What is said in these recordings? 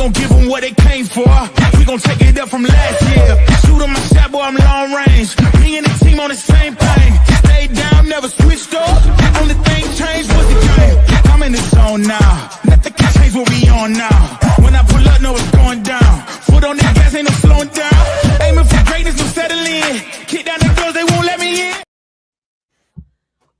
gon' give them what they came for. We gon' take it up from last year. Shoot on my shot, boy, I'm long range. Me and the team on the same thing. Stayed down, never switched up. Only thing changed was the game. I'm in the zone now. Nothing can change what we on now. When I pull up, know it's going down. Foot on the gas, ain't no slowing down. Aiming for greatness, no settling. Kick down the doors, they won't let me in.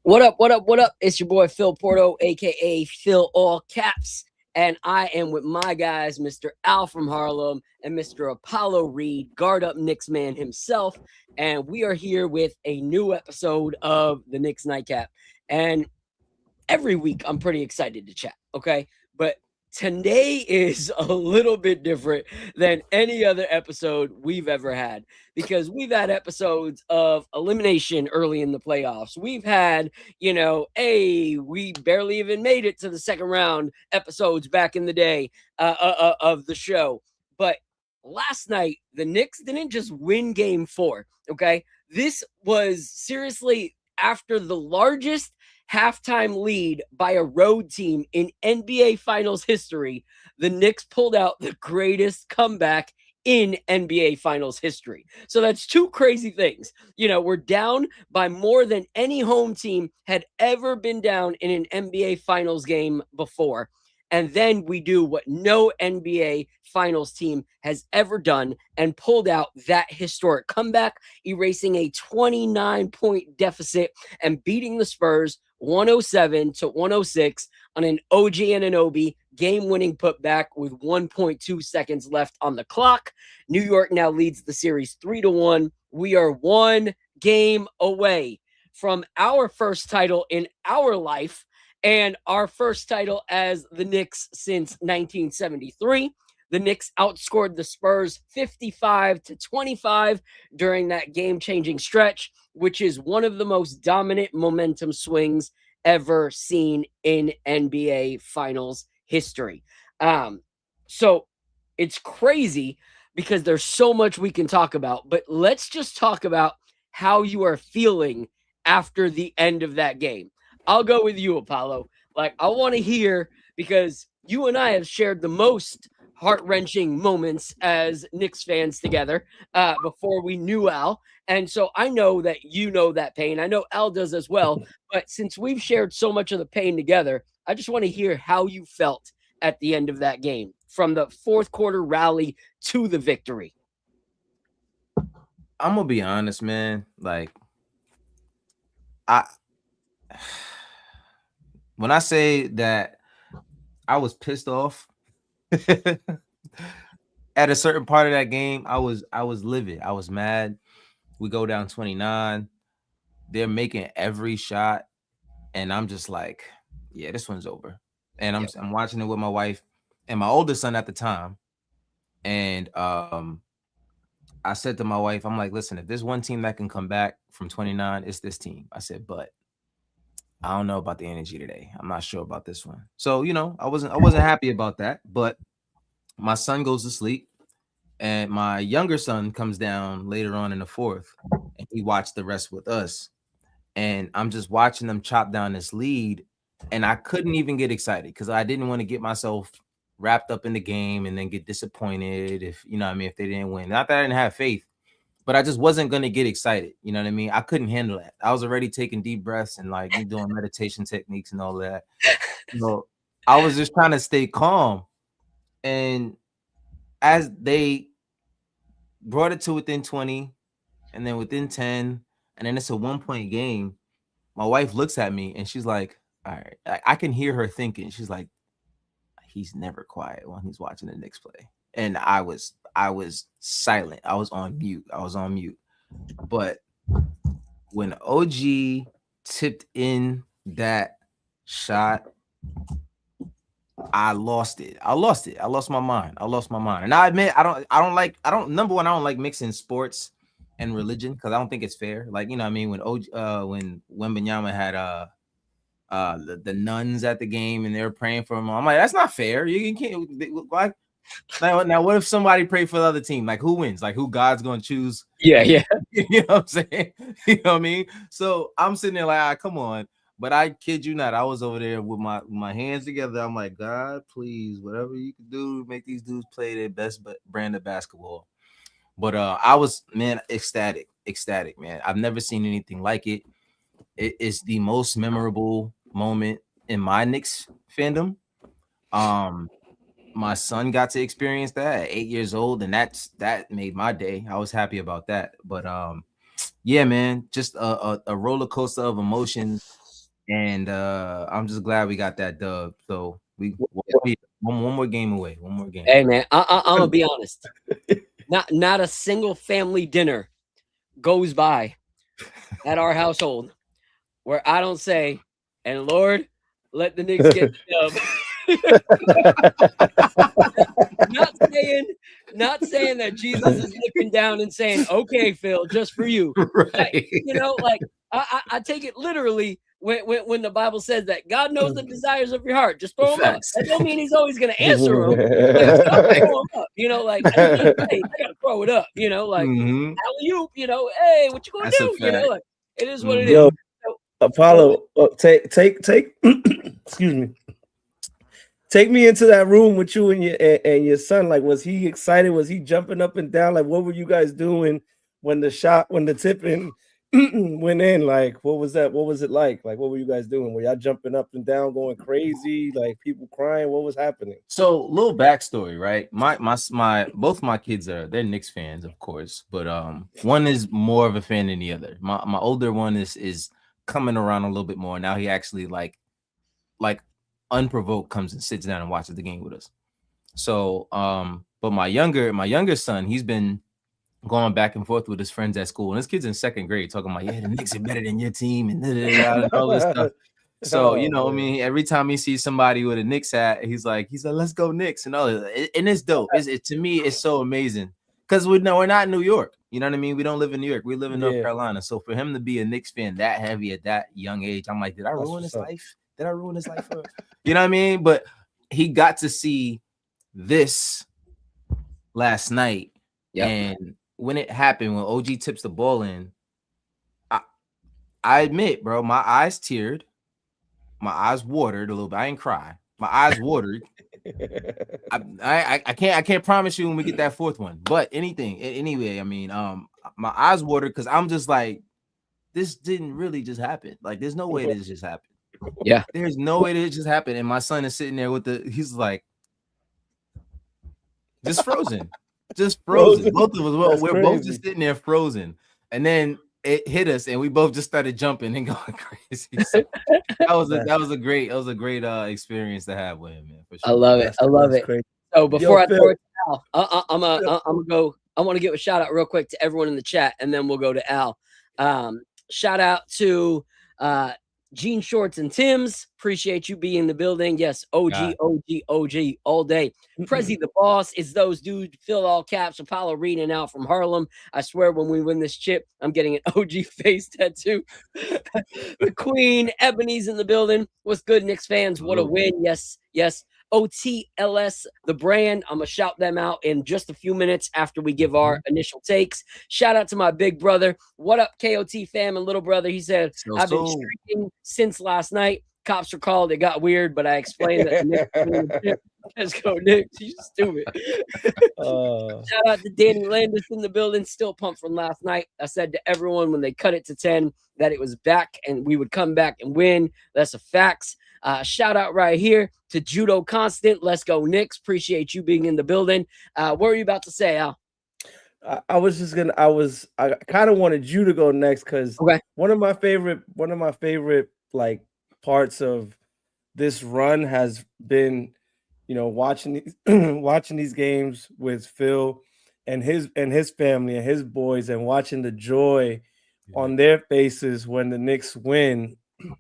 What up, what up, what up? It's your boy Phil Porto, aka Phil All Caps. And I am with my guys, Mr. Al from Harlem and Mr. Apollo Reed, guard up Knicks man himself. And we are here with a new episode of the Knicks Nightcap. And every week I'm pretty excited to chat, okay? But today is a little bit different than any other episode we've ever had, because we've had episodes of elimination early in the playoffs. We've had, hey, we barely even made it to the second round episodes back in the day of the show. But last night, the Knicks didn't just win game 4, okay? This was seriously after the largest halftime lead by a road team in NBA Finals history. The Knicks pulled out the greatest comeback in NBA Finals history. So that's two crazy things. We're down by more than any home team had ever been down in an NBA Finals game before. And then we do what no NBA Finals team has ever done and pulled out that historic comeback, erasing a 29-point deficit and beating the Spurs 107-106 on an OG Anunoby game-winning putback with 1.2 seconds left on the clock. New York now leads the series 3-1. We are one game away from our first title in our life and our first title as the Knicks since 1973. The Knicks outscored the Spurs 55-25 during that game-changing stretch, which is one of the most dominant momentum swings ever seen in NBA Finals history. So it's crazy because there's so much we can talk about, but let's just talk about how you are feeling after the end of that game. I'll go with you, Apollo. I want to hear, because you and I have shared the most heart-wrenching moments as Knicks fans together before we knew Al. And so I know that you know that pain. I know Al does as well. But since we've shared so much of the pain together, I just want to hear how you felt at the end of that game, from the fourth quarter rally to the victory. I'm going to be honest, man. When I say that I was pissed off at a certain part of that game, I was livid. I was mad. We go down 29. They're making every shot, and I'm just like, yeah, this one's over. And I'm watching it with my wife and my oldest son at the time. And I said to my wife, I'm like, listen, if there's one team that can come back from 29, it's this team. I said, but I don't know about the energy today. I'm not sure about this one. So, I wasn't happy about that. But my son goes to sleep, and my younger son comes down later on in the fourth, and he watched the rest with us. And I'm just watching them chop down this lead, and I couldn't even get excited because I didn't want to get myself wrapped up in the game and then get disappointed if they didn't win. Not that I didn't have faith, but I just wasn't going to get excited. You know what I mean? I couldn't handle that. I was already taking deep breaths and doing meditation techniques and all that. I was just trying to stay calm. And as they brought it to within 20 and then within 10, and then it's a 1-point game, my wife looks at me and she's like, all right, I can hear her thinking. She's like, he's never quiet when he's watching the Knicks play. And I was silent. I was on mute. But when OG tipped in that shot, I lost it. I lost my mind. And I admit, I don't like mixing sports and religion because I don't think it's fair. When Wembanyama had the nuns at the game and they were praying for him, I'm like, that's not fair. You can't like. Now, what if somebody prayed for the other team? Who wins? Who God's gonna choose? Yeah. You know what I'm saying? You know what I mean? So I'm sitting there come on. But I kid you not, I was over there with my hands together. I'm like, God, please, whatever you can do, make these dudes play their best brand of basketball. But I was, man, ecstatic, man. I've never seen anything like it. It is the most memorable moment in my Knicks fandom. My son got to experience that at 8 years old, and that made my day. I was happy about that. But yeah, man, just a roller coaster of emotions, and I'm just glad we got that dub. So we one more game away. One more game. Hey, man, I'm gonna be honest. Not a single family dinner goes by at our household where I don't say, "And Lord, let the Knicks get the dub." not saying that Jesus is looking down and saying, "Okay, Phil, just for you." Right. Like, you know, like I take it literally when the Bible says that God knows the desires of your heart. Just throw them up. That don't mean He's always going to answer them. Like, throw them up. You know, like I gotta throw it up. You know, like alley-oop. You know, hey, what you gonna do? You know, like it is what it is. So, Apollo, take. Excuse me. Take me into that room with you and your son. Like, was he excited? Was he jumping up and down? Like, what were you guys doing when the tipping went in? Like, what was that? What was it like? Like, what were you guys doing? Were y'all jumping up and down, going crazy? Like, people crying? What was happening? So, little backstory, right? My both my kids they're Knicks fans, of course, but one is more of a fan than the other. My older one is coming around a little bit more now. He actually like unprovoked comes and sits down and watches the game with us. So but my younger son, he's been going back and forth with his friends at school, and his kid's in second grade talking about, yeah, the Knicks are better than your team and all this stuff. So I mean, every time he sees somebody with a Knicks hat, he's like let's go Knicks and all that. And it's dope. To me it's so amazing because we're not in New York, you know what I mean? We don't live in New York, we live in North Carolina. So for him to be a Knicks fan that heavy at that young age, I'm like, did I ruin his life? Did I ruin his life? You know what I mean? But he got to see this last night. Yep. And when it happened, when OG tips the ball in, I admit, bro, my eyes teared. My eyes watered a little bit. I ain't cry. My eyes watered. I can't promise you when we get that fourth one. But anyway, I mean, my eyes watered because I'm just like, this didn't really just happen. Like, there's no way this just happened. Yeah, there's no way that it just happened. And my son is sitting there he's like, just frozen. Both of us, we're both just sitting there frozen. And then it hit us, and we both just started jumping and going crazy. So that was a great experience to have with him, man. For sure. I love it. Crazy. So before I throw it to Al, I'm gonna go. I want to give a shout out real quick to everyone in the chat, and then we'll go to Al. Shout out to Jean Shorts and Tim's. Appreciate you being in the building. Yes, OG all day. Prezi the boss is those dudes. Phil all caps. Apollo Reed and Al from Harlem. I swear when we win this chip, I'm getting an OG face tattoo. The Queen Ebony's in the building. What's good, Knicks fans? What a win. Yes. OTLS, the brand. I'm going to shout them out in just a few minutes after we give our initial takes. Shout out to my big brother. What up, KOT fam and little brother? He said, I've been streaking since last night. Cops were called. It got weird, but I explained that. Let's go, Knicks. You stupid. Shout out to Danny Landis in the building. Still pumped from last night. I said to everyone when they cut it to 10 that it was back and we would come back and win. That's a facts. Shout out right here to Judo Constant. Let's go, Knicks. Appreciate you being in the building. What were you about to say, Al? I kind of wanted you to go next because one of my favorite like parts of this run has been, watching these games with Phil and his family and his boys and watching the joy on their faces when the Knicks win.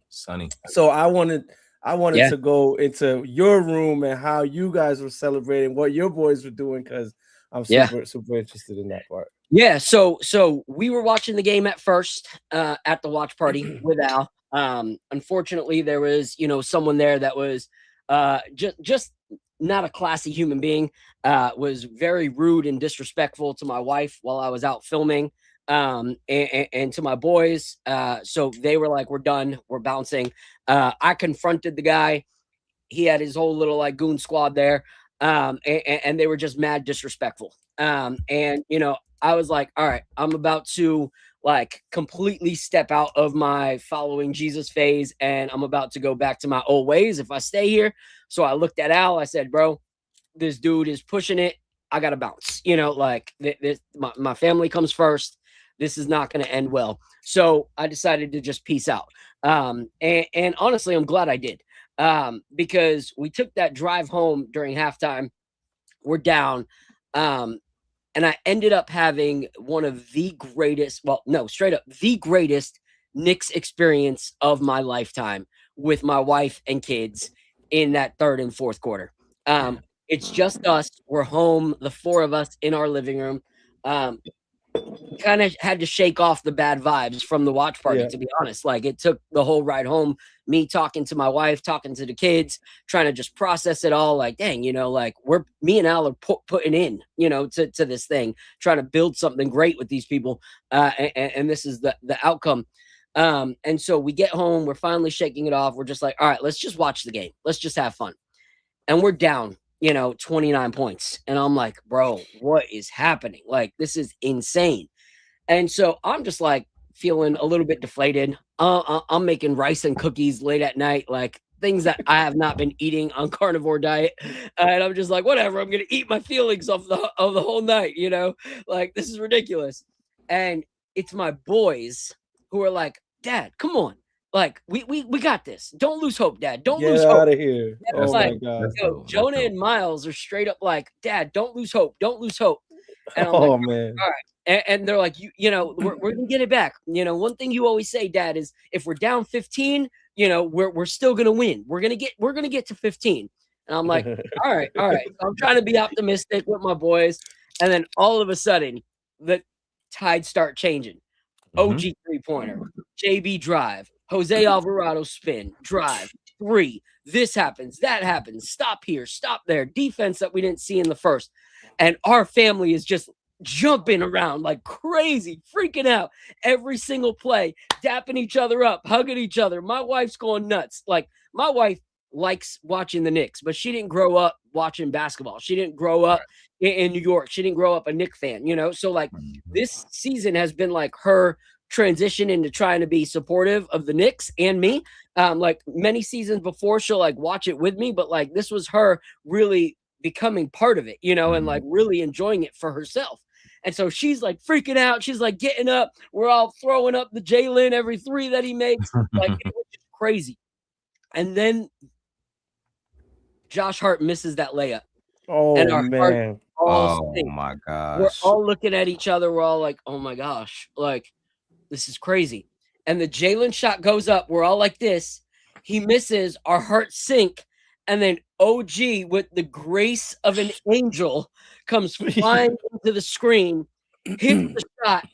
Sunny. So I wanted to go into your room and how you guys were celebrating, what your boys were doing, because I'm super interested in that part. Yeah, so we were watching the game at first at the watch party with Al. Unfortunately, there was someone there that was just not a classy human being. Was very rude and disrespectful to my wife while I was out filming. and to my boys. So they were like, we're done, we're bouncing. I confronted the guy. He had his whole little like goon squad there. And they were just mad disrespectful. And you know, I was like, all right, I'm about to like completely step out of my following Jesus phase, and I'm about to go back to my old ways if I stay here. So I looked at Al. I said, bro, this dude is pushing it. I gotta bounce. You know, like my family comes first. This is not going to end well. So I decided to just peace out. And honestly, I'm glad I did, because we took that drive home during halftime. We're down. And I ended up having one of the greatest, well, no, straight up the greatest Knicks experience of my lifetime with my wife and kids in that third and fourth quarter. It's just us. We're home, the four of us in our living room. Kind of had to shake off the bad vibes from the watch party, to be honest. Like, it took the whole ride home, me talking to my wife, talking to the kids, trying to just process it all. Like, dang, you know, like me and Al are putting in, you know, to this thing, trying to build something great with these people. And this is the outcome. And so we get home, we're finally shaking it off. We're just like, all right, let's just watch the game. Let's just have fun. And we're down, you know, 29 points. And I'm like, bro, what is happening? Like, this is insane. And so I'm just like feeling a little bit deflated. I'm making rice and cookies late at night, like things that I have not been eating on carnivore diet. And I'm just like, whatever, I'm going to eat my feelings of the whole night, you know, like this is ridiculous. And it's my boys who are like, Dad, come on. Like, we got this. Don't lose hope, Dad. Don't lose hope. Get out of here. Oh like, my God. Yo, Jonah and Miles are straight up like, Dad, don't lose hope. Don't lose hope. And I'm like, man. All right. And they're like, you know, we're gonna get it back. You know, one thing you always say, Dad, is if we're down 15, you know, we're still gonna win. We're gonna get to 15. And I'm like, all right. So I'm trying to be optimistic with my boys. And then all of a sudden, the tides start changing. OG 3-pointer, JB drive, Jose Alvarado spin, drive, 3. This happens, that happens. Stop here, stop there. Defense that we didn't see in the first. And our family is just jumping around like crazy, freaking out every single play, dapping each other up, hugging each other. My wife's going nuts. Like, my wife likes watching the Knicks, but she didn't grow up watching basketball. She didn't grow up in New York. She didn't grow up a Knicks fan, you know? So like this season has been like her transition into trying to be supportive of the Knicks and me. Like many seasons before, she'll like watch it with me, but like this was her really becoming part of it, you know, and like really enjoying it for herself. And so she's like freaking out. She's like getting up. We're all throwing up the Jalen every 3 that he makes. Like, it was just crazy. And then Josh Hart misses that layup. Oh, and our man. My gosh. We're all looking at each other. We're all like, oh my gosh, like this is crazy. And the Jalen shot goes up. We're all like this. He misses, our hearts sink. And then OG, with the grace of an angel, comes flying into the screen, hits the shot,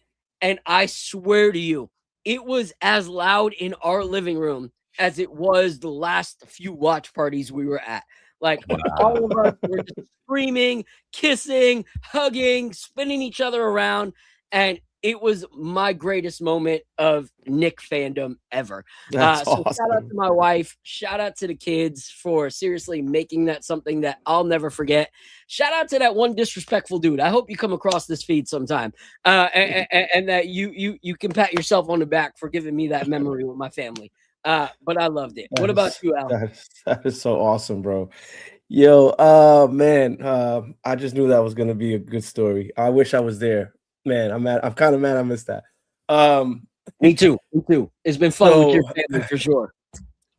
and I swear to you, it was as loud in our living room as it was the last few watch parties we were at. Like, all of us were just screaming, kissing, hugging, spinning each other around, and it was my greatest moment of Knick fandom ever. So awesome. Shout out to my wife. Shout out to the kids for seriously making that something that I'll never forget. Shout out to that one disrespectful dude. I hope you come across this feed sometime, and that you can pat yourself on the back for giving me that memory with my family. But I loved it. What about you, Al? That is so awesome, bro. Yo, man, I just knew that was gonna be a good story. I wish I was there. Man, I'm kind of mad I missed that. Me too. It's been fun with your family for sure.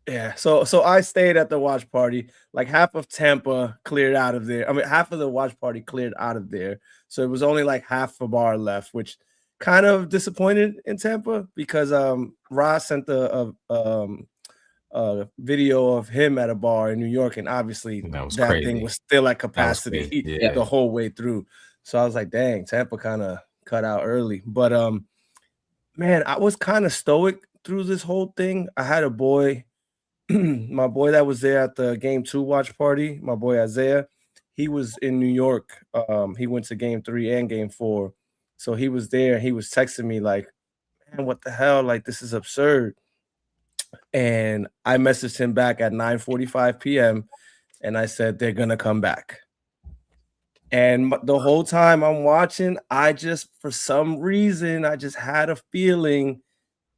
Yeah. So I stayed at the watch party. Like half of Tampa cleared out of there. I mean, half of the watch party cleared out of there. So it was only like half a bar left, which kind of disappointed in Tampa because Ross sent a video of him at a bar in New York, and obviously that thing was still at capacity the whole way through. So I was like, dang, Tampa kind of cut out early. But man, I was kind of stoic through this whole thing. I had a boy, my boy that was there at the game 2 watch party, my boy Isaiah. He was in New York. He went to game 3 and game 4. So he was there and he was texting me like, man, what the hell? Like, this is absurd. And I messaged him back at 9:45 p.m. and I said, they're going to come back. And the whole time I'm watching, for some reason, I just had a feeling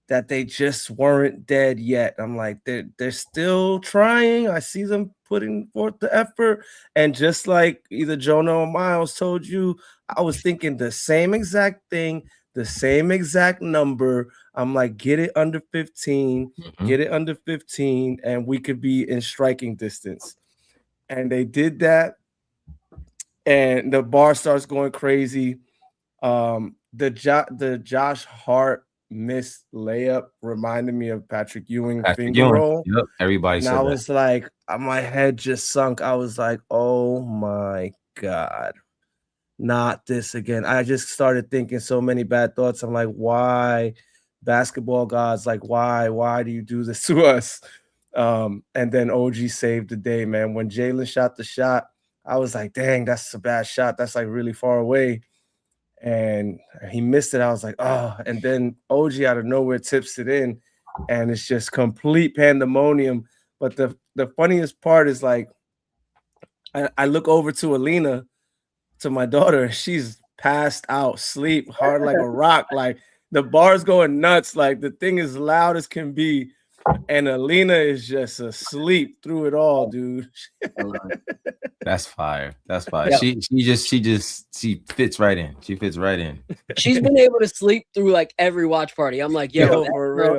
that they just weren't dead yet. I'm like, they're still trying. I see them putting forth the effort. And just like either Jonah or Miles told you, I was thinking the same exact thing, the same exact number. I'm like, get it under 15, get it under 15, and we could be in striking distance. And they did that. And the bar starts going crazy. The Josh Hart missed layup reminded me of Patrick Ewing finger roll. Yep, everybody said that. I was like, my head just sunk. I was like, oh my God, not this again. I just started thinking so many bad thoughts. I'm like, why, basketball gods? Like, why do you do this to us? And then OG saved the day, man. When Jalen shot the shot, I was like, dang, that's a bad shot. That's like really far away. And he missed it. I was like, oh, and then OG out of nowhere tips it in, and it's just complete pandemonium. But the funniest part is like, I look over to Alina, to my daughter, and she's passed out, sleep hard like a rock. Like the bar's going nuts. Like the thing is loud as can be. And Alina is just asleep through it all, dude. That's fire. That's fire. Yeah. She fits right in. She fits right in. She's been able to sleep through like every watch party. I'm like, yo, for real.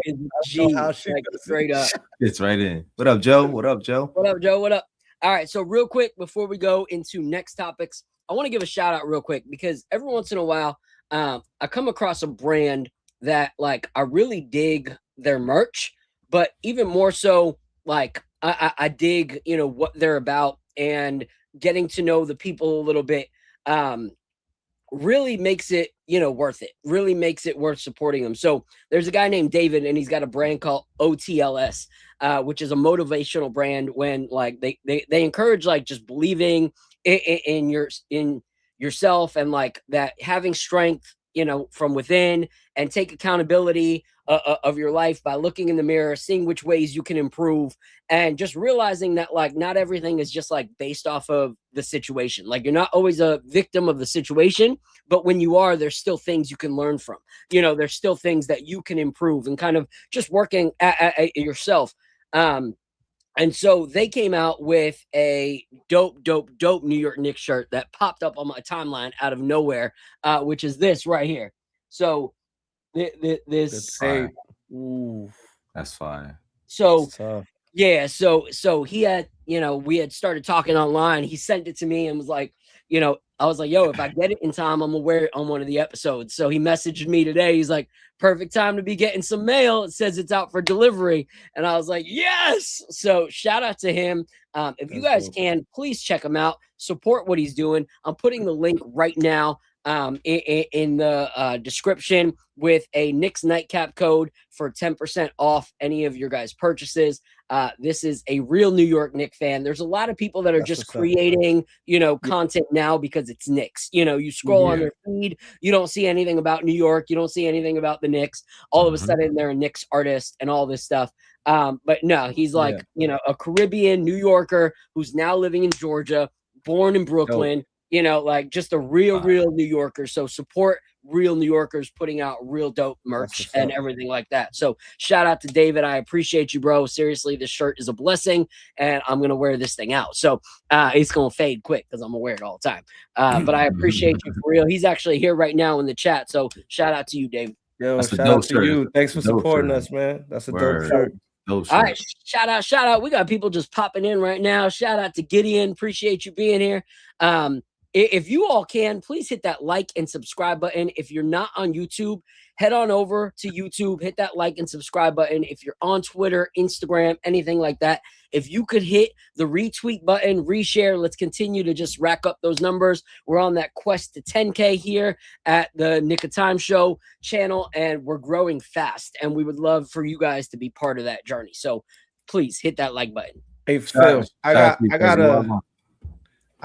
How she like, straight up. Fits right in. What up, Joe? What up, Joe? What up, Joe? What up? All right. So real quick, before we go into next topics, I want to give a shout out real quick because every once in a while, I come across a brand that like I really dig their merch. But even more so, like I dig, what they're about, and getting to know the people a little bit really makes it, worth it. Really makes it worth supporting them. So there's a guy named David, and he's got a brand called OTLS, which is a motivational brand. When like they encourage like just believing in yourself, and like that having strength, from within, and take accountability of your life by looking in the mirror, seeing which ways you can improve, and just realizing that like not everything is just like based off of the situation. Like you're not always a victim of the situation, but when you are, there's still things you can learn from. There's still things that you can improve, and kind of just working at yourself. And so they came out with a dope New York Knicks shirt that popped up on my timeline out of nowhere, which is this right here. So this, ooh, that's fine. So yeah, so he had, we had started talking online. He sent it to me and was like, I was like, yo, if I get it in time, I'm gonna wear it on one of the episodes. So he messaged me today. He's like, perfect time to be getting some mail. It says it's out for delivery. And I was like, yes. So shout out to him. If you guys can, please check him out. Support what he's doing. I'm putting the link right now in the description with a Knicks Nightcap code for 10% off any of your guys' purchases. This is a real New York Knicks fan. There's a lot of people that are just creating, content now because it's Knicks. You scroll on their feed, you don't see anything about New York. You don't see anything about the Knicks. All of a sudden, they're a Knicks artist and all this stuff. But no, he's like, a Caribbean New Yorker who's now living in Georgia, born in Brooklyn. Like just a real New Yorker. So support real New Yorkers putting out real dope merch and everything like that. So shout out to David. I appreciate you, bro. Seriously, this shirt is a blessing, and I'm going to wear this thing out. So it's going to fade quick because I'm going to wear it all the time. But I appreciate you for real. He's actually here right now in the chat. So shout out to you, David. Yo, shout out to you. Thanks for supporting us, man. That's a dope shirt. All right, shout out. We got people just popping in right now. Shout out to Gideon. Appreciate you being here. If you all can, please hit that like and subscribe button. If you're not on YouTube, head on over to YouTube, hit that like and subscribe button. If you're on Twitter, Instagram, anything like that, if you could hit the retweet button, reshare, let's continue to just rack up those numbers. We're on that quest to 10K here at the Nick of Time Show channel, and we're growing fast, and we would love for you guys to be part of that journey. So please hit that like button. Hey, Phil,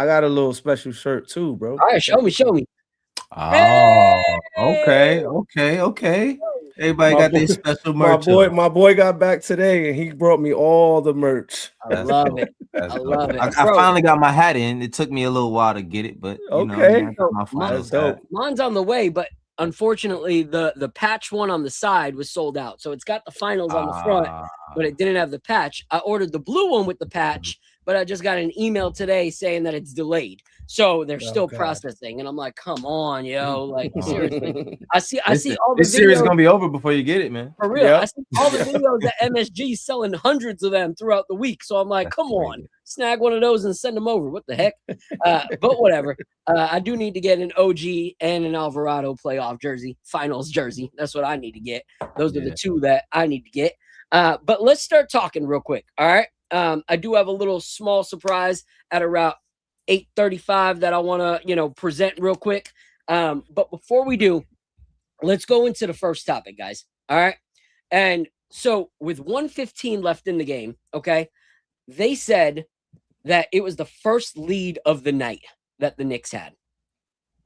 I got a little special shirt too, bro. All right, show me. Oh, Hey! okay. Everybody My got boy, their special merch on. my boy got back today and he brought me all the merch. I That's love dope. it. That's I dope. love it. I Bro, finally got my hat in. It took me a little while to get it, but you know, Okay. yeah, I got my so finals That's hat. dope. mine's on the way, but unfortunately the patch one on the side was sold out. So it's got the finals on the front, but it didn't have the patch. I ordered the blue one with the patch, but I just got an email today saying that it's delayed. So they're still God. processing. And I'm like, come on, yo. Like, seriously. I see Listen, all the this series videos. gonna be over before you get it, man. For real, Yep. I see all the videos that MSG selling hundreds of them throughout the week. So I'm like, That's come on, crazy. snag one of those and send them over. What the heck? But whatever. I do need to get an OG and an Alvarado playoff jersey, finals jersey. That's what I need to get. Those are the two that I need to get. But let's start talking real quick. All right. I do have a little small surprise at around 8:35 that I want to, present real quick. But before we do, let's go into the first topic, guys. All right. And so with 1:15 left in the game, okay, they said that it was the first lead of the night that the Knicks had.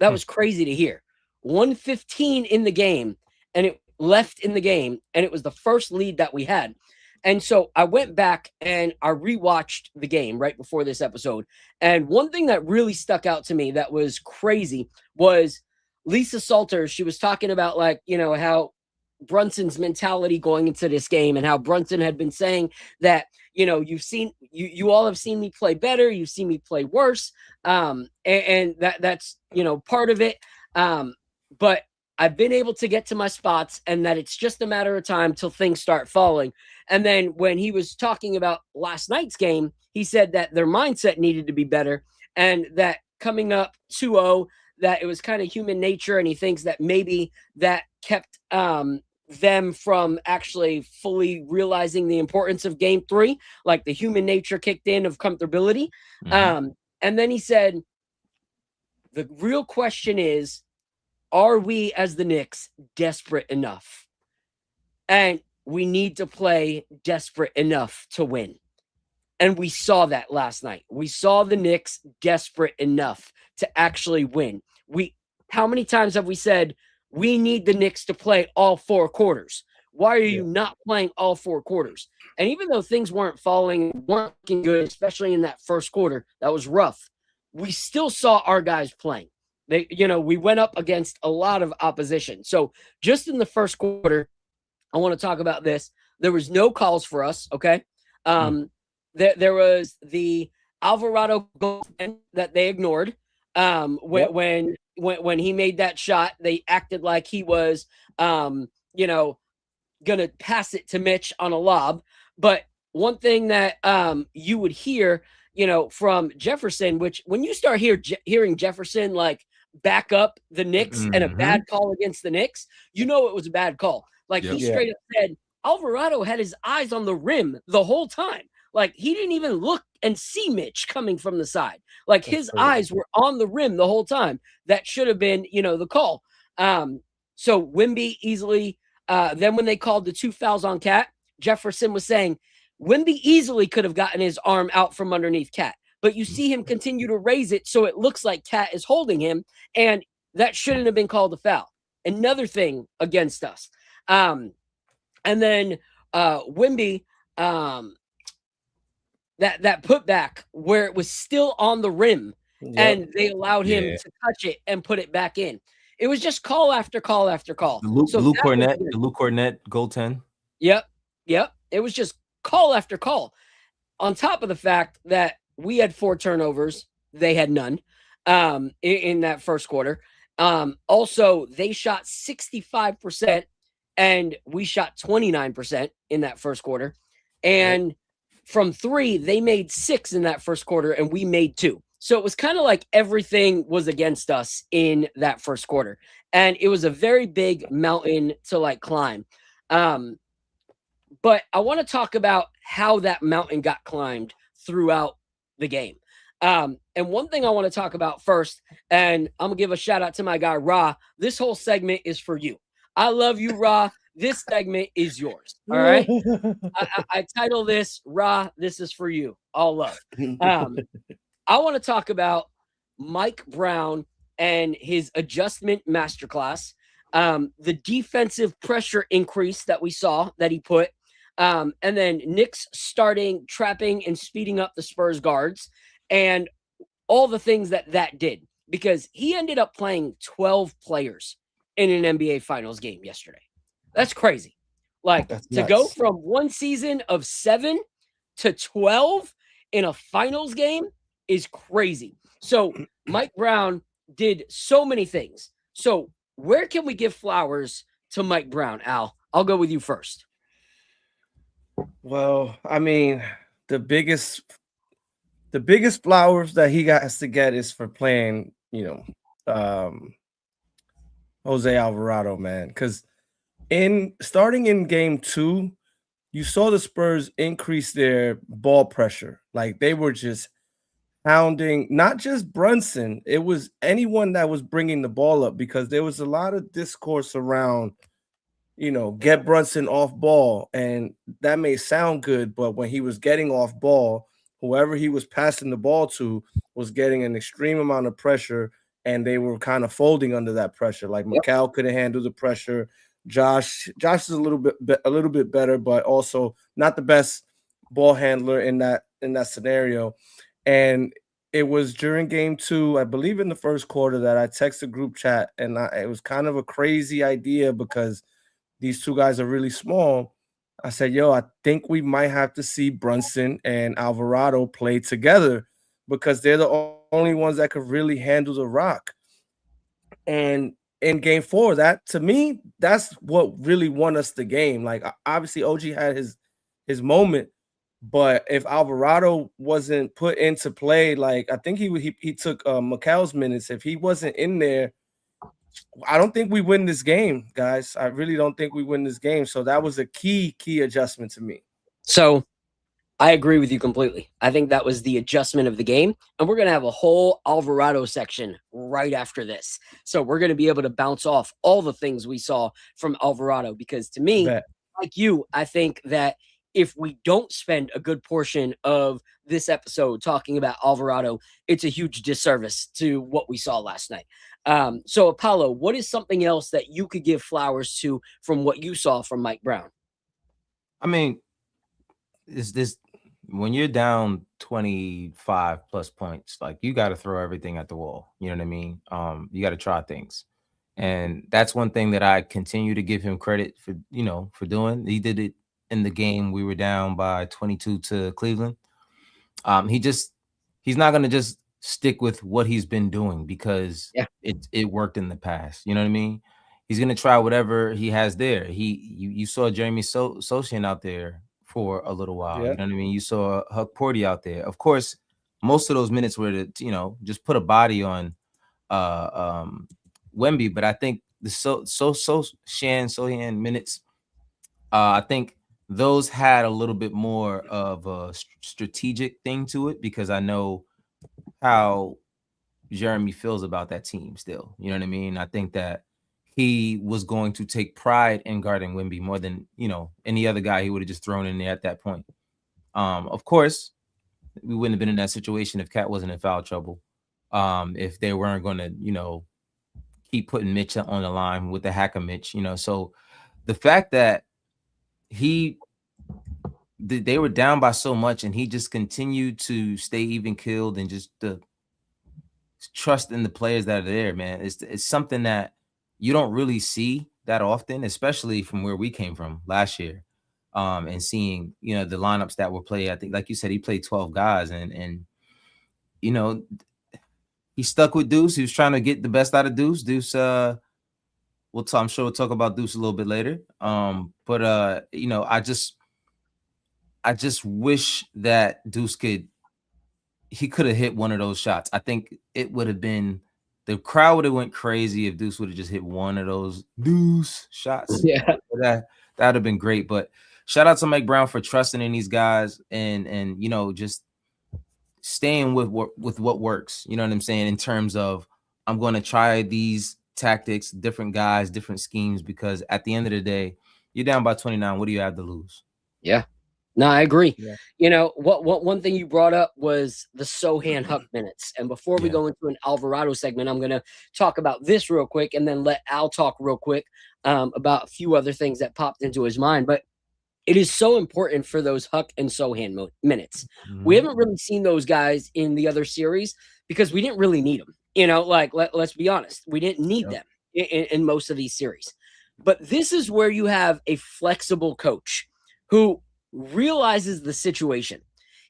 That was crazy to hear. 1:15 in the game, and it left in the game, and it was the first lead that we had. And so I went back and I rewatched the game right before this episode. And one thing that really stuck out to me that was crazy was Lisa Salters. She was talking about how Brunson's mentality going into this game and how Brunson had been saying that, you all have seen me play better. You've seen me play worse. And that's part of it. But I've been able to get to my spots and that it's just a matter of time till things start falling. And then when he was talking about last night's game, he said that their mindset needed to be better and that coming up 2-0, that it was kind of human nature. And he thinks that maybe that kept them from actually fully realizing the importance of game 3, like the human nature kicked in of comfortability. And then he said, the real question is, are we as the Knicks desperate enough? And we need to play desperate enough to win. And we saw that last night. We saw the Knicks desperate enough to actually win. How many times have we said we need the Knicks to play all 4 quarters? Why are you not playing all 4 quarters? And even though things weren't looking good, especially in that first quarter, that was rough. We still saw our guys playing. We went up against a lot of opposition. So just in the first quarter, I want to talk about this. There was no calls for us. Okay. There was the Alvarado goal that they ignored. When he made that shot, they acted like he was, going to pass it to Mitch on a lob. But one thing that you would hear, from Jefferson, which when you start hearing Jefferson back up the Knicks and a bad call against the Knicks, it was a bad call. He straight up said Alvarado had his eyes on the rim the whole time. He didn't even look and see Mitch coming from the side. His eyes were on the rim the whole time. That should have been, the call. So Wemby easily, then when they called the 2 fouls on Cat, Jefferson was saying Wemby easily could have gotten his arm out from underneath Cat. But you see him continue to raise it so it looks like Cat is holding him, and that shouldn't have been called a foul. Another thing against us. And then Wemby, that putback where it was still on the rim and they allowed him to touch it and put it back in. It was just call after call after call. The Luke Cornett goaltend. Yep. It was just call after call. On top of the fact that we had 4 turnovers, they had none in that first quarter. Also, they shot 65% and we shot 29% in that first quarter. And from 3, they made 6 in that first quarter and we made 2. So it was kind of like everything was against us in that first quarter. And it was a very big mountain to climb. But I want to talk about how that mountain got climbed throughout the game. And one thing I want to talk about first, and I'm going to give a shout out to my guy, Ra. This whole segment is for you. I love you, Ra. This segment is yours. All right. I title this, Ra, this is for you. All love. I want to talk about Mike Brown and his adjustment masterclass, the defensive pressure increase that we saw that he put, and then Knicks starting trapping and speeding up the Spurs guards, and all the things that did, because he ended up playing 12 players in an NBA Finals game yesterday. That's crazy. Like, to go from one season of 7 to 12 in a finals game is crazy. So Mike Brown did so many things. So where can we give flowers to Mike Brown, Al? I'll go with you first. Well, I mean, the biggest flowers that he has to get is for playing, Jose Alvarado, man. Because starting in game 2, you saw the Spurs increase their ball pressure. Like, they were just hounding not just Brunson, it was anyone that was bringing the ball up, because there was a lot of discourse around, get Brunson off ball, and that may sound good, but when he was getting off ball, whoever he was passing the ball to was getting an extreme amount of pressure, and they were kind of folding under that pressure. Like, Mikal couldn't handle the pressure. Josh is a little bit better, but also not the best ball handler in that scenario. And it was during game 2, I believe in the first quarter, that I texted group chat, and it was kind of a crazy idea because these two guys are really small. I said, I think we might have to see Brunson and Alvarado play together, because they're the only ones that could really handle the rock. And in game 4, that, to me, that's what really won us the game. Like, obviously OG had his moment, but if Alvarado wasn't put into play, like, I think he took Mikal's minutes. If he wasn't in there, I don't think we win this game, guys. I really don't think we win this game. So that was a key adjustment to me. So I agree with you completely. I think that was the adjustment of the game. And we're going to have a whole Alvarado section right after this. So we're going to be able to bounce off all the things we saw from Alvarado, because to me, like you, I think that if we don't spend a good portion of this episode talking about Alvarado, it's a huge disservice to what we saw last night. So Apollo, what is something else that you could give flowers to from what you saw from Mike Brown? I mean, is this, when you're down 25 plus points, like, you got to throw everything at the wall. You know what I mean? You got to try things. And that's one thing that I continue to give him credit for, for doing. He did it in the game we were down by 22 to Cleveland. He's not going to just stick with what he's been doing because it worked in the past. You know what I mean? He's going to try whatever he has there. You saw Jeremy Sochan out there for a little while. You know what I mean? You saw Huck Porty out there. Of course, most of those minutes were to, just put a body on Wemby, but I think the Sochan minutes, I think those had a little bit more of a strategic thing to it, because I know how Jeremy feels about that team still. You know what I mean? I think that he was going to take pride in guarding Wemby more than, any other guy he would have just thrown in there at that point. Of course, we wouldn't have been in that situation if Cat wasn't in foul trouble. If they weren't going to, keep putting Mitch on the line with the hacker Mitch, So the fact that they were down by so much and he just continued to stay even keeled and just trust in the players that are there, man. It's something that you don't really see that often, especially from where we came from last year. And seeing, the lineups that were played. I think, like you said, he played 12 guys and he stuck with Deuce. He was trying to get the best out of Deuce. Deuce, I'm sure we'll talk about Deuce a little bit later. But I just wish that Deuce could have hit one of those shots. I think it would have been, the crowd would have went crazy if Deuce would have just hit one of those Deuce shots. Yeah, that would have been great. But shout out to Mike Brown for trusting in these guys and just staying with what works. You know what I'm saying? In terms of, I'm going to try these tactics, different guys, different schemes, because at the end of the day, you're down by 29. What do you have to lose? Yeah. No, I agree. Yeah. You know, what one thing you brought up was the Sohan Huck minutes. And before we go into an Alvarado segment, I'm going to talk about this real quick and then let Al talk real quick about a few other things that popped into his mind. But it is so important for those Huck and Sohan minutes. We haven't really seen those guys in the other series because we didn't really need them. You know, like, let's be honest. We didn't need them in most of these series. But this is where you have a flexible coach who realizes the situation.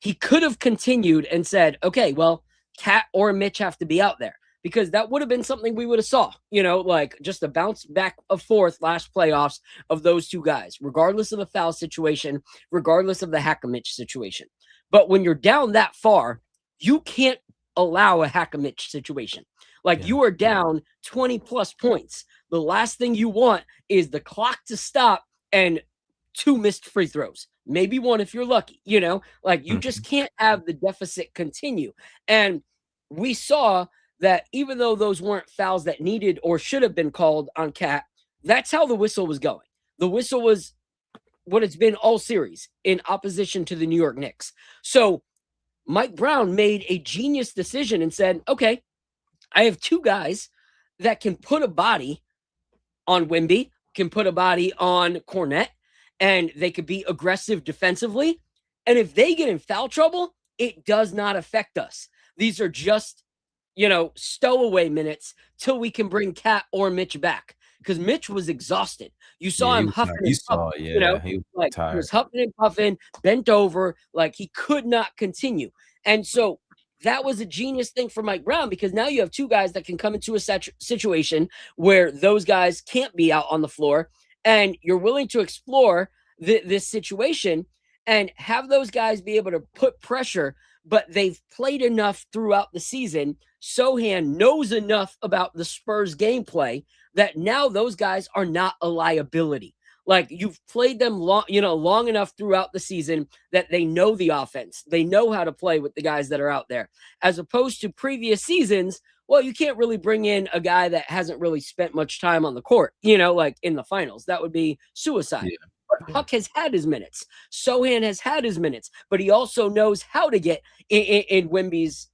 He could have continued and said, okay, well, Cat or Mitch have to be out there, because that would have been something we would have saw, you know, like just a bounce back of forth last playoffs of those two guys, regardless of the foul situation, regardless of the Hack-a-Mitch situation. But when you're down that far, you can't allow a Hack-a-Mitch situation. Like you are down 20 plus points. The last thing you want is the clock to stop and 2 missed free throws. Maybe 1 if you're lucky, you know, like you just can't have the deficit continue. And we saw that even though those weren't fouls that needed or should have been called on Cat, that's how the whistle was going. The whistle was what it's been all series in opposition to the New York Knicks. So Mike Brown made a genius decision and said, okay, I have 2 guys that can put a body on Wemby, can put a body on Cornette, and they could be aggressive defensively. And if they get in foul trouble, it does not affect us. These are just, you know, stowaway minutes till we can bring Cat or Mitch back. Because Mitch was exhausted. You saw him huffing and puffing, you know, he was huffing and puffing, bent over, like he could not continue. And so that was a genius thing for Mike Brown, because now you have 2 guys that can come into a situation where those guys can't be out on the floor, and you're willing to explore this situation and have those guys be able to put pressure, but they've played enough throughout the season. Sohan knows enough about the Spurs gameplay that now those guys are not a liability. Like you've played them long enough throughout the season that they know the offense. They know how to play with the guys that are out there, as opposed to previous seasons. Well, you can't really bring in a guy that hasn't really spent much time on the court, you know, like in the finals. That would be suicide. Yeah. But Huck has had his minutes. Sohan has had his minutes, but he also knows how to get in Wemby's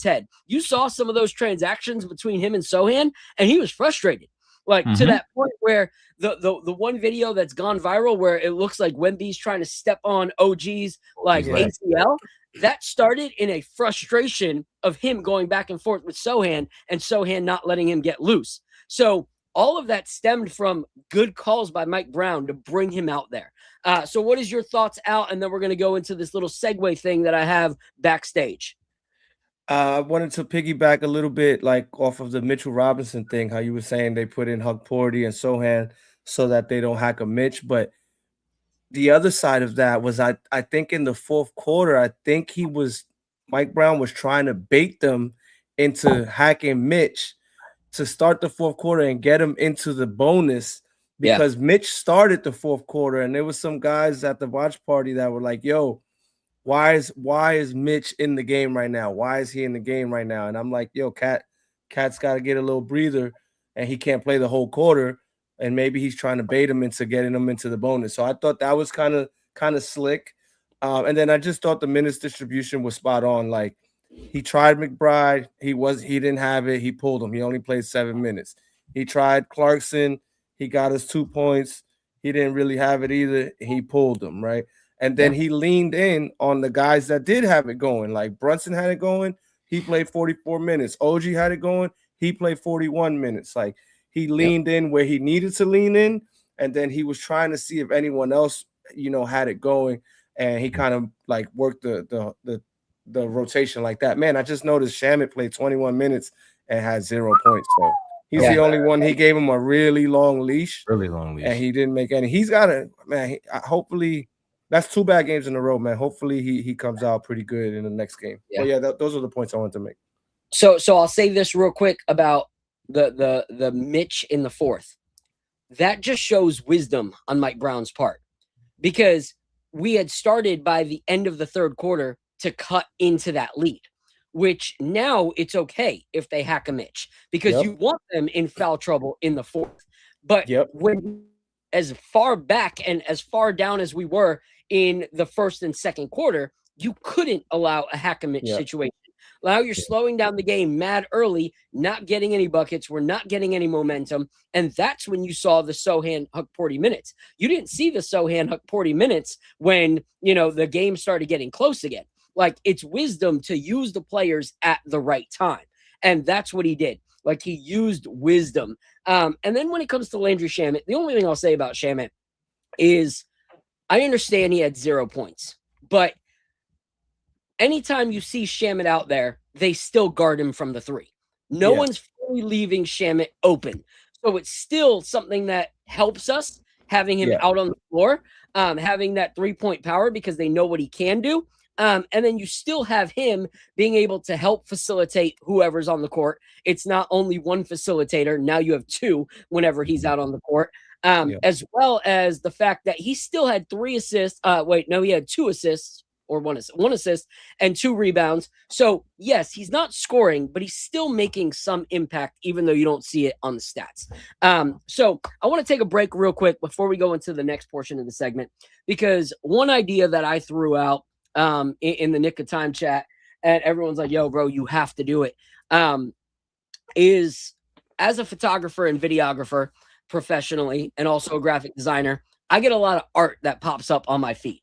head. You saw some of those transactions between him and Sohan, and he was frustrated. Like to that point where the one video that's gone viral where it looks like Wemby's trying to step on OG's like ACL, that started in a frustration of him going back and forth with Sohan and Sohan not letting him get loose. So all of that stemmed from good calls by Mike Brown to bring him out there. So what is your thoughts, Al? And then we're going to go into this little segue thing that I have backstage. I wanted to piggyback a little bit like off of the Mitchell Robinson thing, how you were saying they put in Huck Porty and Sohan so that they don't hack a Mitch. But the other side of that was I think in the 4th quarter, I think Mike Brown was trying to bait them into hacking Mitch to start the 4th quarter and get him into the bonus, because Mitch started the 4th quarter and there was some guys at the watch party that were like, yo, why is Mitch in the game right now? Why is he in the game right now? And I'm like, yo, Cat's got to get a little breather, and he can't play the whole quarter. And maybe he's trying to bait him into getting him into the bonus. So I thought that was kind of slick. And then I just thought the minutes distribution was spot on. Like he tried McBride, he didn't have it. He pulled him. He only played 7 minutes. He tried Clarkson. He got us 2 points. He didn't really have it either. He pulled him, right? And then he leaned in on the guys that did have it going. Like Brunson had it going. He played 44 minutes. OG had it going. He played 41 minutes. Like he leaned in where he needed to lean in. And then he was trying to see if anyone else, you know, had it going. And he kind of like worked the rotation like that. Man, I just noticed Shamet played 21 minutes and had 0 points. So he's the only one. He gave him a really long leash. And he didn't make any. He's got a, man, hopefully – that's 2 bad games in a row, man. Hopefully he comes out pretty good in the next game. But those are the points I wanted to make. So I'll say this real quick about the Mitch in the 4th. That just shows wisdom on Mike Brown's part, because we had started by the end of the 3rd quarter to cut into that lead, which now it's okay if they hack a Mitch, because you want them in foul trouble in the 4th. But when as far back and as far down as we were, in the first and second quarter, you couldn't allow a hack-a-mitch situation. Now you're slowing down the game mad early, not getting any buckets. We're not getting any momentum. And that's when you saw the Sochan Hukporti minutes. You didn't see the Sochan Hukporti minutes when, the game started getting close again. Like, it's wisdom to use the players at the right time. And that's what he did. Like, he used wisdom. And then when it comes to Landry Shamet, the only thing I'll say about Shamet is I understand he had 0 points, but anytime you see Shamet out there, they still guard him from the three. No one's fully leaving Shamet open. So it's still something that helps us having him out on the floor, having that 3-point power because they know what he can do. And then you still have him being able to help facilitate whoever's on the court. It's not only one facilitator. Now you have two whenever he's out on the court, as well as the fact that he still had 3 assists. He had 2 assists. Or one assist and 2 rebounds. So, yes, he's not scoring, but he's still making some impact, even though you don't see it on the stats. So I want to take a break real quick before we go into the next portion of the segment, because one idea that I threw out in the Nick of Time chat, and everyone's like, yo, bro, you have to do it, is as a photographer and videographer professionally, and also a graphic designer, I get a lot of art that pops up on my feed.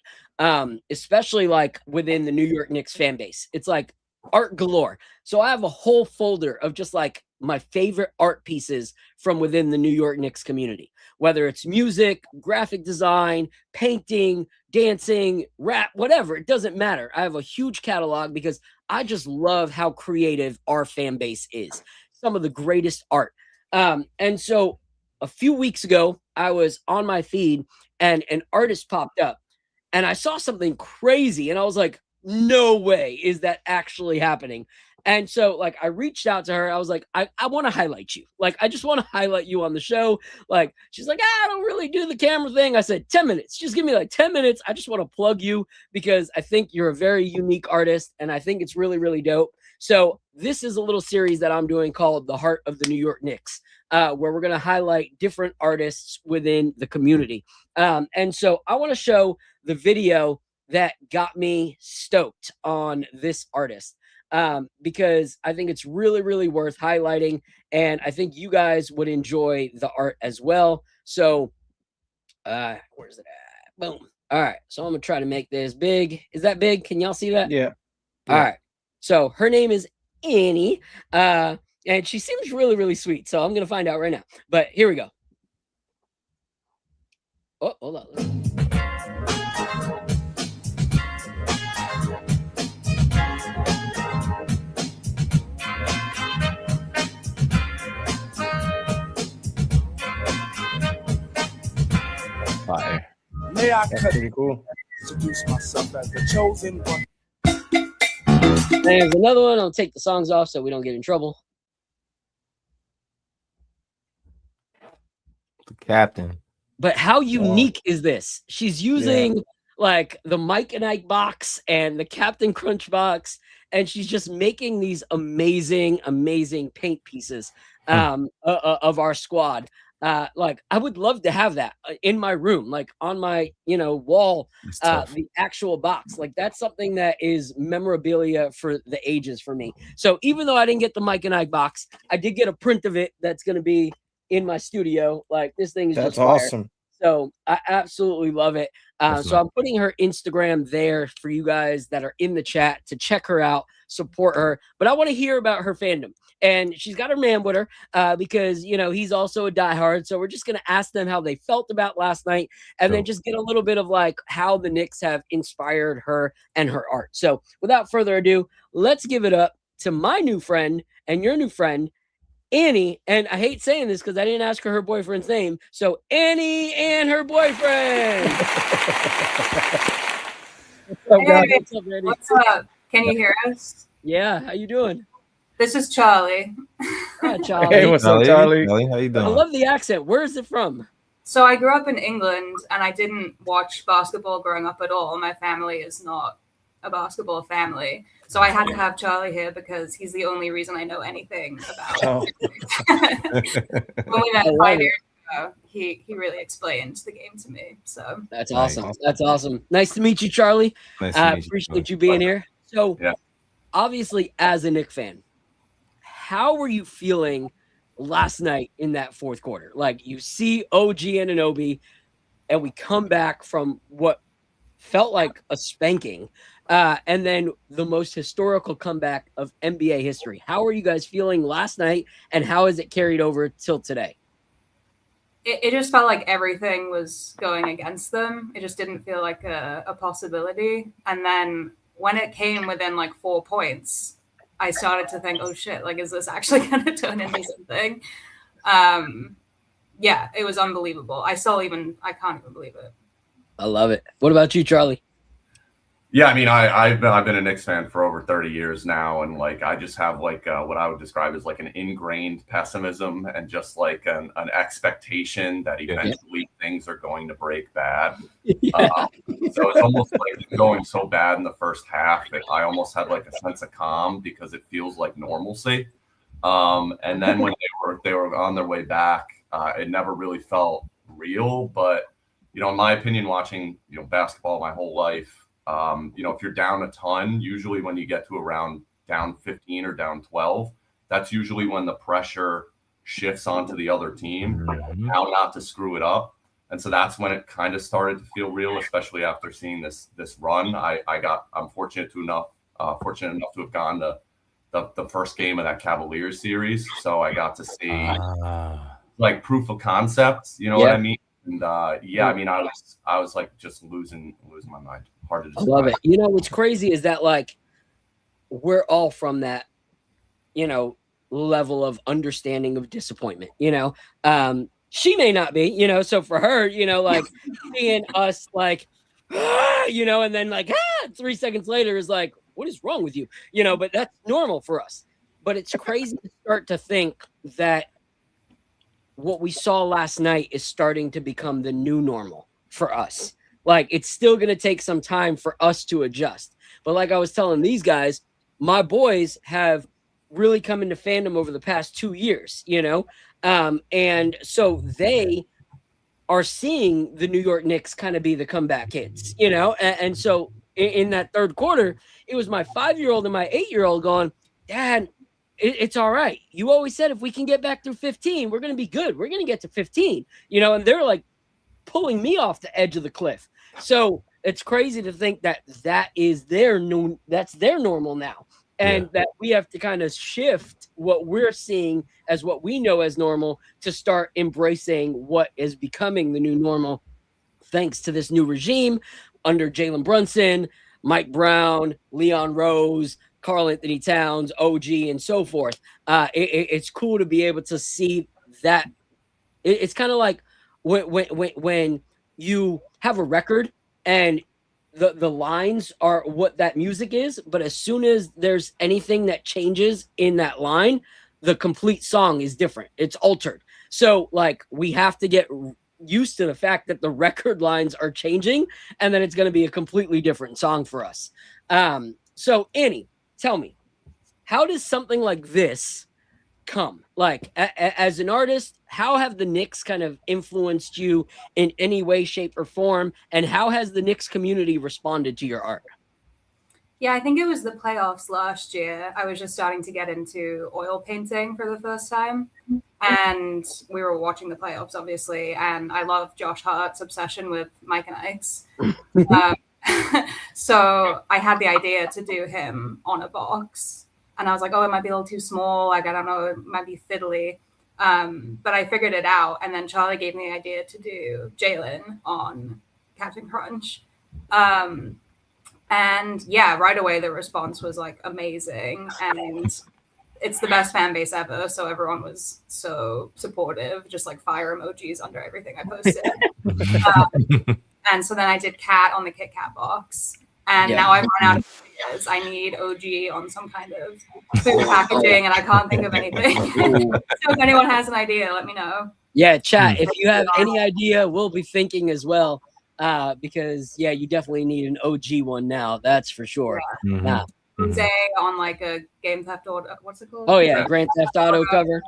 Especially like within the New York Knicks fan base. It's like art galore. So I have a whole folder of just like my favorite art pieces from within the New York Knicks community, whether it's music, graphic design, painting, dancing, rap, whatever. It doesn't matter. I have a huge catalog because I just love how creative our fan base is. Some of the greatest art. And so a few weeks ago, I was on my feed and an artist popped up. And I saw something crazy and I was like, no way is that actually happening. And so like, I reached out to her. I was like, I want to highlight you. Like, I just want to highlight you on the show. Like, she's like, I don't really do the camera thing. I said, 10 minutes, just give me like 10 minutes. I just want to plug you because I think you're a very unique artist. And I think it's really, really dope. So this is a little series that I'm doing called The Heart of the New York Knicks, where we're going to highlight different artists within the community. And so I want to show the video that got me stoked on this artist, because I think it's really, really worth highlighting. And I think you guys would enjoy the art as well. So where's it at? Boom. All right. So I'm going to try to make this big. Is that big? Can y'all see that? Yeah. All right. So her name is Annie, and she seems really, really sweet. So I'm going to find out right now. But here we go. Oh, hold on. Fire. That's pretty cool. Introduce myself as the chosen one. There's another one. I'll take the songs off so we don't get in trouble. The captain. But how unique is this? She's using like the Mike and Ike box and the Captain Crunch box, and she's just making these amazing, amazing paint pieces of our squad. Like, I would love to have that in my room, like on my, wall, the actual box. Like, that's something that is memorabilia for the ages for me. So even though I didn't get the Mike and Ike box, I did get a print of it that's going to be in my studio. Like, this thing is that's just fire. awesome. So I absolutely love it. So I'm putting her Instagram there for you guys that are in the chat to check her out, support her. But I want to hear about her fandom. And she's got her man with her because, he's also a diehard. So we're just going to ask them how they felt about last night and then just get a little bit of like how the Knicks have inspired her and her art. So without further ado, let's give it up to my new friend and your new friend, Annie. And I hate saying this because I didn't ask her boyfriend's name. So Annie and her boyfriend. What's up? Can you hear us? Yeah. How you doing? This is Charlie. Hi, Charlie. Hey, what's up, Charlie? How you doing? I love the accent. Where is it from? So I grew up in England and I didn't watch basketball growing up at all. My family is not a basketball family. So I had to have Charlie here because he's the only reason I know anything about it. When we met 5 years ago, he really explained the game to me. So that's awesome. That's awesome. Nice to meet you, Charlie. Appreciate you being here. So obviously, as a Knicks fan, how were you feeling last night in that fourth quarter? Like, you see OG Anunoby, and we come back from what felt like a spanking, and then the most historical comeback of NBA history. How are you guys feeling last night, and how has it carried over till today? It just felt like everything was going against them. It just didn't feel like a possibility. And then when it came within like 4 points, I started to think, oh shit, like, is this actually going to turn into something? Yeah, it was unbelievable. I can't even believe it. I love it. What about you, Charlie? Yeah, I mean, I've been a Knicks fan for over 30 years now, and like I just have like what I would describe as like an ingrained pessimism and just like an expectation that eventually things are going to break bad. So it's almost like going so bad in the first half that I almost had like a sense of calm because it feels like normalcy. And then when they were on their way back, it never really felt real. But in my opinion, watching basketball my whole life. If you're down a ton, usually when you get to around down 15 or down 12, that's usually when the pressure shifts onto the other team, how not to screw it up. And so that's when it kind of started to feel real, especially after seeing this run. I'm fortunate enough to have gone to the first game of that Cavaliers series. So I got to see like proof of concept, what I mean? And I mean, I was like just losing my mind. Hard to describe. I love it. What's crazy is that like we're all from that, level of understanding of disappointment. She may not be, so for her, like seeing us like, and then like 3 seconds later is like, what is wrong with you? But that's normal for us. But it's crazy to start to think that what we saw last night is starting to become the new normal for us. Like, it's still going to take some time for us to adjust. But like I was telling these guys, my boys have really come into fandom over the past 2 years, and so they are seeing the New York Knicks kind of be the comeback kids, and so in that third quarter, it was my 5-year-old and my 8-year-old going, Dad, it's all right. You always said if we can get back through 15, we're going to be good. We're going to get to 15, and they're like pulling me off the edge of the cliff. So it's crazy to think that is that's their normal now. And that we have to kind of shift what we're seeing as what we know as normal to start embracing what is becoming the new normal, thanks to this new regime under Jalen Brunson, Mike Brown, Leon Rose, Karl Anthony Towns, OG, and so forth. It's cool to be able to see that. It's kind of like when you have a record and the lines are what that music is, but as soon as there's anything that changes in that line, the complete song is different. It's altered. So like we have to get used to the fact that the record lines are changing, and then it's going to be a completely different song for us. So Annie, tell me, how does something like this come? Like as an artist, how have the Knicks kind of influenced you in any way, shape, or form? And how has the Knicks community responded to your art? Yeah, I think it was the playoffs last year. I was just starting to get into oil painting for the first time. And we were watching the playoffs, obviously. And I love Josh Hart's obsession with Mike and Ike's. So I had the idea to do him on a box. And I was like, oh, it might be a little too small. Like, I don't know, it might be fiddly. But I figured it out. And then Charlie gave me the idea to do Jalen on Captain Crunch. And yeah, right away, the response was like amazing. And it's the best fan base ever. So everyone was so supportive, just like fire emojis under everything I posted. And so then I did Cat on the Kit Kat box. And now I've run out of ideas. I need OG on some kind of food packaging, and I can't think of anything. So if anyone has an idea, let me know. Yeah, chat. If you have any idea, we'll be thinking as well. Because you definitely need an OG one now. That's for sure. Say on like a Game Theft Auto, what's it called? Oh yeah, Grand Theft Auto cover.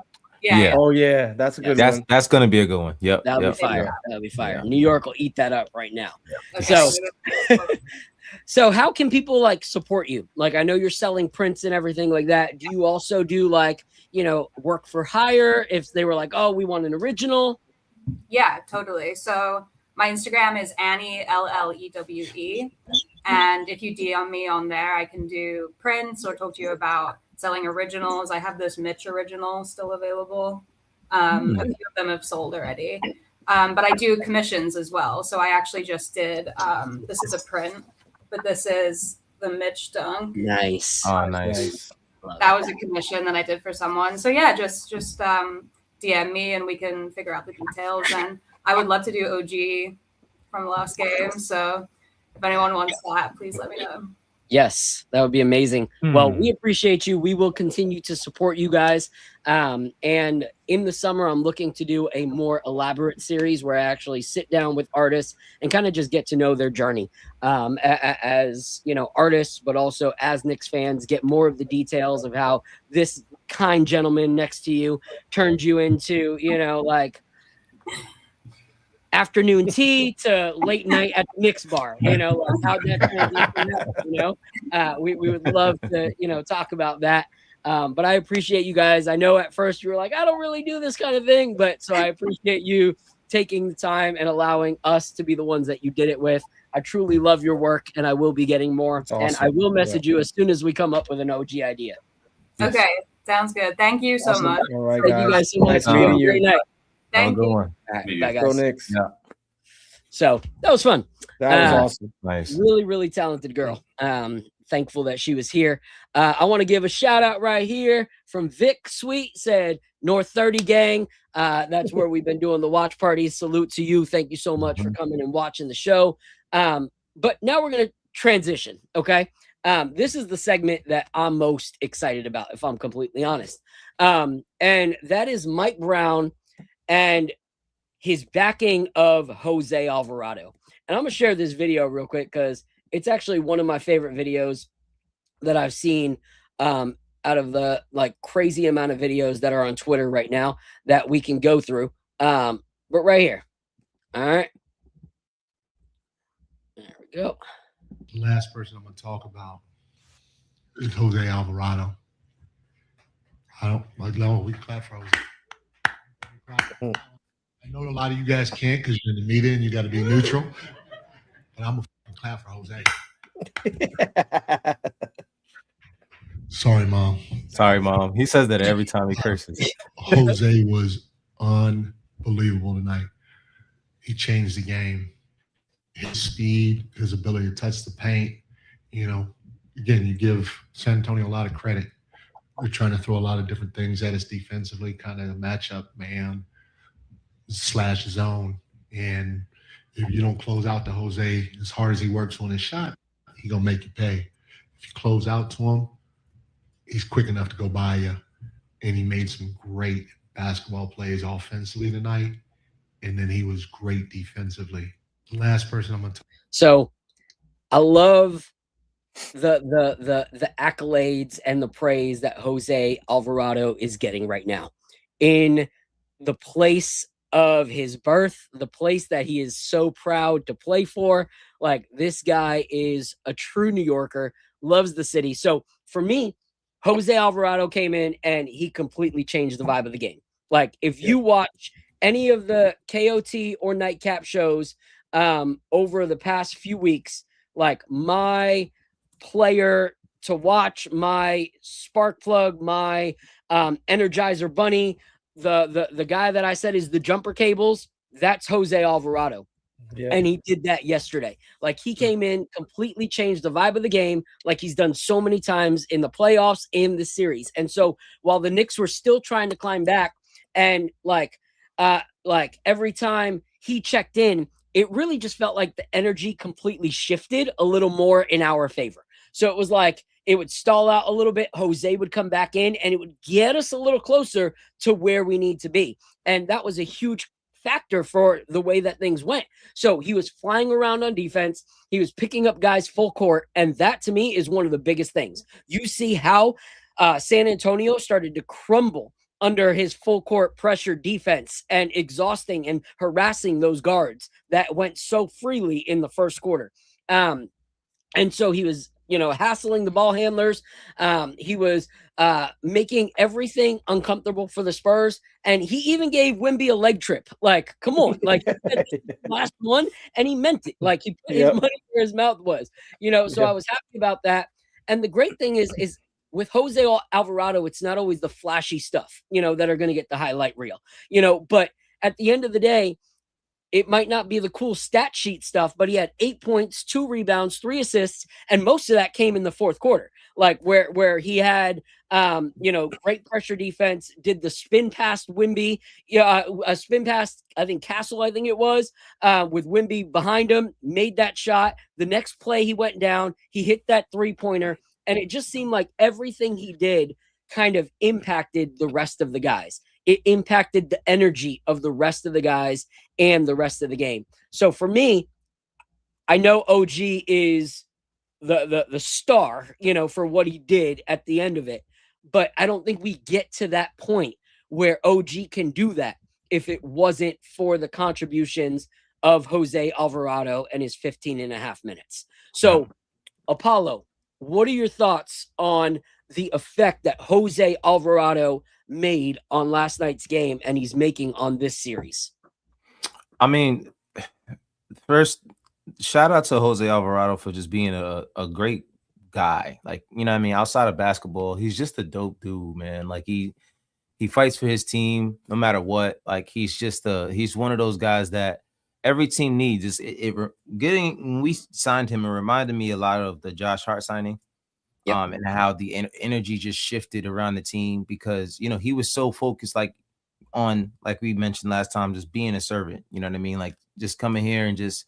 Yeah. Oh yeah, that's a good one. That's gonna be a good one. Yep. That'll yep. be fire. yep. That'll be fire. Yeah. New York will eat that up right now. Okay. So, so how can people like support you? Like, I know you're selling prints and everything like that. Do you also do like, you know, work for hire if they were like, oh, we want an original? Yeah, totally. So my Instagram is Annie LLEWE. And if you DM me on there, I can do prints or talk to you about selling originals. I have this Mitch original still available. A few of them have sold already. But I do commissions as well. So I actually just did, this is a print, but this is the Mitch dunk. Nice. Oh, nice. That was a commission that I did for someone. So yeah, just DM me and we can figure out the details. And I would love to do OG from the last game. So if anyone wants that, please let me know. Yes, that would be amazing. Well, we appreciate you. We will continue to support you guys. And in the summer, I'm looking to do a more elaborate series where I actually sit down with artists and kind of just get to know their journey as, you know, artists, but also as Knicks fans, get more of the details of how this kind gentleman next to you turned you into, you know, like afternoon tea to late night at the Knicks bar, you know, like how that transition happened, you know, we would love to, you know, talk about that. But I appreciate you guys. I know at first you were like, I don't really do this kind of thing, but so I appreciate you taking the time and allowing us to be the ones that you did it with. I truly love your work and I will be getting more. Awesome. And I will message you as soon as we come up with an OG idea. Yes. Okay. Sounds good. Thank you so much. All right, Thank you guys so much. Nice meeting you. Great night. Thank you. All right, bye, guys. Go Knicks. Yeah. So that was fun. That was awesome. Nice. Really, really talented girl. Thankful that she was here. I want to give a shout out right here from Vic Sweet, said North 30 gang. That's where we've been doing the watch parties. Salute to you. Thank you so much for coming and watching the show. But now we're going to transition. Okay. This is the segment that I'm most excited about, if I'm completely honest. And that is Mike Brown and his backing of Jose Alvarado. And I'm going to share this video real quick because it's actually one of my favorite videos that I've seen out of the like crazy amount of videos that are on Twitter right now that we can go through. But right here. All right. There we go. The last person I'm going to talk about is Jose Alvarado. I don't like, no, we clap for Jose. I know a lot of you guys can't because you're in the media and you got to be neutral, but I'm going to clap for Jose. Sorry, Mom. Sorry, Mom. He says that every time he curses. Jose was unbelievable tonight. He changed the game. His speed, his ability to touch the paint. You know, again, you give San Antonio a lot of credit. They're trying to throw a lot of different things at us defensively, kind of match up man / zone. And if you don't close out to Jose as hard as he works on his shot, he's going to make you pay. If you close out to him, he's quick enough to go by you. And he made some great basketball plays offensively tonight. And then he was great defensively. The last person I'm going to talk. So I love the accolades and the praise that Jose Alvarado is getting right now in the place of his birth, the place that he is so proud to play for. Like, this guy is a true New Yorker, loves the city. So for me, Jose Alvarado came in and he completely changed the vibe of the game. Like, if you watch any of the KOT or Nightcap shows over the past few weeks, like my player to watch, my spark plug, my Energizer Bunny, the guy that I said is the jumper cables, that's Jose Alvarado. Yeah. And he did that yesterday. Like, he came in, completely changed the vibe of the game, like he's done so many times in the playoffs, in the series. And so while the Knicks were still trying to climb back, and like every time he checked in, it really just felt like the energy completely shifted a little more in our favor. So it was like it would stall out a little bit. Jose would come back in and it would get us a little closer to where we need to be. And that was a huge factor for the way that things went. So he was flying around on defense. He was picking up guys full court. And that to me is one of the biggest things. You see how San Antonio started to crumble under his full court pressure defense and exhausting and harassing those guards that went so freely in the first quarter. And so he was, hassling the ball handlers. He was making everything uncomfortable for the Spurs. And he even gave Wemby a leg trip. Like, come on, like last one. And he meant it. Like he put his money where his mouth was, so I was happy about that. And the great thing is with Jose Alvarado, it's not always the flashy stuff, that are going to get the highlight reel, but at the end of the day, it might not be the cool stat sheet stuff, but he had 8 points, 2 rebounds, 3 assists, and most of that came in the fourth quarter, like where he had, great pressure defense, did the spin past Wemby, a spin past, I think Castle, with Wemby behind him, made that shot. The next play he went down, he hit that 3-pointer. And it just seemed like everything he did kind of impacted the rest of the guys. It impacted the energy of the rest of the guys and the rest of the game. So for me, I know OG is the star, for what he did at the end of it. But I don't think we get to that point where OG can do that if it wasn't for the contributions of Jose Alvarado and his 15.5 minutes. So, Apollo, what are your thoughts on the effect that Jose Alvarado made on last night's game and he's making on this series? I mean, first, shout out to Jose Alvarado for just being a great guy. Like, outside of basketball, he's just a dope dude, man. Like he fights for his team no matter what. Like he's one of those guys that every team needs. When we signed him, it reminded me a lot of the Josh Hart signing, and how the energy just shifted around the team because he was so focused, like we mentioned last time, just being a servant. You know what I mean? Like just coming here and just,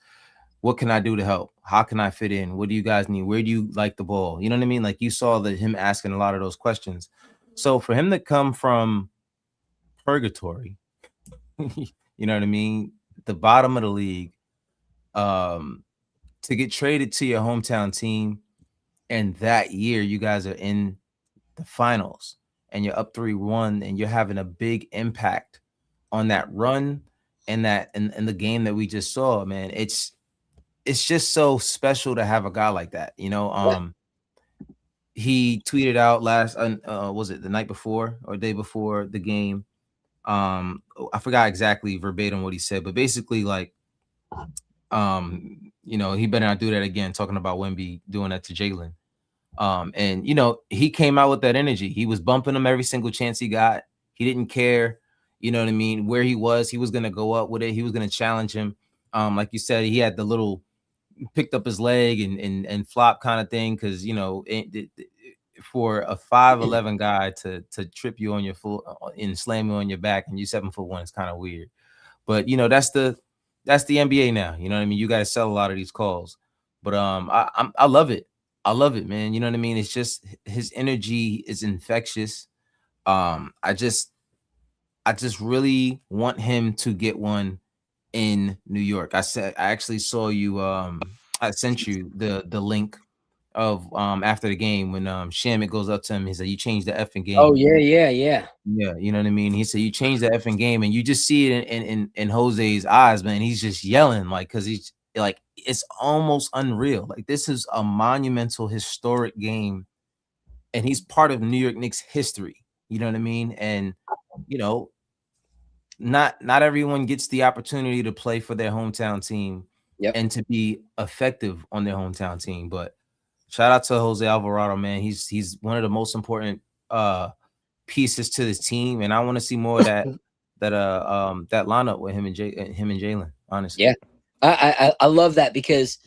what can I do to help? How can I fit in? What do you guys need? Where do you like the ball? You know what I mean? Like you saw him asking a lot of those questions. So for him to come from purgatory, you know what I mean? The bottom of the league, to get traded to your hometown team, and that year you guys are in the finals and you're up 3-1 and you're having a big impact on that run and the game that we just saw, man. It's just so special to have a guy like that, He tweeted out was it the night before or day before the game? I forgot exactly verbatim what he said, but basically like, he better not do that again, talking about Wemby doing that to Jalen. And he came out with that energy. He was bumping him every single chance he got. He didn't care, where he was going to go up with it. He was going to challenge him. Like you said, he had the little picked up his leg and flop kind of thing. Cause for a 5'11" guy to trip you on your foot and slam you on your back and you 7'1", it's kind of weird. But that's the NBA now. You know what I mean? You got to sell a lot of these calls. But I love it. I love it, man. You know what I mean? It's just his energy is infectious. I just really want him to get one in New York. I actually saw you. I sent you the link of after the game when Shamit goes up to him. He said, "You changed the effing game." Oh yeah. Yeah, you know what I mean? He said, "You changed the effing game," and you just see it in Jose's eyes, man. He's just yelling because he's like, it's almost unreal. Like this is a monumental, historic game, and he's part of New York Knicks history. You know what I mean? And not everyone gets the opportunity to play for their hometown team and to be effective on their hometown team. But shout out to Jose Alvarado, man. He's one of the most important pieces to this team, and I want to see more of that lineup with him and Jalen. Honestly, yeah, I love that because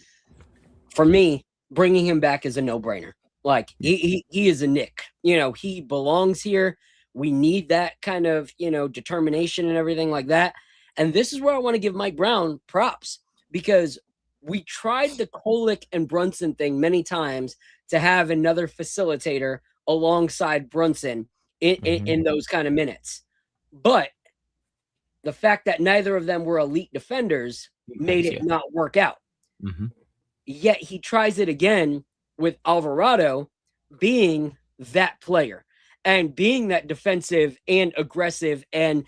for me, bringing him back is a no-brainer. Like he is a Knick. He belongs here. We need that kind of determination and everything like that. And this is where I want to give Mike Brown props because we tried the Kolek and Brunson thing many times to have another facilitator alongside Brunson in those kind of minutes. But the fact that neither of them were elite defenders made it not work out. Mm-hmm. Yet he tries it again with Alvarado being that player. and being that defensive and aggressive and,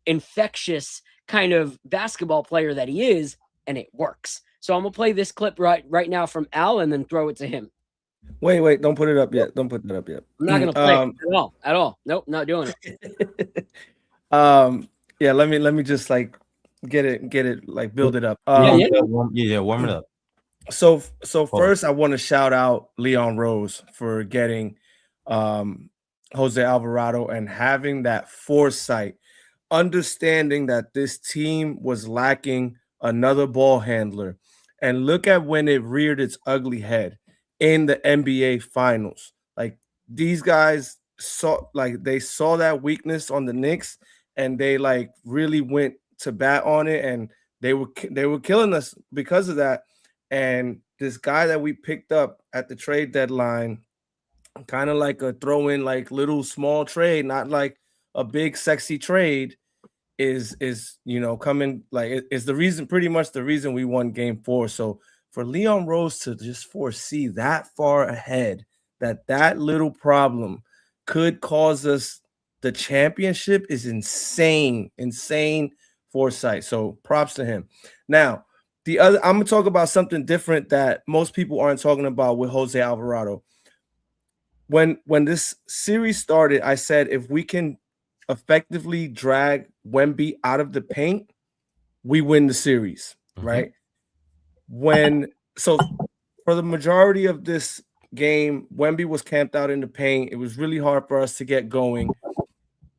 infectious kind of basketball player that he is, and it works. So I'm gonna play this clip right now from Al and then throw it to him. Wait, don't put it up yet. Don't put that up yet. I'm not gonna play it at all. Nope, not doing it. Yeah, let me just like get it like build it up. Warm it up. So first I want to shout out Leon Rose for getting Jose Alvarado and having that foresight, understanding that this team was lacking another ball handler. And look at when it reared its ugly head in the NBA finals. Like these guys saw that weakness on the Knicks, and they like really went to bat on it, and they were killing us because of that. And this guy that we picked up at the trade deadline, kind of like a throw-in, like little small trade, not like a big sexy trade, is coming, like is the reason, pretty much the reason we won game 4. So for Leon Rose to just foresee that far ahead, that little problem could cause us the championship, is insane foresight. So props to him. Now, I'm gonna talk about something different that most people aren't talking about with Jose Alvarado. When this series started, I said if we can effectively drag Wemby out of the paint, we win the series, right? So for the majority of this game, Wemby was camped out in the paint. It was really hard for us to get going.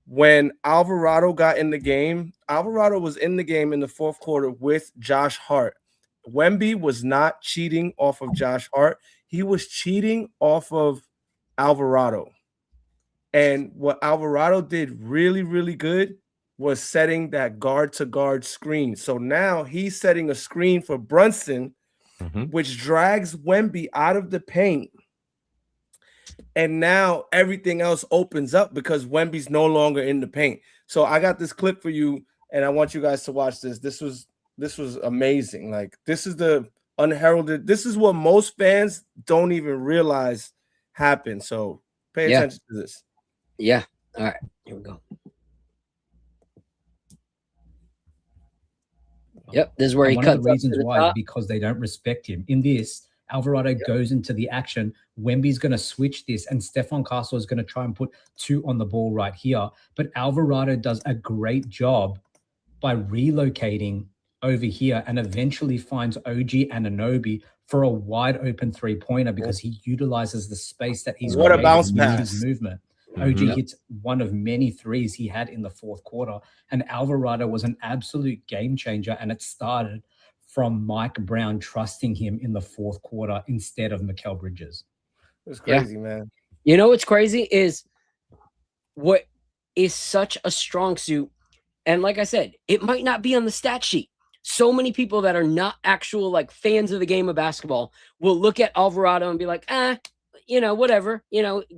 When Alvarado got in the game, Alvarado was in the game in the fourth quarter with Josh Hart. Wemby was not cheating off of Josh Hart. He was cheating off of Alvarado. And what Alvarado did really, really good was setting that guard-to-guard screen. So now he's setting a screen for Brunson, which drags Wemby out of the paint. And now everything else opens up because Wemby's no longer in the paint. So I got this clip for you, and I want you guys to watch this. This was amazing. Like, this is the unheralded. This is what most fans don't even realize happened. So pay attention to this. Yeah. All right. Here we go. Yep. This is where he cuts. One of the reasons why is because they don't respect him. In this, Alvarado goes into the action. Wemby's going to switch this, and Stephon Castle is going to try and put 2 on the ball right here. But Alvarado does a great job by relocating over here and eventually finds OG Anunoby for a wide open 3-pointer because he utilizes the space that he's what a bounce pass his movement. OG hits one of many threes he had in the fourth quarter, and Alvarado was an absolute game changer, and it started from Mike Brown trusting him in the fourth quarter instead of Mikal Bridges. It was crazy, man. You know what's crazy is what is such a strong suit, and like I said, it might not be on the stat sheet. So many people that are not actual like fans of the game of basketball will look at Alvarado and be like, whatever,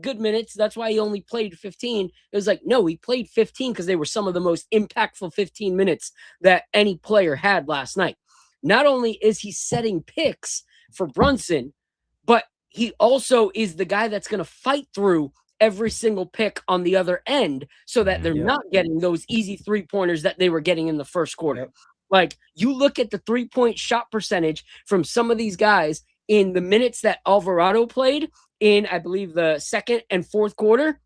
good minutes. That's why he only played 15. It was like, no, he played 15 because they were some of the most impactful 15 minutes that any player had last night. Not only is he setting picks for Brunson, but he also is the guy that's going to fight through every single pick on the other end so that they're not getting those easy 3-pointers that they were getting in the first quarter. Yep. Like, you look at the 3-point shot percentage from some of these guys in the minutes that Alvarado played in, I believe, the second and fourth quarter,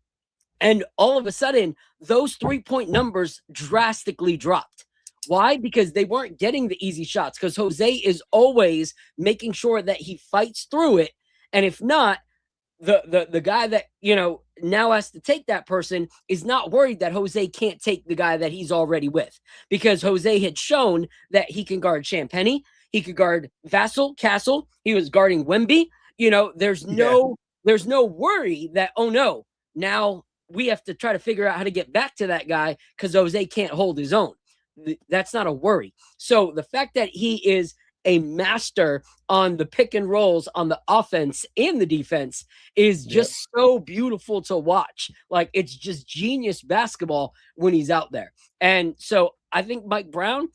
and all of a sudden, those 3-point numbers drastically dropped. Why? Because they weren't getting the easy shots, because Jose is always making sure that he fights through it, and if not, the guy that, now has to take that person is not worried that Jose can't take the guy that he's already with, because Jose had shown that he can guard Champagny, he could guard Vassell, Castle, he was guarding Wemby. There's no worry that, oh no, now we have to try to figure out how to get back to that guy because Jose can't hold his own. That's not a worry. So the fact that he is a master on the pick and rolls on the offense and the defense is just so beautiful to watch. Like, it's just genius basketball when he's out there. And so I think Mike Brown,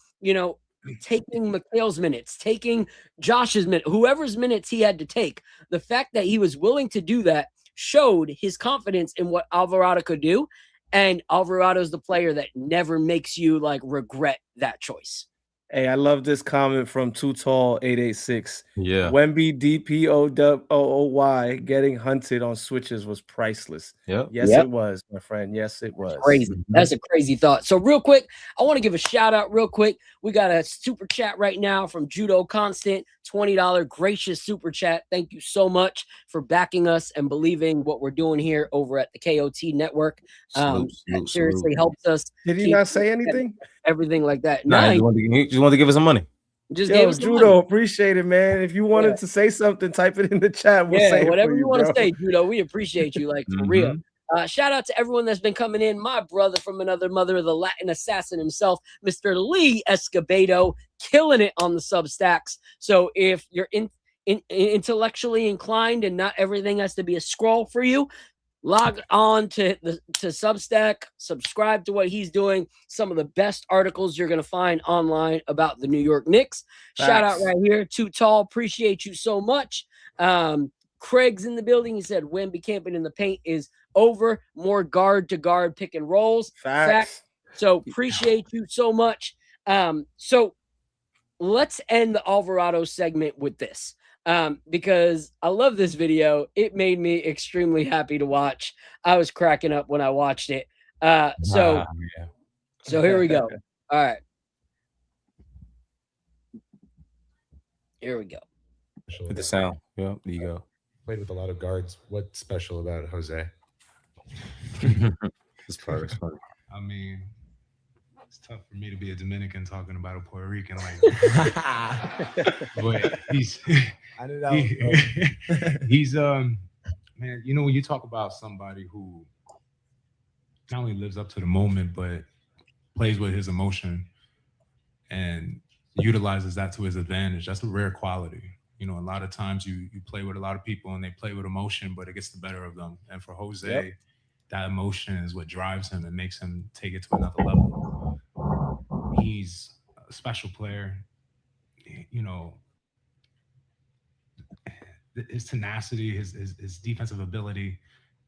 taking Mikal's minutes, taking Josh's minutes, whoever's minutes he had to take, the fact that he was willing to do that showed his confidence in what Alvarado could do. And Alvarado's the player that never makes you like regret that choice. Hey, I love this comment from Too Tall 886. Yeah. Wemby DPOOOY getting hunted on switches was priceless. Yep. Yes, it was, my friend. Yes, it was. Crazy. That's a crazy thought. So real quick, I want to give a shout out real quick. We got a super chat right now from Judo Constant, $20 gracious super chat. Thank you so much for backing us and believing what we're doing here over at the KOT network. Seriously helps us. Did he not say anything? Everything like that. Nah, he just wanted to give us some money. Just gave us Judo, appreciate it, man. If you wanted to say something, type it in the chat. We'll say whatever you want to say, Judo. We appreciate you, like for real. Shout out to everyone that's been coming in. My brother from another mother, the Latin assassin himself, Mr. Lee Escobedo, killing it on the Substacks. So if you're intellectually inclined and not everything has to be a scroll for you, log on to Substack, subscribe to what he's doing. Some of the best articles you're going to find online about the New York Knicks. Shout out right here. Too Tall. Appreciate you so much. Craig's in the building. He said Wemby camping in the paint is over. More guard to guard pick and rolls. Facts. So appreciate you so much. So let's end the Alvarado segment with this. Because I love this video. It made me extremely happy to watch. I was cracking up when I watched it. So here we go. All right. Here we go. With the sound. Yeah, there you go. Played with a lot of guards. What's special about Jose? This part is funny. I mean, it's tough for me to be a Dominican talking about a Puerto Rican like but he's I knew that he's man, you know, when you talk about somebody who not only lives up to the moment but plays with his emotion and utilizes that to his advantage, that's a rare quality. You know, a lot of times you play with a lot of people and they play with emotion, but it gets the better of them. And for Jose, that emotion is what drives him and makes him take it to another level. He's a special player. You know, his tenacity, his defensive ability,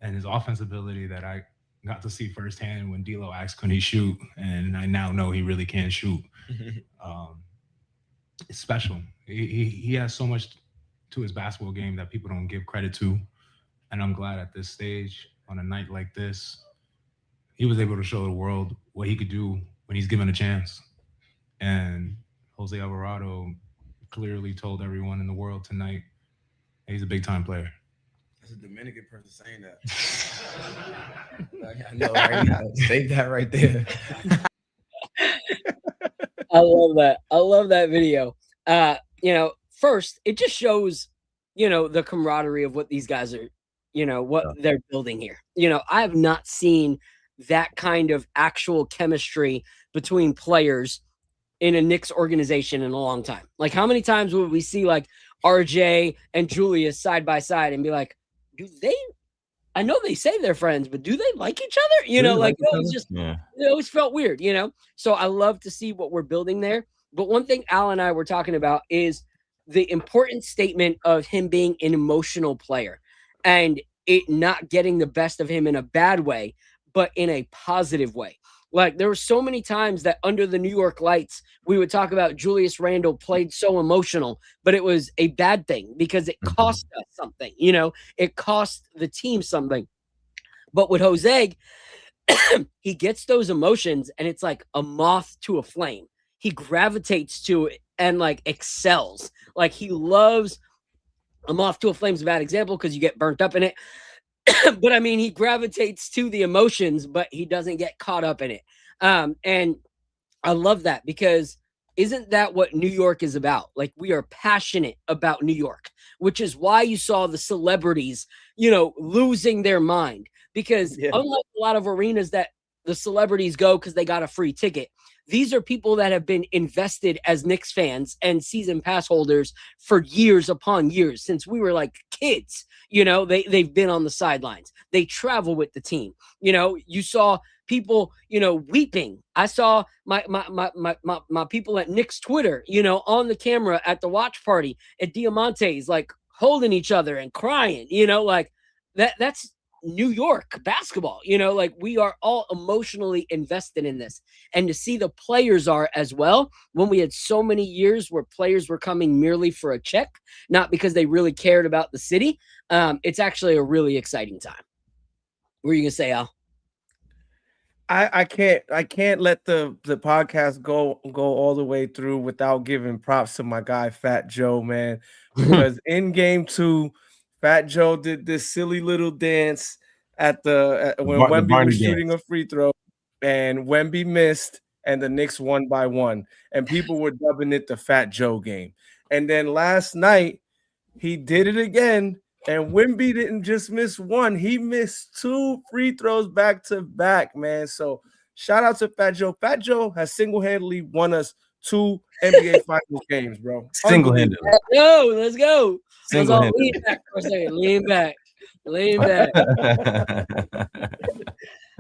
and his offensive ability that I got to see firsthand when D'Lo asked, "Can he shoot?" And I now know he really can shoot. It's special. He has so much to his basketball game that people don't give credit to, and I'm glad at this stage, on a night like this, he was able to show the world what he could do when he's given a chance. And Jose Alvarado clearly told everyone in the world tonight he's a big-time player. That's a Dominican person saying that. I know, right? Save that right there. I love that. I love that video. You know, first, it just shows, you know, the camaraderie of what these guys are, you know, what they're building here. You know, I have not seen that kind of actual chemistry between players in a Knicks organization in a long time. Like, how many times would we see like RJ and Julius side by side and be like, do they, I know they say they're friends, but do they like each other? You know, like it always felt weird, you know? So I love to see what we're building there. But one thing Al and I were talking about is the important statement of him being an emotional player and it not getting the best of him in a bad way, but in a positive way. Like, there were so many times that under the New York lights, we would talk about Julius Randle played so emotional, but it was a bad thing because it cost us something, you know, it cost the team something. But with Jose, he gets those emotions and it's like a moth to a flame. He gravitates to it and like excels. Like, he loves a moth to a flame is a bad example because you get burnt up in it. But I mean, he gravitates to the emotions, but he doesn't get caught up in it. And I love that because isn't that what New York is about? Like, we are passionate about New York, which is why you saw the celebrities, you know, losing their mind because unlike a lot of arenas that the celebrities go because they got a free ticket, these are people that have been invested as Knicks fans and season pass holders for years upon years since we were like kids. You know, they've been on the sidelines. They travel with the team. You know, you saw people, you know, weeping. I saw my people at Knicks Twitter, you know, on the camera at the watch party at Diamante's, like holding each other and crying. You know, like that's New York basketball. You know, like we are all emotionally invested in this. And to see the players are as well, when we had so many years where players were coming merely for a check, not because they really cared about the city, it's actually a really exciting time. What were you gonna say, Al? I can't let the podcast go all the way through without giving props to my guy Fat Joe, man. Because in game 2, Fat Joe did this silly little dance when Wemby was shooting a free throw, and Wemby missed, and the Knicks won by 1, and people were dubbing it the Fat Joe game. And then last night he did it again. And Wemby didn't just miss 1; he missed 2 free throws back to back, man. So shout out to Fat Joe. Fat Joe has single-handedly won us 2 NBA Finals games, bro. Single-handedly. Let's go. Lean back for a second. Lean back.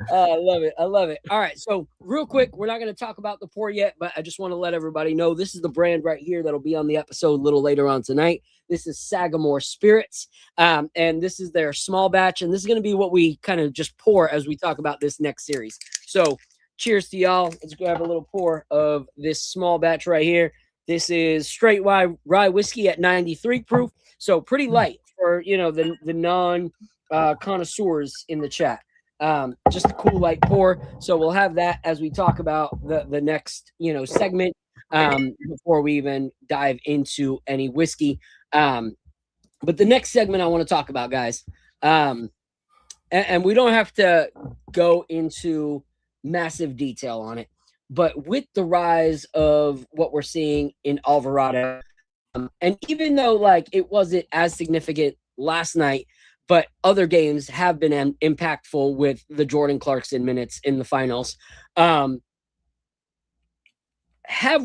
I love it. All right. So real quick, we're not going to talk about the pour yet, but I just want to let everybody know this is the brand right here that'll be on the episode a little later on tonight. This is Sagamore Spirits. And this is their small batch. And this is going to be what we kind of just pour as we talk about this next series. So cheers to y'all. Let's grab a little pour of this small batch right here. This is straight rye whiskey at 93 proof. So pretty light for, the non connoisseurs in the chat. Just a cool light pour. So we'll have that as we talk about the next, segment before we even dive into any whiskey. But the next segment I want to talk about, guys, and we don't have to go into massive detail on it, but with the rise of what we're seeing in Alvarado, and even though like it wasn't as significant last night, but other games have been impactful with the Jordan Clarkson minutes in the finals. Have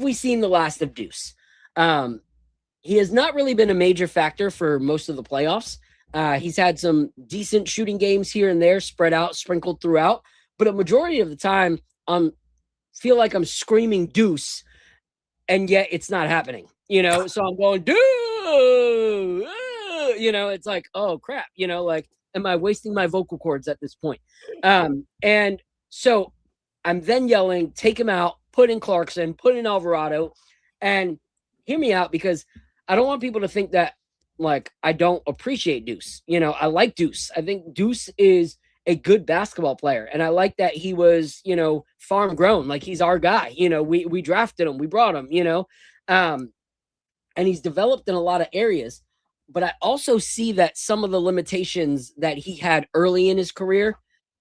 we seen the last of Deuce? He has not really been a major factor for most of the playoffs. He's had some decent shooting games here and there, spread out, sprinkled throughout. But a majority of the time, feel like I'm screaming Deuce, and yet it's not happening. So I'm going Deuce. It's like, oh crap. Like, am I wasting my vocal cords at this point? And so I'm then yelling, take him out, put in Clarkson, put in Alvarado, and hear me out, because I don't want people to think that like I don't appreciate Deuce. I like Deuce. I think Deuce is a good basketball player, and I like that he was, farm grown. Like, he's our guy. We drafted him, we brought him. And he's developed in a lot of areas. But I also see that some of the limitations that he had early in his career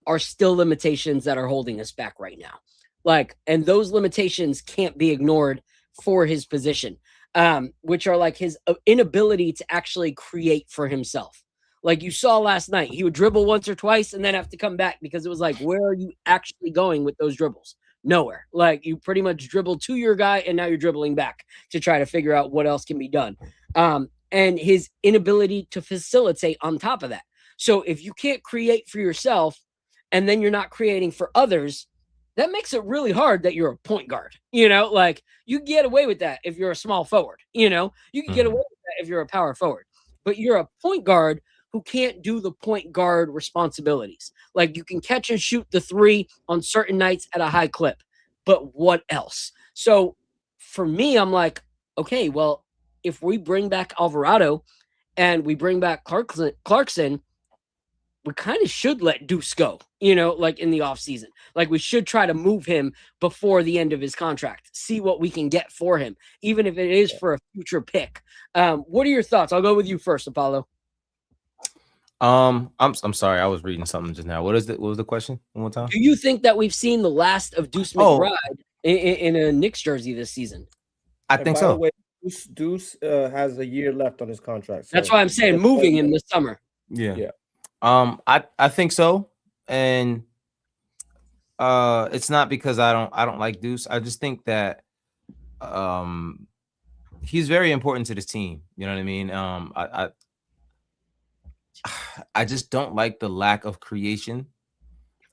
are still limitations that are holding us back right now. Like, and those limitations can't be ignored for his position, which are like his inability to actually create for himself. Like you saw last night, he would dribble once or twice and then have to come back, because it was like, where are you actually going with those dribbles? Nowhere. Like, you pretty much dribbled to your guy and now you're dribbling back to try to figure out what else can be done. And his inability to facilitate on top of that. So if you can't create for yourself and then you're not creating for others, that makes it really hard that you're a point guard. Like, you get away with that if you're a small forward. You can get away with that if you're a power forward. But you're a point guard who can't do the point guard responsibilities. Like, you can catch and shoot the 3 on certain nights at a high clip, but what else? So for me, I'm like, okay, well, if we bring back Alvarado and we bring back Clarkson, we kind of should let Deuce go, like in the offseason. Like, we should try to move him before the end of his contract, see what we can get for him, even if it is for a future pick. What are your thoughts? I'll go with you first, Apollo. I'm sorry, I was reading something just now. What was the question? One more time. Do you think that we've seen the last of Deuce McBride in a Knicks jersey this season? I think so. By the way, Deuce has a year left on his contract. So that's why I'm saying moving him this summer. Yeah. I think so, and it's not because I don't like Deuce. I just think that he's very important to this team. You know what I mean? I just don't like the lack of creation.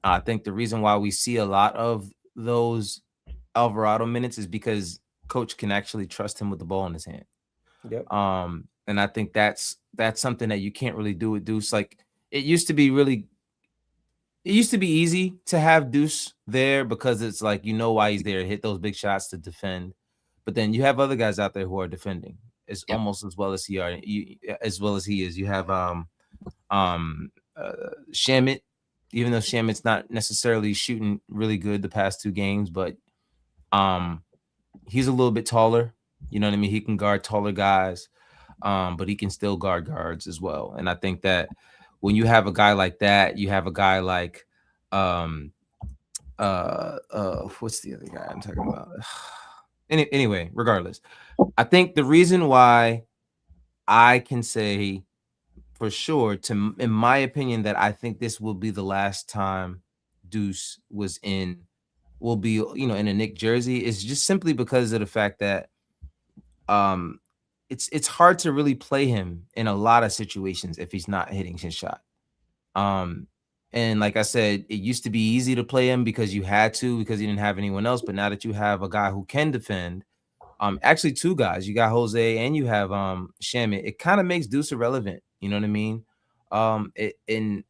I think the reason why we see a lot of those Alvarado minutes is because coach can actually trust him with the ball in his hand. Yep. And I think that's something that you can't really do with Deuce. Like, it used to be easy to have Deuce there because it's like you know why he's there, hit those big shots to defend. But then you have other guys out there who are defending almost as well as he is. You have Shamit, even though Shamit's not necessarily shooting really good the past 2 games, but he's a little bit taller. You know what I mean? He can guard taller guys, but he can still guard guards as well. And I think that when you have a guy like that, you have a guy like what's the other guy I'm talking about? Anyway, regardless, I think the reason why I can say for sure, in my opinion, that I think this will be the last time Deuce will be in a Knicks jersey is just simply because of the fact that it's hard to really play him in a lot of situations if he's not hitting his shot. And like I said, it used to be easy to play him because you had to, because you didn't have anyone else. But now that you have a guy who can defend, actually 2 guys, you got Jose and you have Shamit, it kind of makes Deuce irrelevant. You know what I mean? And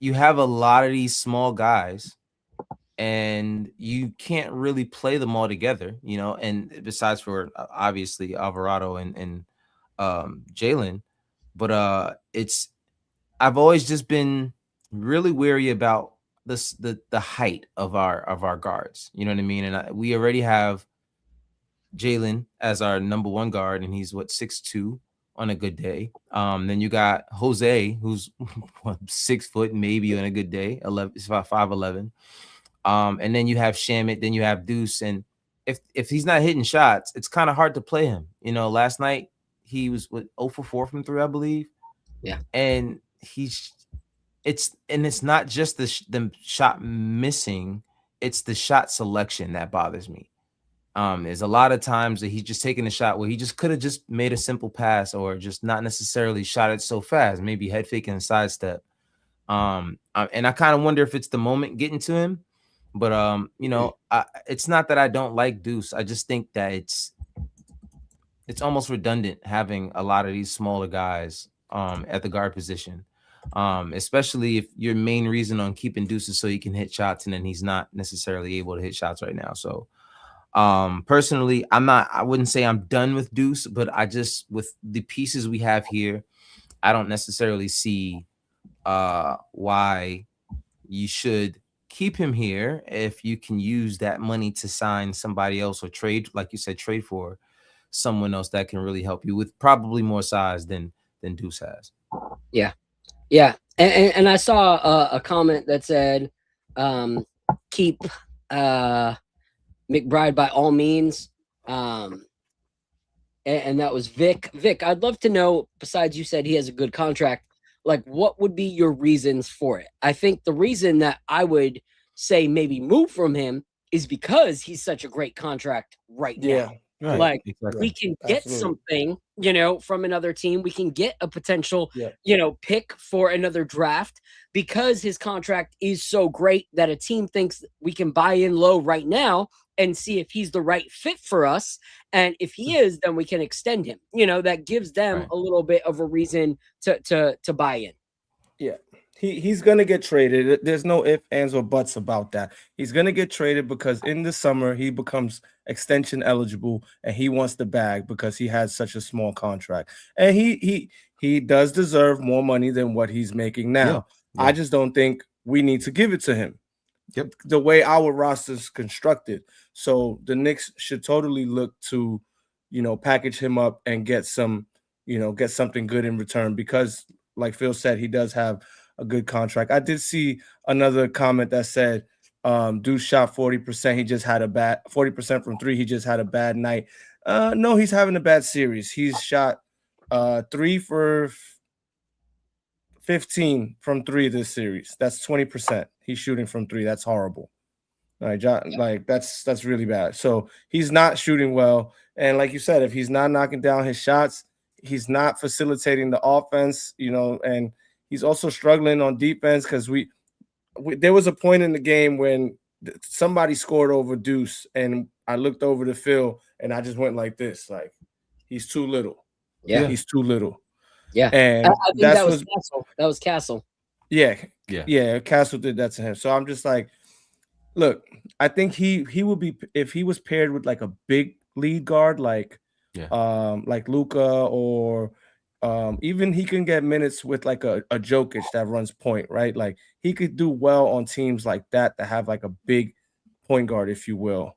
you have a lot of these small guys, and you can't really play them all together, and besides for obviously Alvarado and Jalen, but I've always just been really wary about the height of our guards. You know what I mean? And we already have Jalen as our number 1 guard, and he's 6'2" on a good day. Then you got Jose, who's 6 foot maybe on a good day, 11, it's about 5'11". And then you have Shamit, then you have Deuce, and if he's not hitting shots, it's kind of hard to play him. Last night he was 0 for 4 from 3, I believe. Yeah, and it's not just the shot missing, it's the shot selection that bothers me. There's a lot of times that he's just taking a shot where he just could have just made a simple pass or just not necessarily shot it so fast, maybe head fake and sidestep. And I kind of wonder if it's the moment getting to him, but it's not that I don't like Deuce. I just think that it's almost redundant having a lot of these smaller guys at the guard position, especially if your main reason on keeping Deuce is so he can hit shots, and then he's not necessarily able to hit shots right now. So personally, I wouldn't say I'm done with Deuce, but I just, with the pieces we have here, I don't necessarily see why you should keep him here if you can use that money to sign somebody else or trade, like you said, trade for someone else that can really help you with probably more size than Deuce has. Yeah. And I saw a comment that said, keep McBride by all means. And that was Vic. Vic, I'd love to know, besides you said he has a good contract, like what would be your reasons for it? I think the reason that I would say maybe move from him is because he's such a great contract right now. Right. Like Exactly. we can get something, from another team. We can get a potential, pick for another draft because his contract is so great that a team thinks we can buy in low right now and see if he's the right fit for us. And if he is, then we can extend him. That gives them a little bit of a reason to buy in. Yeah. He's going to get traded. There's no ifs, ands, or buts about that. He's going to get traded because in the summer he becomes extension eligible and he wants the bag because he has such a small contract. And he does deserve more money than what he's making now. Yeah. I just don't think we need to give it to him. Yep. The way our roster is constructed. So the Knicks should totally look to, package him up and get something good in return because, like Phil said, he does have a good contract. I did see another comment that said Deuce shot 40%. He just had 40% from 3. He just had a bad night. No, he's having a bad series. He's shot 3 for 15 from 3 this series. That's 20%. He's shooting from 3. That's horrible. Like that's really bad. So he's not shooting well. And like you said, if he's not knocking down his shots, he's not facilitating the offense, and he's also struggling on defense because there was a point in the game when somebody scored over Deuce, and I looked over to Phil, and I just went like this, like he's too little. Yeah, he's too little. Yeah, and I think that was Castle. Yeah. Castle did that to him. So I'm just like, look, I think he would be if he was paired with like a big lead guard like Luka or even he can get minutes with like a Jokic that runs point, right? Like he could do well on teams like that have like a big point guard, if you will.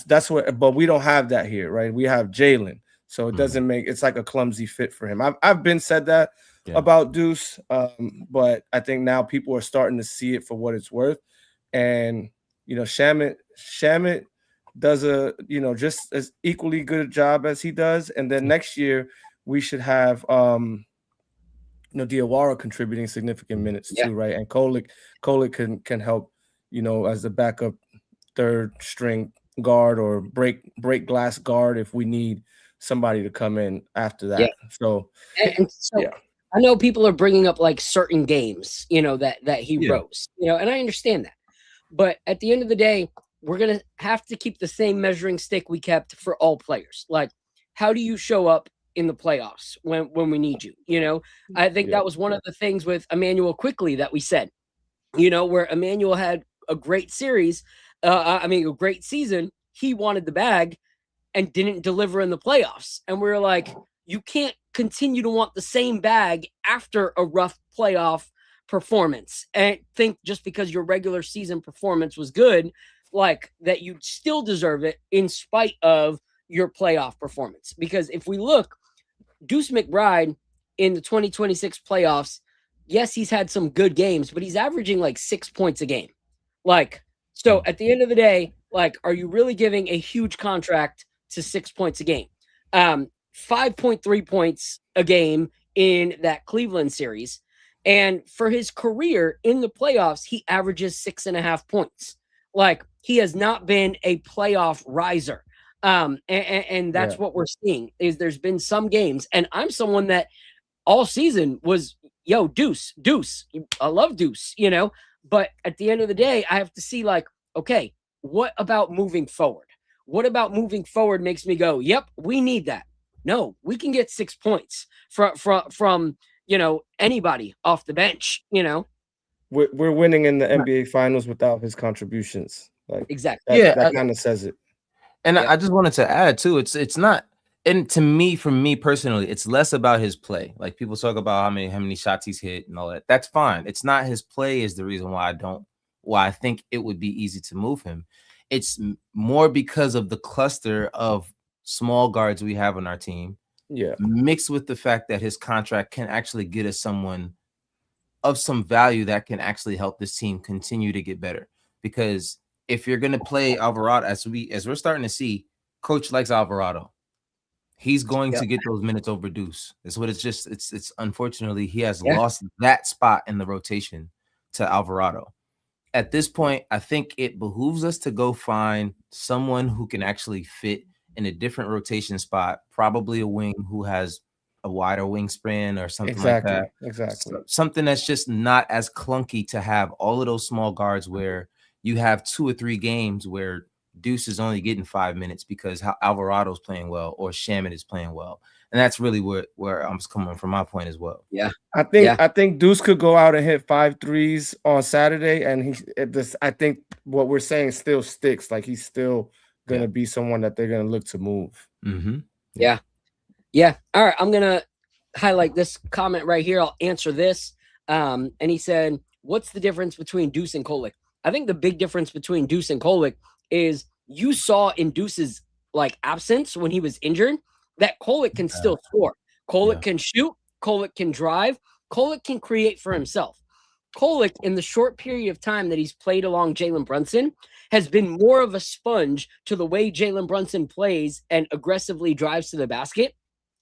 That's what, but we don't have that here, right? We have Jalen, so it doesn't make it's like a clumsy fit for him. I've been said that about Deuce, but I think now people are starting to see it for what it's worth, and you know, Shamit does a just as equally good a job as he does, and then next year we should have Diawara contributing significant minutes too, right? And Kolek can help, as the backup third string guard or break glass guard if we need somebody to come in after that. So I know people are bringing up like certain games, that he rose, and I understand that. But at the end of the day, we're going to have to keep the same measuring stick we kept for all players. Like, how do you show up in the playoffs when we need you? I think that was one of the things with Emmanuel Quickly that we said, where Emmanuel had a great series. A great season. He wanted the bag and didn't deliver in the playoffs. And we were like, you can't continue to want the same bag after a rough playoff performance and think just because your regular season performance was good, like that you still deserve it in spite of your playoff performance. Because if we look, Deuce McBride in the 2026 playoffs, yes, he's had some good games, but he's averaging like 6 points a game. So at the end of the day, are you really giving a huge contract to 6 points a game? 5.3 points a game in that Cleveland series. And for his career in the playoffs, he averages 6.5 points. He has not been a playoff riser. And that's what we're seeing is there's been some games. And I'm someone that all season was, Deuce. I love Deuce, But at the end of the day, I have to see okay, what about moving forward? What about moving forward makes me go, yep, we need that. No, we can get 6 points from anybody off the bench, We're winning in the NBA finals without his contributions. Exactly. That kind of says it. And I just wanted to add too, it's not, and to me, for me personally, it's less about his play. Like people talk about how many shots he's hit and all that. That's fine. It's not his play is the reason why I think it would be easy to move him. It's more because of the cluster of small guards we have on our team. Mixed with the fact that his contract can actually get us someone of some value that can actually help this team continue to get better. Because if you're going to play Alvarado, as we're starting to see, coach likes Alvarado. He's going to get those minutes over Deuce. That's what it's unfortunately he has lost that spot in the rotation to Alvarado. At this point, I think it behooves us to go find someone who can actually fit in a different rotation spot, probably a wing who has a wider wingspan or something like that. Exactly. So, something that's just not as clunky to have all of those small guards where you have 2 or 3 games where Deuce is only getting 5 minutes because Alvarado's playing well or Shamit is playing well. And that's really where I'm coming from my point as well. I think Deuce could go out and hit 5 threes on Saturday, and I think what we're saying still sticks. Like he's still gonna be someone that they're gonna look to move. Yeah. All right, I'm gonna highlight this comment right here. I'll answer this. And he said, "What's the difference between Deuce and Kolek?" I think the big difference between Deuce and Kolek is you saw in Deuce's absence when he was injured that Kolek can still score. Kolek can shoot. Kolek can drive. Kolek can create for himself. Kolek, in the short period of time that he's played along Jalen Brunson, has been more of a sponge to the way Jalen Brunson plays and aggressively drives to the basket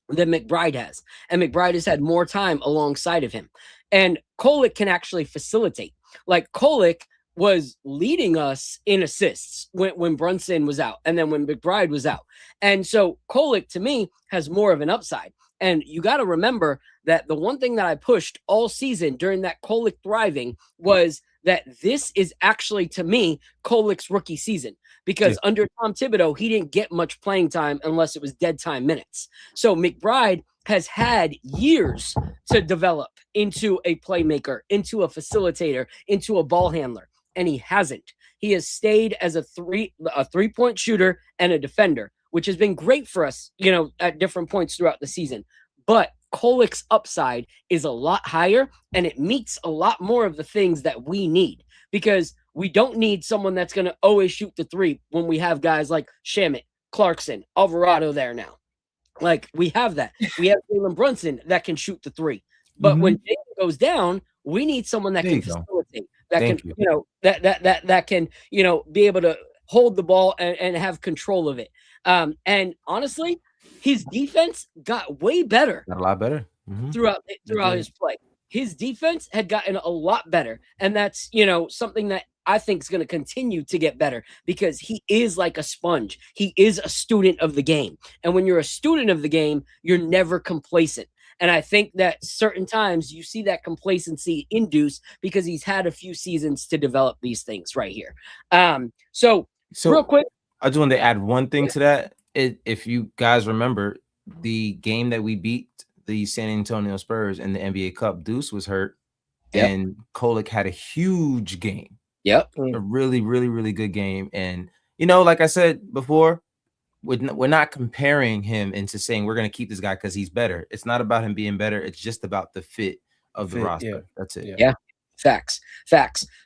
than McBride has. And McBride has had more time alongside of him. And Kolek can actually facilitate. Kolek was leading us in assists when Brunson was out and then when McBride was out. And so Kolek, to me, has more of an upside. And you got to remember that the one thing that I pushed all season during that Kolek thriving was that this is actually, to me, Kolek's rookie season. Because under Tom Thibodeau, he didn't get much playing time unless it was dead time minutes. So McBride has had years to develop into a playmaker, into a facilitator, into a ball handler, and he hasn't. He has stayed as a three-point shooter and a defender, which has been great for us, at different points throughout the season. But Kolek's upside is a lot higher, and it meets a lot more of the things that we need, because we don't need someone that's going to always shoot the three when we have guys like Shamet, Clarkson, Alvarado there now. Like, we have that. We have Jalen Brunson that can shoot the three. But when Jalen goes down, we need someone that can facilitate, that can be able to hold the ball and have control of it. And honestly, his defense got way better. Got a lot better throughout his play. His defense had gotten a lot better. And that's, something that I think is going to continue to get better, because he is like a sponge. He is a student of the game. And when you're a student of the game, you're never complacent. And I think that certain times you see that complacency induce because he's had a few seasons to develop these things right here. So real quick, I just wanted to add one thing to that. If you guys remember the game that we beat the San Antonio Spurs in the NBA Cup, Deuce was hurt, and Kolek had a huge game. A really, really, really good game. And, like I said before, we're not comparing him into saying we're going to keep this guy because he's better. It's not about him being better. It's just about the fit of the roster. That's it. Yeah. Facts.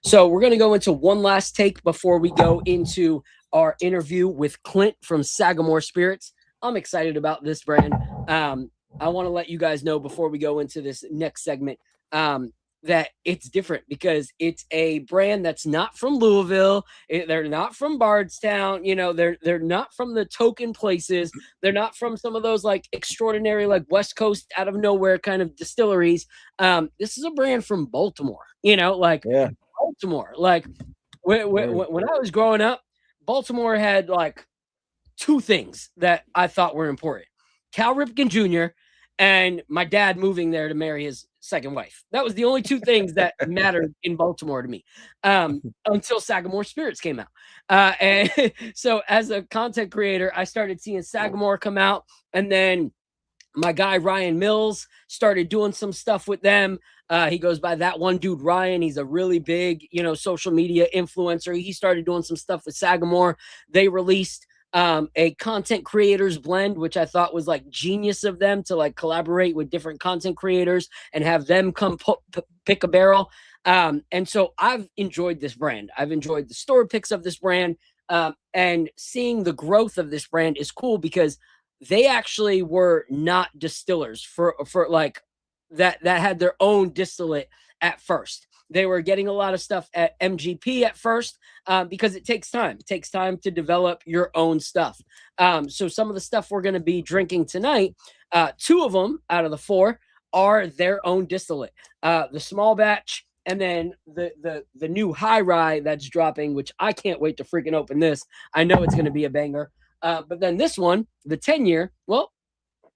So we're going to go into one last take before we go into our interview with Clint from Sagamore Spirits. I'm excited about this brand. I want to let you guys know before we go into this next segment that it's different, because it's a brand that's not from Louisville. They're not from Bardstown. They're not from the token places. They're not from some of those like extraordinary, like West Coast out of nowhere kind of distilleries. This is a brand from Baltimore, Baltimore. Like when I was growing up, Baltimore had like two things that I thought were important: Cal Ripken Jr. and my dad moving there to marry his second wife. That was the only two things that mattered in Baltimore to me, until Sagamore Spirits came out. And so as a content creator, I started seeing Sagamore come out, and then my guy Ryan Mills started doing some stuff with them. He goes by that one dude Ryan. He's a really big, social media influencer. He started doing some stuff with Sagamore. They released a content creators blend, which I thought was like genius of them to like collaborate with different content creators and have them come pick a barrel. And so I've enjoyed this brand. I've enjoyed the store picks of this brand, and seeing the growth of this brand is cool, because they actually were not distillers for like that had their own distillate at first. They were getting a lot of stuff at MGP at first, because it takes time. It takes time to develop your own stuff. So some of the stuff we're going to be drinking tonight, two of them out of the four are their own distillate. The small batch, and then the new high rye that's dropping, which I can't wait to freaking open this. I know it's going to be a banger. But then this one, the 10-year, well,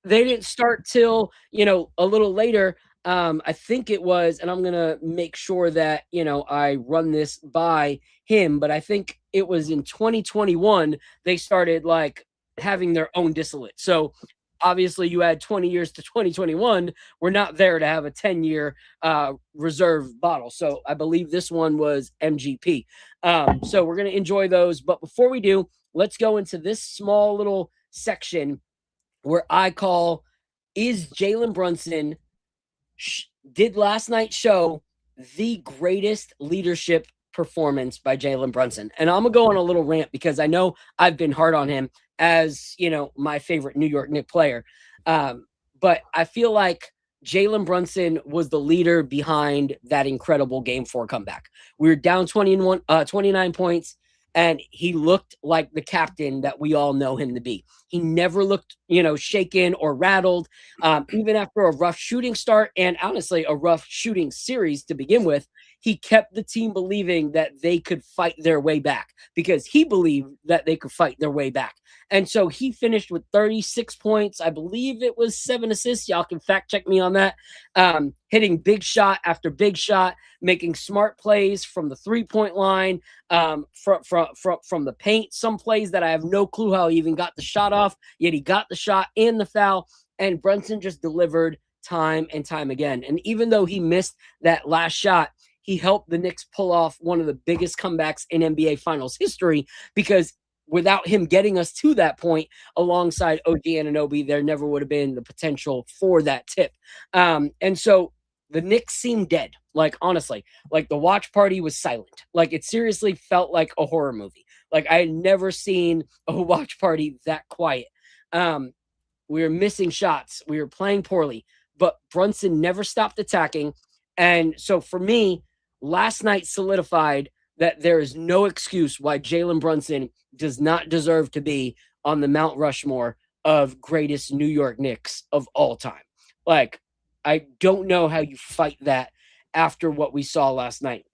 they didn't start till, a little later. I think it was, and I'm going to make sure that, I run this by him, but I think it was in 2021, they started like having their own distillate. So obviously you add 20 years to 2021. We're not there to have a 10-year reserve bottle. So I believe this one was MGP. So we're going to enjoy those. But before we do, let's go into this small little section where I call, is Jalen Brunson did last night's show the greatest leadership performance by Jalen Brunson? And I'm going to go on a little rant, because I know I've been hard on him as, my favorite New York Knicks player. But I feel like Jalen Brunson was the leader behind that incredible Game 4 comeback. We were down 29 points. And he looked like the captain that we all know him to be. He never looked, shaken or rattled, even after a rough shooting start, and honestly, a rough shooting series to begin with. He kept the team believing that they could fight their way back, because he believed that they could fight their way back. And so he finished with 36 points. I believe it was 7 assists. Y'all can fact check me on that. Hitting big shot after big shot, making smart plays from the 3-point line, from the paint. Some plays that I have no clue how he even got the shot off, yet he got the shot and the foul. And Brunson just delivered time and time again. And even though he missed that last shot, he helped the Knicks pull off one of the biggest comebacks in NBA Finals history, because without him getting us to that point alongside OG Anunoby, there never would have been the potential for that tip. And so the Knicks seemed dead. Like, honestly, like the watch party was silent. Like, it seriously felt like a horror movie. Like, I had never seen a watch party that quiet. We were missing shots. We were playing poorly, but Brunson never stopped attacking. And so for me, last night solidified that there is no excuse why Jalen Brunson does not deserve to be on the Mount Rushmore of greatest New York Knicks of all time. Like, I don't know how you fight that after what we saw last night.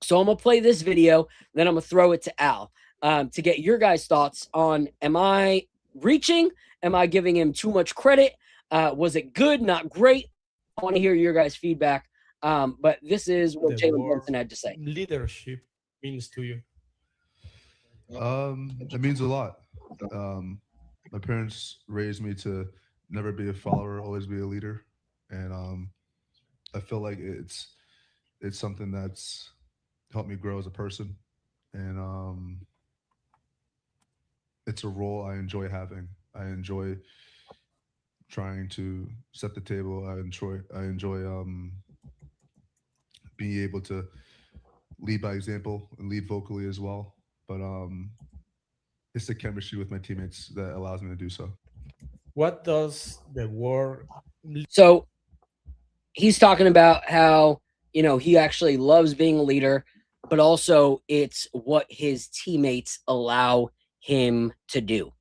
So I'm going to play this video, then I'm going to throw it to Al to get your guys' thoughts on, am I reaching? Am I giving him too much credit? Was it good? Not great? I want to hear your guys' feedback. But this is what Jalen Brunson had to say. Leadership means to you? It means a lot. My parents raised me to never be a follower, always be a leader, and I feel like it's something that's helped me grow as a person, and it's a role I enjoy having. I enjoy trying to set the table. I enjoy being able to lead by example and lead vocally as well. But it's the chemistry with my teammates that allows me to do so. What does the word? So he's talking about how, you know, he actually loves being a leader, but also it's what his teammates allow him to do.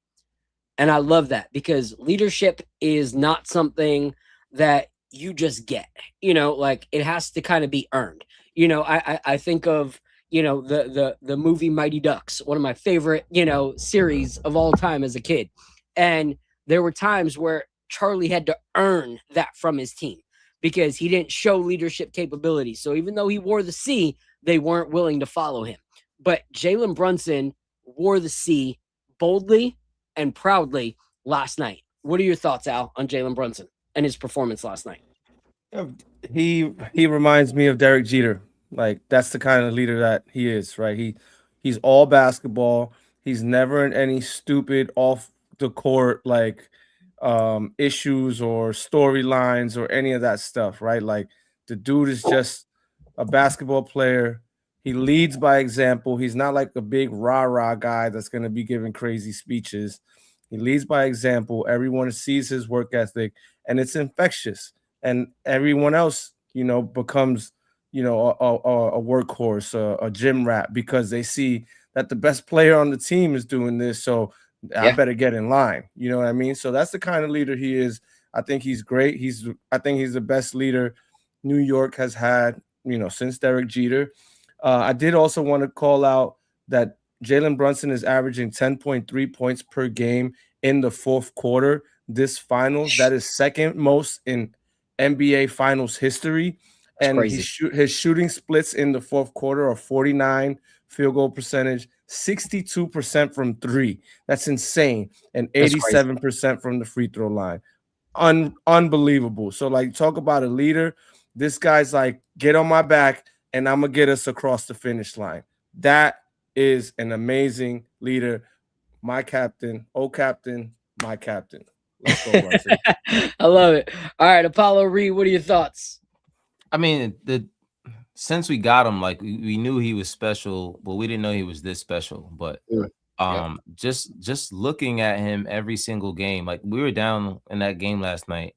And I love that, because leadership is not something that you just get, you know, like it has to kind of be earned. You know, I think of, you know, the movie Mighty Ducks, one of my favorite, you know, series of all time as a kid. And there were times where Charlie had to earn that from his team because he didn't show leadership capabilities. So even though he wore the C, they weren't willing to follow him. But Jalen Brunson wore the C boldly and proudly last night. What are your thoughts, Al, on Jalen Brunson and his performance last night? He reminds me of Derek Jeter. Like, that's the kind of leader that he is, right? He's all basketball. He's never in any stupid off the court like issues or storylines or any of that stuff, right? Like, the dude is just a basketball player. He leads by example. He's not like a big rah-rah guy that's going to be giving crazy speeches. He leads by example. Everyone sees his work ethic, and it's infectious. And everyone else, you know, becomes, you know, a workhorse, a gym rat, because they see that the best player on the team is doing this. So I better get in line. You know what I mean? So that's the kind of leader he is. I think he's great. I think he's the best leader New York has had, you know, since Derek Jeter. I did also want to call out that Jalen Brunson is averaging 10.3 points per game in the fourth quarter this finals. That is second most in NBA Finals history. And his shooting splits in the fourth quarter are 49 field goal percentage, 62% from three. That's insane. And 87% from the free throw line. Unbelievable. So, like, talk about a leader. This guy's like, get on my back and I'm going to get us across the finish line. That is an amazing leader. My captain, my captain. Let's go, Brunson. I love it. All right, Apollo Reed, what are your thoughts? I mean, since we got him, like we knew he was special, but we didn't know he was this special. But just looking at him every single game, like we were down in that game last night,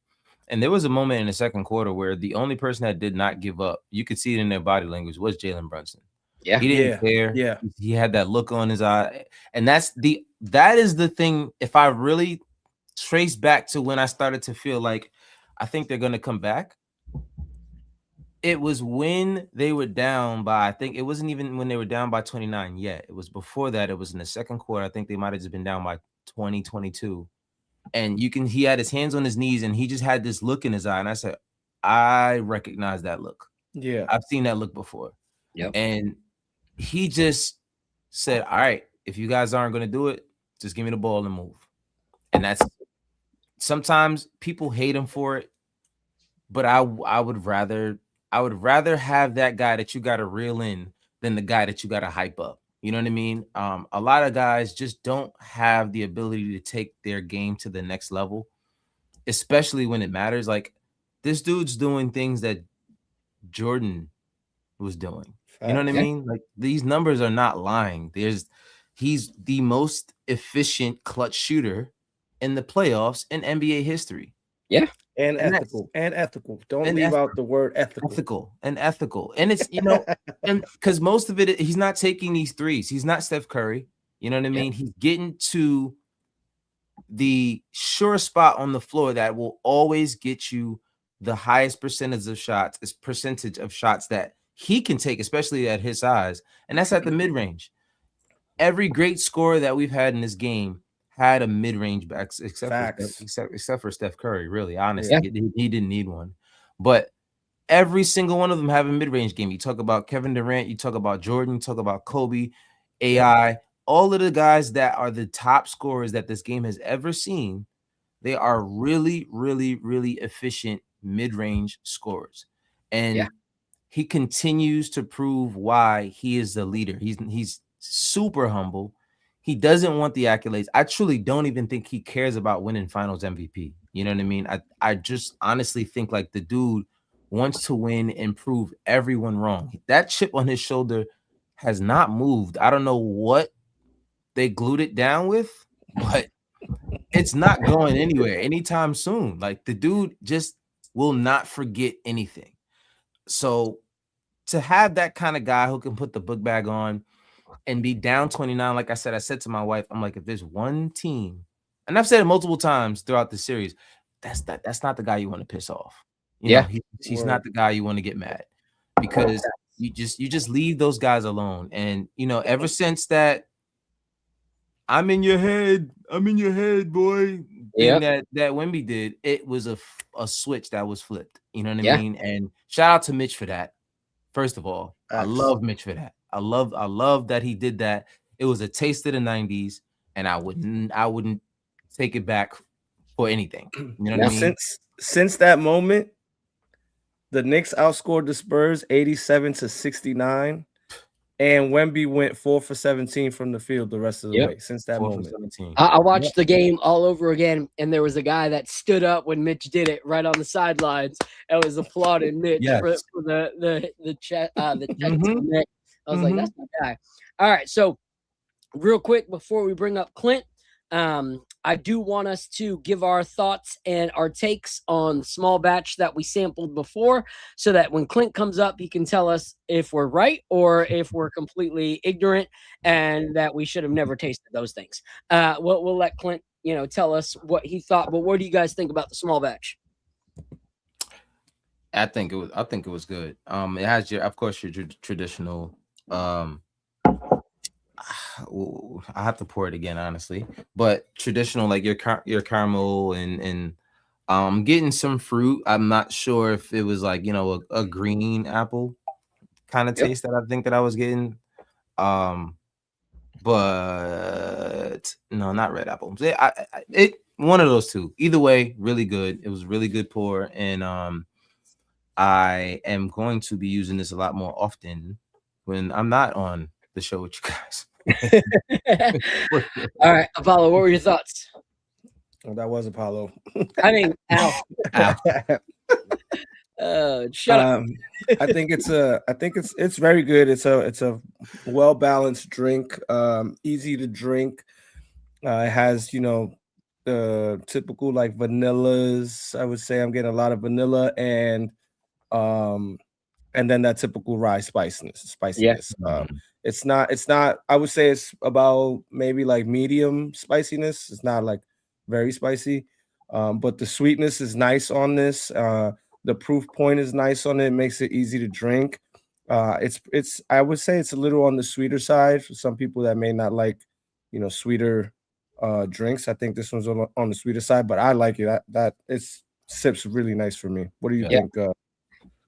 and there was a moment in the second quarter where the only person that did not give up, you could see it in their body language, was Jalen Brunson. Yeah, he didn't care. Yeah, he had that look on his eye, and that is the thing. If I really trace back to when I started to feel like I think they're gonna come back, it was when they were down by, I think it wasn't even when they were down by 29 yet. It was before that. It was in the second quarter. I think they might have just been down by 20, 22. And he had his hands on his knees and he just had this look in his eye. And I said, I recognize that look. Yeah. I've seen that look before. Yep. And he just said, all right, if you guys aren't going to do it, just give me the ball and move. And that's sometimes people hate him for it, but I would rather have that guy that you got to reel in than the guy that you got to hype up. You know what I mean? A lot of guys just don't have the ability to take their game to the next level, especially when it matters. Like this dude's doing things that Jordan was doing. You know what I mean? Like these numbers are not lying. He's the most efficient clutch shooter in the playoffs in NBA history. Yeah. And ethical. Don't leave out the word ethical. Ethical. And it's, you know, and because most of it, he's not taking these threes. He's not Steph Curry. You know what I mean? He's getting to the sure spot on the floor that will always get you the highest percentage of shots that he can take, especially at his size, and that's at the mid-range. Every great scorer that we've had in this game had a mid-range back, except for Steph Curry, really, honestly. He didn't need one. But every single one of them have a mid-range game. You talk about Kevin Durant, you talk about Jordan, you talk about Kobe, AI, all of the guys that are the top scorers that this game has ever seen, they are really, really, really efficient mid-range scorers. And he continues to prove why he is the leader. He's super humble. He doesn't want the accolades. I truly don't even think he cares about winning finals MVP. You know what I mean? I just honestly think like the dude wants to win and prove everyone wrong. That chip on his shoulder has not moved. I don't know what they glued it down with, but it's not going anywhere anytime soon. Like the dude just will not forget anything. So to have that kind of guy who can put the book bag on and be down 29, like I said to my wife, I'm like, if there's one team, and I've said it multiple times throughout the series, that's not the guy you want to piss off. You know, he's not the guy you want to get mad, because you just leave those guys alone. And you know, ever since that I'm in your head, boy, thing that Wemby did, it was a switch that was flipped. You know what I mean? And shout out to Mitch for that. First of all, I love Mitch for that. I love that he did that. It was a taste of the 90s, and I wouldn't take it back for anything. You know what I mean? Since that moment, the Knicks outscored the Spurs 87-69, and Wemby went 4 for 17 from the field the rest of the way. Since that moment, I watched the game all over again, and there was a guy that stood up when Mitch did it right on the sidelines. It was applauding Mitch for the check to the neck. I was like, that's my guy. All right, so real quick before we bring up Clint, I do want us to give our thoughts and our takes on the small batch that we sampled before, so that when Clint comes up, he can tell us if we're right or if we're completely ignorant and that we should have never tasted those things. We'll let Clint, tell us what he thought. But what do you guys think about the small batch? I think it was good. It has your traditional. I have to pour it again, honestly, but traditional, like your caramel and getting some fruit. I'm not sure if it was like a green apple kind of taste that I think that I was getting, but no, not red apple. It one of those two. Either way, really good. It was really good pour, and I am going to be using this a lot more often when I'm not on the show with you guys. All right, Apollo, what were your thoughts? Oh, that was Apollo. I mean, Al. Shut up. I think it's very good. It's a well balanced drink, easy to drink. It has the typical like vanillas. I would say I'm getting a lot of vanilla and then that typical rye spiciness. It's not. I would say it's about maybe like medium spiciness. It's not like very spicy, but the sweetness is nice on this. The proof point is nice on it. It makes it easy to drink. It's. I would say it's a little on the sweeter side for some people that may not like, sweeter drinks. I think this one's on the sweeter side, but I like it. That it sips really nice for me. What do you think?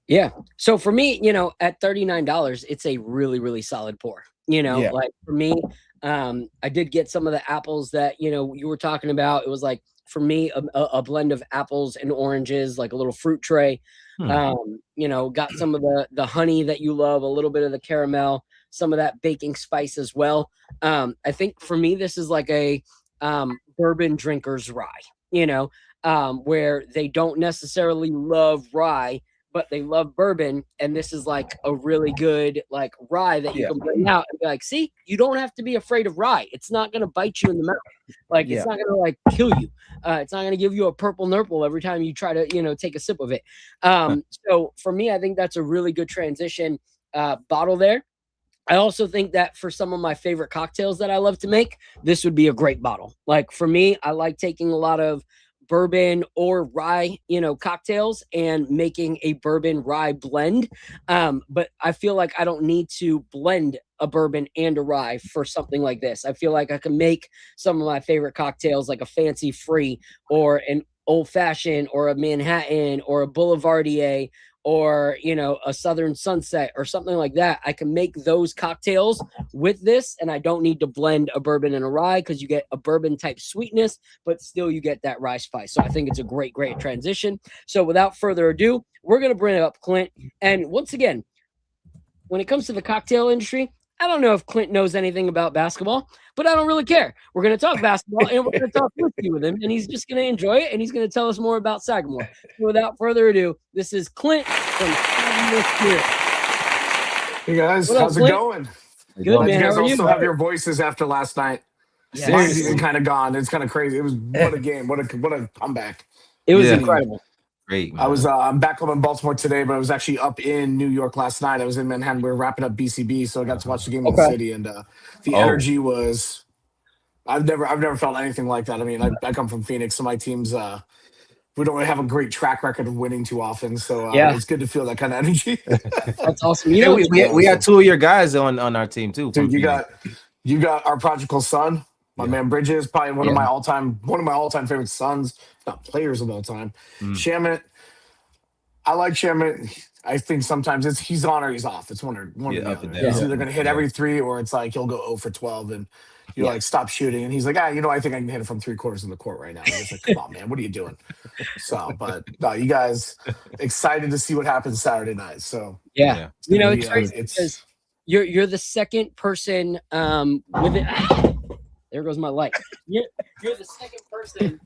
Yeah. So for me, at $39, it's a really, really solid pour. Like for me, I did get some of the apples that, you know, you were talking about. It was like, for me, a blend of apples and oranges, like a little fruit tray. You know, got some of the honey that you love, a little bit of the caramel, some of that baking spice as well. I think for me, this is like a bourbon drinker's rye, you know, where they don't necessarily love rye, but they love bourbon. And this is like a really good like rye that you can bring out and be like, see, you don't have to be afraid of rye. It's not going to bite you in the mouth. Like it's not going to like kill you. It's not going to give you a purple nurple every time you try to, you know, take a sip of it. So for me, I think that's a really good transition bottle there. I also think that for some of my favorite cocktails that I love to make, this would be a great bottle. Like for me, I like taking a lot of bourbon or rye, you know, cocktails and making a bourbon rye blend. But I feel like I don't need to blend a bourbon and a rye for something like this. I feel like I can make some of my favorite cocktails like a fancy free or an old fashioned or a Manhattan or a Boulevardier or, you know, a Southern Sunset or something like that. I can make those cocktails with this, and I don't need to blend a bourbon and a rye because you get a bourbon type sweetness, but still you get that rye spice. So I think it's a great transition. So without further ado, we're going to bring up Clint. And once again, when it comes to the cocktail industry, I don't know if Clint knows anything about basketball, but I don't really care. We're going to talk basketball and we're going to talk whiskey with him, and he's just going to enjoy it, and he's going to tell us more about Sagamore. So without further ado, this is Clint from Sagamore Spirits. Hey guys, how's it going? Good, man. You guys How are also you? have your voices after last night. Yes. Mine's even kind of gone. It's kind of crazy. It was what a game. What a comeback. It was incredible. Great. I was I'm back home in Baltimore today, but I was actually up in New York last night. I was in Manhattan. We were wrapping up BCB, so I got to watch the game in the city, and the energy was. I've never felt anything like that. I mean, I come from Phoenix, so my teams we don't really have a great track record of winning too often. So it's good to feel that kind of energy. That's awesome. You know, we had two of your guys on our team too. Dude, you got our prodigal son, my man Bridges, probably one of my all time favorite sons, not players of all time. Shamit, I like Shamit. I think sometimes he's on or he's off. It's one or the other. He's either going to hit every three or it's like he'll go 0 for 12 and you're like, stop shooting. And he's like, you know, I think I can hit it from 3/4 of the court right now. And it's like, come on, man, what are you doing? So, but no, you guys excited to see what happens Saturday night. So you know, it's crazy because you're the second person with it. There goes my light. You're the second person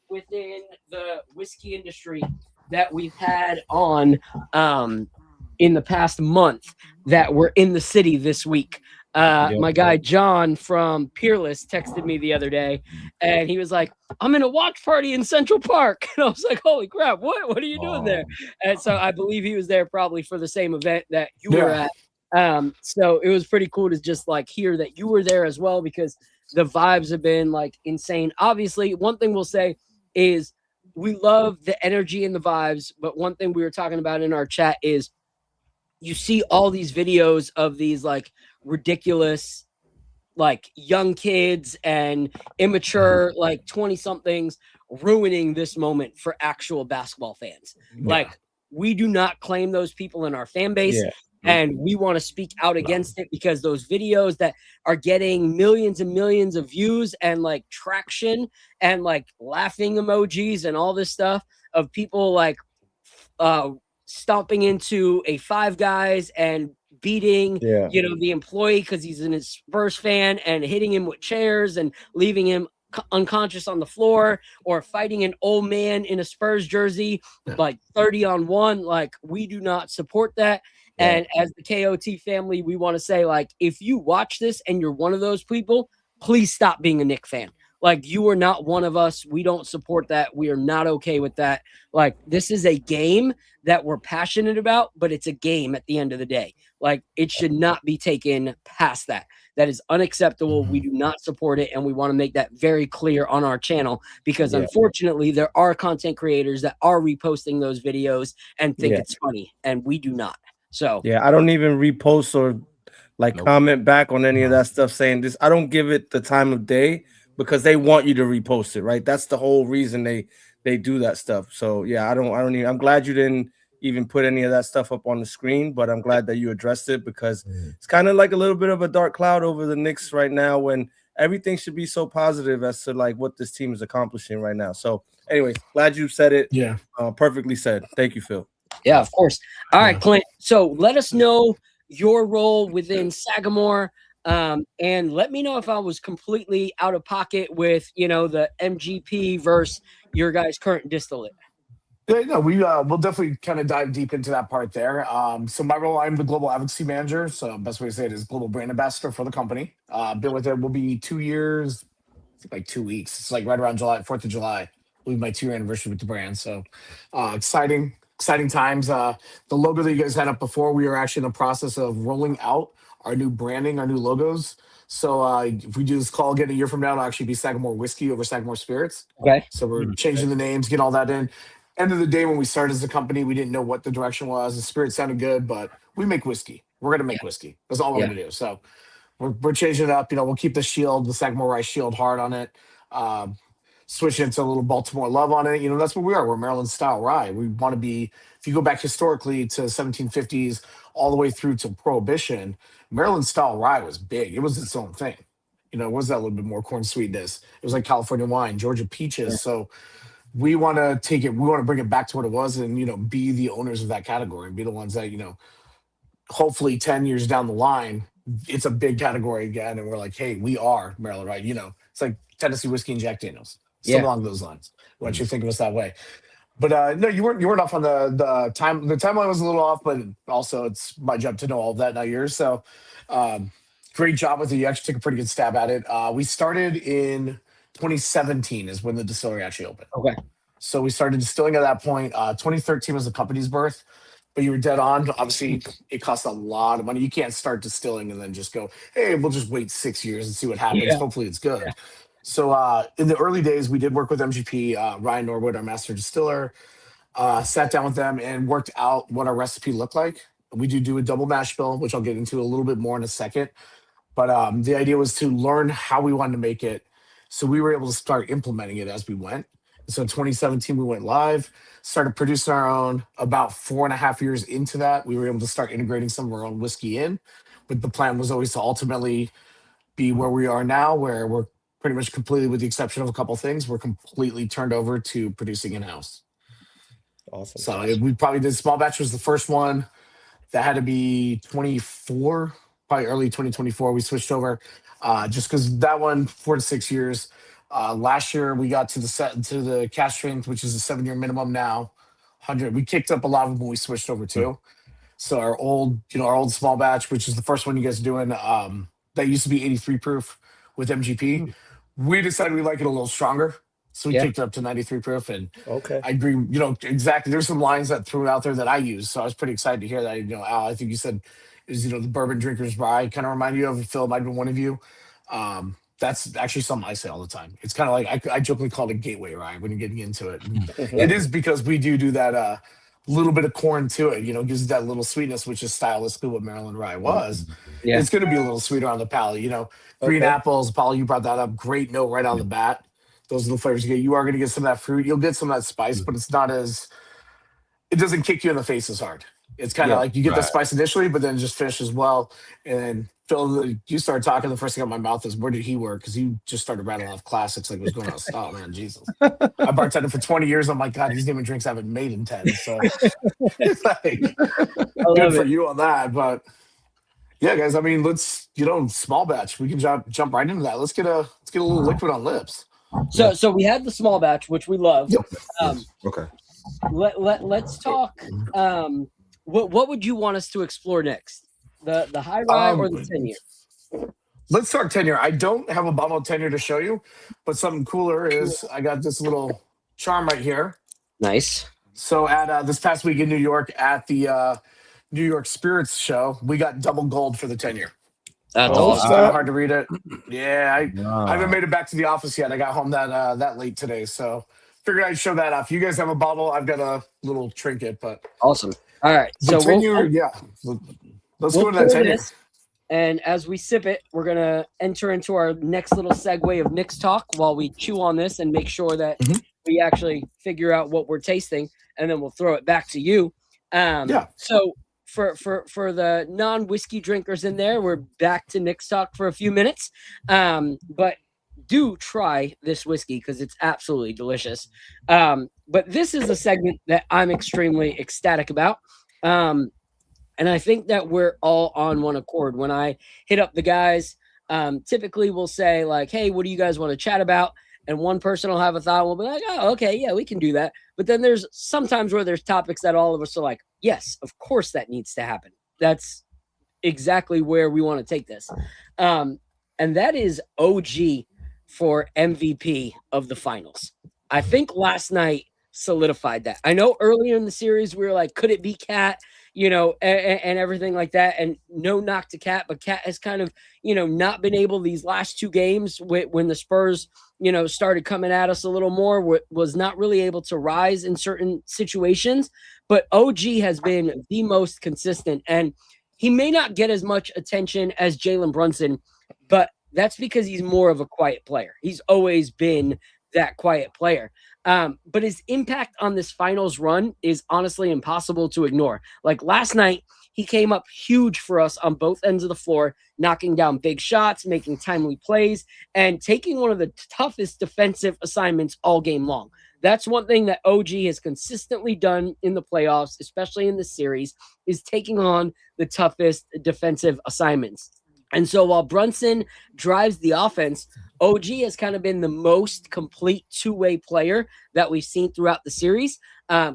within the whiskey industry that we've had on in the past month that were in the city this week. My guy John from Peerless texted me the other day, and he was like, "I'm in a watch party in Central Park," and I was like, "Holy crap! What are you doing there?" And so I believe he was there probably for the same event that you were at. So it was pretty cool to just like hear that you were there as well, because the vibes have been like insane. Obviously, one thing we'll say is we love the energy and the vibes, but one thing we were talking about in our chat is you see all these videos of these like ridiculous like young kids and immature like 20 somethings ruining this moment for actual basketball fans. Like we do not claim those people in our fan base. And we want to speak out against it, because those videos that are getting millions and millions of views and like traction and like laughing emojis and all this stuff of people like stomping into a Five Guys and beating you know, the employee because he's a Spurs fan and hitting him with chairs and leaving him unconscious on the floor, or fighting an old man in a Spurs jersey like 30-on-1. Like we do not support that. And as the KOT family, we want to say, like, if you watch this and you're one of those people, please stop being a Knicks fan. Like, you are not one of us. We don't support that. We are not okay with that. Like, this is a game that we're passionate about, but it's a game at the end of the day. Like, it should not be taken past that. That is unacceptable. We do not support it, and we want to make that very clear on our channel, because unfortunately, there are content creators that are reposting those videos and think it's funny, and we do not. So I don't even repost or like comment back on any of that stuff saying this. I don't give it the time of day because they want you to repost it, right? That's the whole reason they do that stuff. So I don't even, I'm glad you didn't even put any of that stuff up on the screen, but I'm glad that you addressed it because it's kind of like a little bit of a dark cloud over the Knicks right now when everything should be so positive as to like what this team is accomplishing right now. So anyways, glad you said it. Yeah. Perfectly said. Thank you, Phil. Yeah, of course. All right, Clint. So let us know your role within Sagamore. And let me know if I was completely out of pocket with, the MGP versus your guys' current distillate. Yeah, no, we'll definitely kind of dive deep into that part there. So my role, I'm the global advocacy manager. So best way to say it is global brand ambassador for the company. Been with it will be 2 years, I think like 2 weeks. It's like right around 4th of July. Will be my 2-year anniversary with the brand. So exciting times. The logo that you guys had up before, we are actually in the process of rolling out our new branding, our new logos. So if we do this call again a year from now, it'll actually be Sagamore Whiskey over Sagamore Spirits. Okay. So we're changing the names, getting all that in. End of the day, when we started as a company, we didn't know what the direction was. The spirit sounded good, but we make whiskey. We're going to make whiskey. That's all we're going to do. So we're changing it up. We'll keep the shield, the Sagamore Rice shield hard on it. Switch into a little Baltimore love on it. That's what we are. We're Maryland style rye. We want to be, if you go back historically to 1750s all the way through to Prohibition, Maryland style rye was big. It was its own thing. It was that little bit more corn sweetness. It was like California wine, Georgia peaches. Yeah. So we want to take it, we want to bring it back to what it was and, be the owners of that category and be the ones that, hopefully 10 years down the line, it's a big category again. And we're like, hey, we are Maryland, right? It's like Tennessee whiskey and Jack Daniels, something along those lines. Why don't you think of us that way? But no, you weren't off on the time. The timeline was a little off, but also it's my job to know all of that, not yours. So great job with it. You actually took a pretty good stab at it. We started in 2017 is when the distillery actually opened. Okay. So we started distilling at that point. 2013 was the company's birth, but you were dead on. Obviously, it costs a lot of money. You can't start distilling and then just go, hey, we'll just wait 6 years and see what happens. Yeah. Hopefully it's good. Yeah. So in the early days, we did work with MGP, Ryan Norwood, our master distiller, sat down with them and worked out what our recipe looked like. We do a double mash bill, which I'll get into a little bit more in a second. But the idea was to learn how we wanted to make it. So we were able to start implementing it as we went. So in 2017, we went live, started producing our own. About 4.5 years into that, we were able to start integrating some of our own whiskey in. But the plan was always to ultimately be where we are now, where we're pretty much completely, with the exception of a couple of things, we're completely turned over to producing in-house. Awesome. So we probably did small batch was the first one. That had to be 24, probably early 2024. We switched over just because that one 4 to 6 years. Last year we got to the cash strength, which is a 7-year minimum now. 100. We kicked up a lot of them when we switched over too. So our old small batch, which is the first one you guys are doing, that used to be 83 proof with MGP. We decided we like it a little stronger. So we kicked it up to 93 proof. And I agree, exactly. There's some lines that threw out there that I use. So I was pretty excited to hear that. Al, I think you said is, the bourbon drinkers rye kind of remind you of Phil, might have been one of you. That's actually something I say all the time. It's kind of like I jokingly call it a gateway rye when you're getting into it. It is because we do that little bit of corn to it, gives it that little sweetness, which is stylistically what Maryland rye was. Yeah. It's going to be a little sweeter on the palate, Green apples, Paul, you brought that up. Great note right on the bat. Those are the flavors you get. You are going to get some of that fruit. You'll get some of that spice, but it's not it doesn't kick you in the face as hard. It's kind of like you get the spice initially, but then just finish as well. And then Phil, you started talking. The first thing out of my mouth is, where did he work? Because you just started rattling off classics like it was going out of style, man. Jesus. I bartended for 20 years. I'm like, God, these naming drinks I haven't made in 10. So it's like, good for you on that. But yeah, guys, I mean, let's, small batch. We can jump right into that. Let's get a little liquid on lips. So we had the small batch, which we love. Yep. Okay. Let's talk. What would you want us to explore next? The high rye or the 10-year? Let's start 10-year. I don't have a bottle of 10-year to show you, but something cooler is I got this little charm right here. Nice. So at this past week in New York at the New York Spirits show, we got double gold for the 10-year. That's It's awesome. kind of hard to read it. Yeah, I haven't made it back to the office yet. I got home that late today, so figured I'd show that off. You guys have a bottle. I've got a little trinket, but awesome. All right, so 10-year, let's go to that 10-year. And as we sip it, we're gonna enter into our next little segue of Knicks talk while we chew on this and make sure that we actually figure out what we're tasting, and then we'll throw it back to you. So for the non-whiskey drinkers in there, we're back to Knicks talk for a few minutes. But do try this whiskey because it's absolutely delicious. But this is a segment that I'm extremely ecstatic about. And I think that we're all on one accord. When I hit up the guys, typically we'll say like, hey, what do you guys want to chat about? And one person will have a thought. We'll be like, oh, okay, yeah, we can do that. But then there's sometimes where there's topics that all of us are like, yes, of course that needs to happen. That's exactly where we want to take this. And that is OG for MVP of the finals. I think last night solidified that. I know earlier in the series we were like, could it be Cat? And everything like that. And no knock to Cat, but Cat has kind of, not been able these last two games when the Spurs, started coming at us a little more, was not really able to rise in certain situations. But OG has been the most consistent, and he may not get as much attention as Jalen Brunson, but that's because he's more of a quiet player. He's always been that quiet player. But his impact on this finals run is honestly impossible to ignore. Like last night, he came up huge for us on both ends of the floor, knocking down big shots, making timely plays, and taking one of the toughest defensive assignments all game long. That's one thing that OG has consistently done in the playoffs, especially in the series, is taking on the toughest defensive assignments. And so while Brunson drives the offense, OG has kind of been the most complete two-way player that we've seen throughout the series,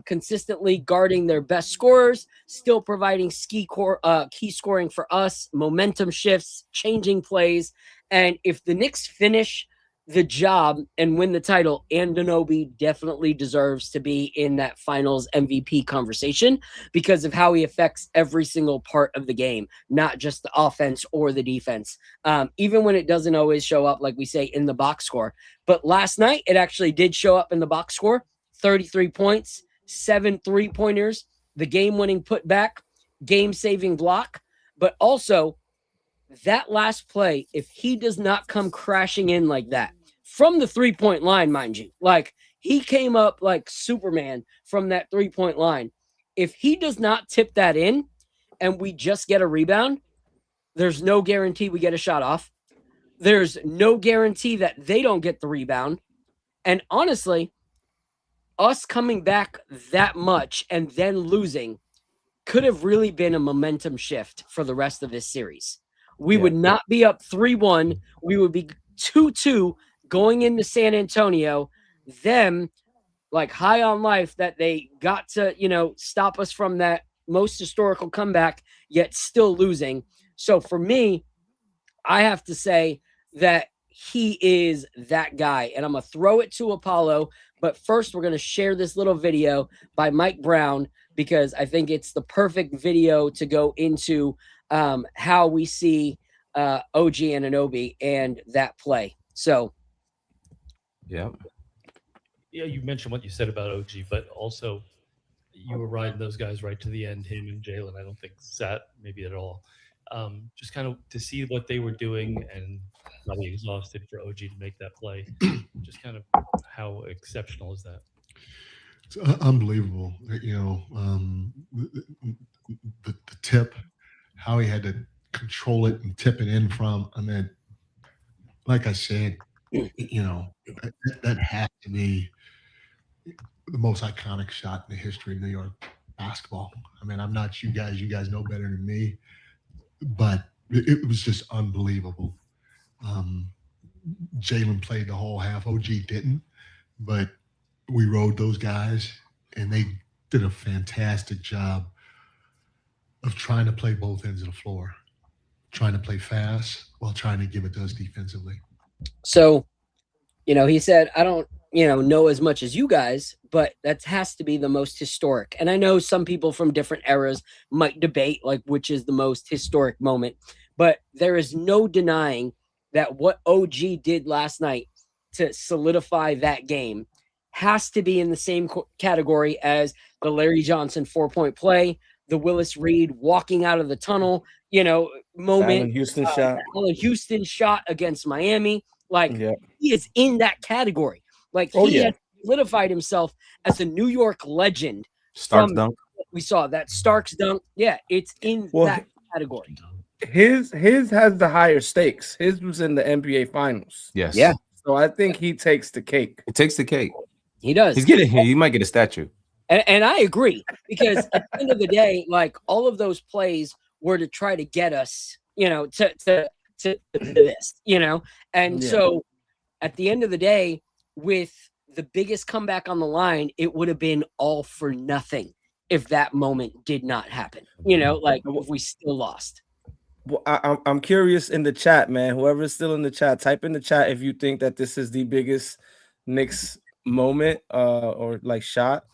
consistently guarding their best scorers, still providing key scoring for us, momentum shifts, changing plays. And if the Knicks finish the job and win the title, Anunoby definitely deserves to be in that finals MVP conversation because of how he affects every single part of the game, not just the offense or the defense. Even when it doesn't always show up, like we say, in the box score. But last night, it actually did show up in the box score. 33 points, 7 3-pointers, the game-winning putback, game-saving block, but also that last play, if he does not come crashing in like that, from the three-point line, mind you, like he came up like Superman from that three-point line. If he does not tip that in and we just get a rebound, there's no guarantee we get a shot off. There's no guarantee that they don't get the rebound. And honestly, us coming back that much and then losing could have really been a momentum shift for the rest of this series. We would not be up 3-1. We would be 2-2 going into San Antonio. Them like high on life that they got to, stop us from that most historical comeback, yet still losing. So for me, I have to say that he is that guy. And I'm going to throw it to Apollo. But first, we're going to share this little video by Mike Brown because I think it's the perfect video to go into how we see OG Anunoby and that play. So, yeah, you mentioned what you said about OG, but also you were riding those guys right to the end, him and Jalen. I don't think Sat maybe at all. Just kind of to see what they were doing and probably exhausted for OG to make that play. Just kind of how exceptional is that? It's unbelievable. The tip, how he had to control it and tip it in from. I mean, like I said, that has to be the most iconic shot in the history of New York basketball. I mean, I'm not you guys know better than me, but it was just unbelievable. Jalen played the whole half. OG didn't, but we rode those guys, and they did a fantastic job of trying to play both ends of the floor, trying to play fast while trying to give it to us defensively. So, he said, I don't, know as much as you guys, but that has to be the most historic. And I know some people from different eras might debate like which is the most historic moment, but there is no denying that what OG did last night to solidify that game has to be in the same category as the Larry Johnson 4-point play, the Willis Reed walking out of the tunnel, moment. Allen Houston shot. Allen Houston shot against Miami. Like he is in that category. Like he has solidified himself as a New York legend. Stark dunk. We saw that Starks dunk. Yeah, it's in that category. His has the higher stakes. His was in the NBA Finals. Yes. Yeah. So I think he takes the cake. It takes the cake. He does. He's getting here. He might get a statue. And I agree, because at the end of the day, like, all of those plays were to try to get us, to this, and so at the end of the day, with the biggest comeback on the line, it would have been all for nothing if that moment did not happen. Like, if we still lost. Well, I'm curious in the chat, man. Whoever's still in the chat, type in the chat if you think that this is the biggest Knicks moment or like shot,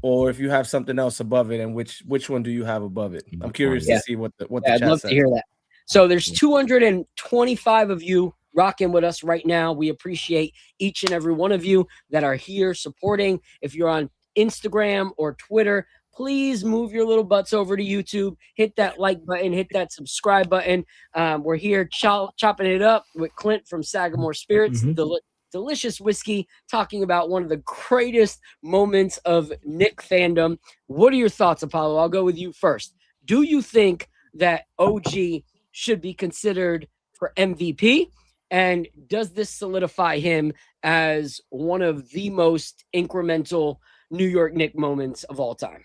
or if you have something else above it, and which one do you have above it? I'm curious to see what the I'd chat love says. to hear that. So there's 225 of you rocking with us right now. We appreciate each and every one of you that are here supporting. If you're on Instagram or Twitter, please move your little butts over to YouTube, hit that like button, hit that subscribe button. We're here chopping it up with Clint from Sagamore Spirits, delicious whiskey, talking about one of the greatest moments of Knick fandom. What are your thoughts, Apollo? I'll go with you first. Do you think that OG should be considered for MVP? And does this solidify him as one of the most incremental New York Knicks moments of all time?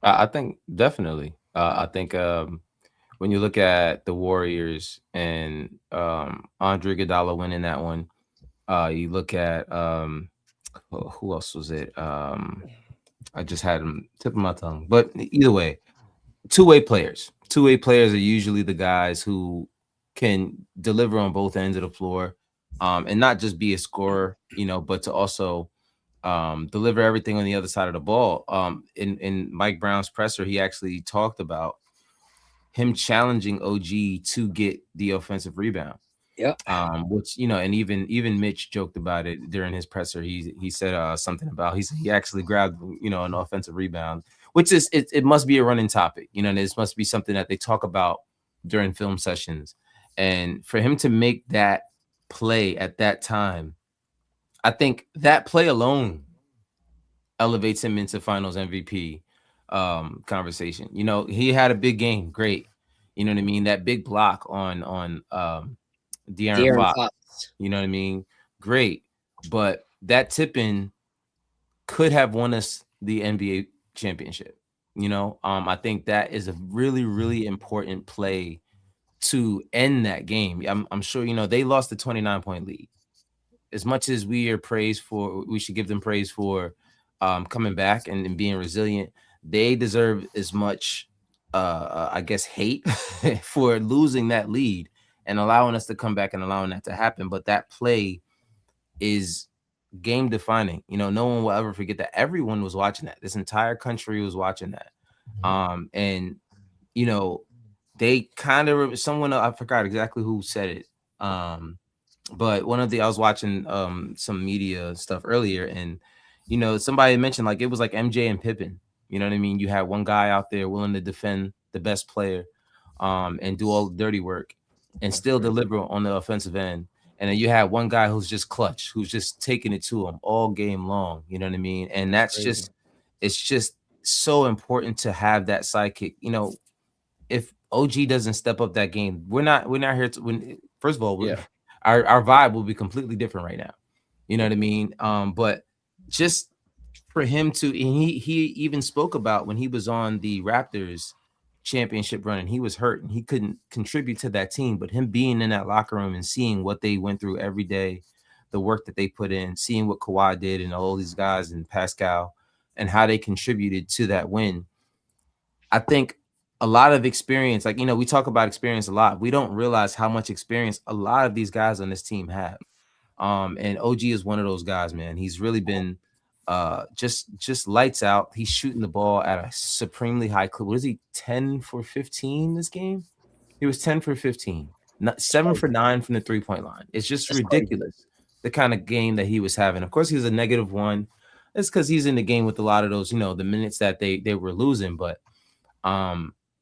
I think definitely. I think when you look at the Warriors and Andre Iguodala winning that one, you look at who else was it? I just had him tip of my tongue. But either way, two-way players. Two-way players are usually the guys who can deliver on both ends of the floor, and not just be a scorer, but to also deliver everything on the other side of the ball. In Mike Brown's presser, he actually talked about him challenging OG to get the offensive rebound. Yeah. Which, and even Mitch joked about it during his presser. He said something about he actually grabbed an offensive rebound, which is it must be a running topic. This must be something that they talk about during film sessions. And for him to make that play at that time, I think that play alone elevates him into Finals MVP conversation. He had a big game, great. You know what I mean? That big block on De'Aaron Fox. You know what I mean? Great. But that tip-in could have won us the NBA championship. I think that is a really, really important play to end that game. I'm sure, they lost the 29-point lead. As much as we should give them praise for coming back and being resilient, they deserve as much, I guess, hate for losing that lead and allowing us to come back and allowing that to happen. But that play is game defining. No one will ever forget that. Everyone was watching that. This entire country was watching that. And they kind of, someone, I forgot exactly who said it. But I was watching some media stuff earlier, and somebody mentioned like it was like MJ and Pippen. You know what I mean? You had one guy out there willing to defend the best player, and do all the dirty work, and still deliver on the offensive end. And then you had one guy who's just clutch, who's just taking it to him all game long. You know what I mean? And that's it's just so important to have that sidekick. If OG doesn't step up that game, we're not here to. First of all, our vibe will be completely different right now. You know what I mean? But just for him to, and he even spoke about when he was on the Raptors championship run and he was hurt and he couldn't contribute to that team, but him being in that locker room and seeing what they went through every day, the work that they put in, seeing what Kawhi did and all these guys and Pascal and how they contributed to that win. I think a lot of experience, like, we talk about experience a lot. We don't realize how much experience a lot of these guys on this team have. And OG is one of those guys, man. He's really been just lights out. He's shooting the ball at a supremely high clip. What is he, 10 for 15 this game? He was 10 for 15, 7 for 9 from the three-point line. It's just ridiculous, the kind of game that he was having. Of course, he was a -1. It's because he's in the game with a lot of those, the minutes that they were losing. But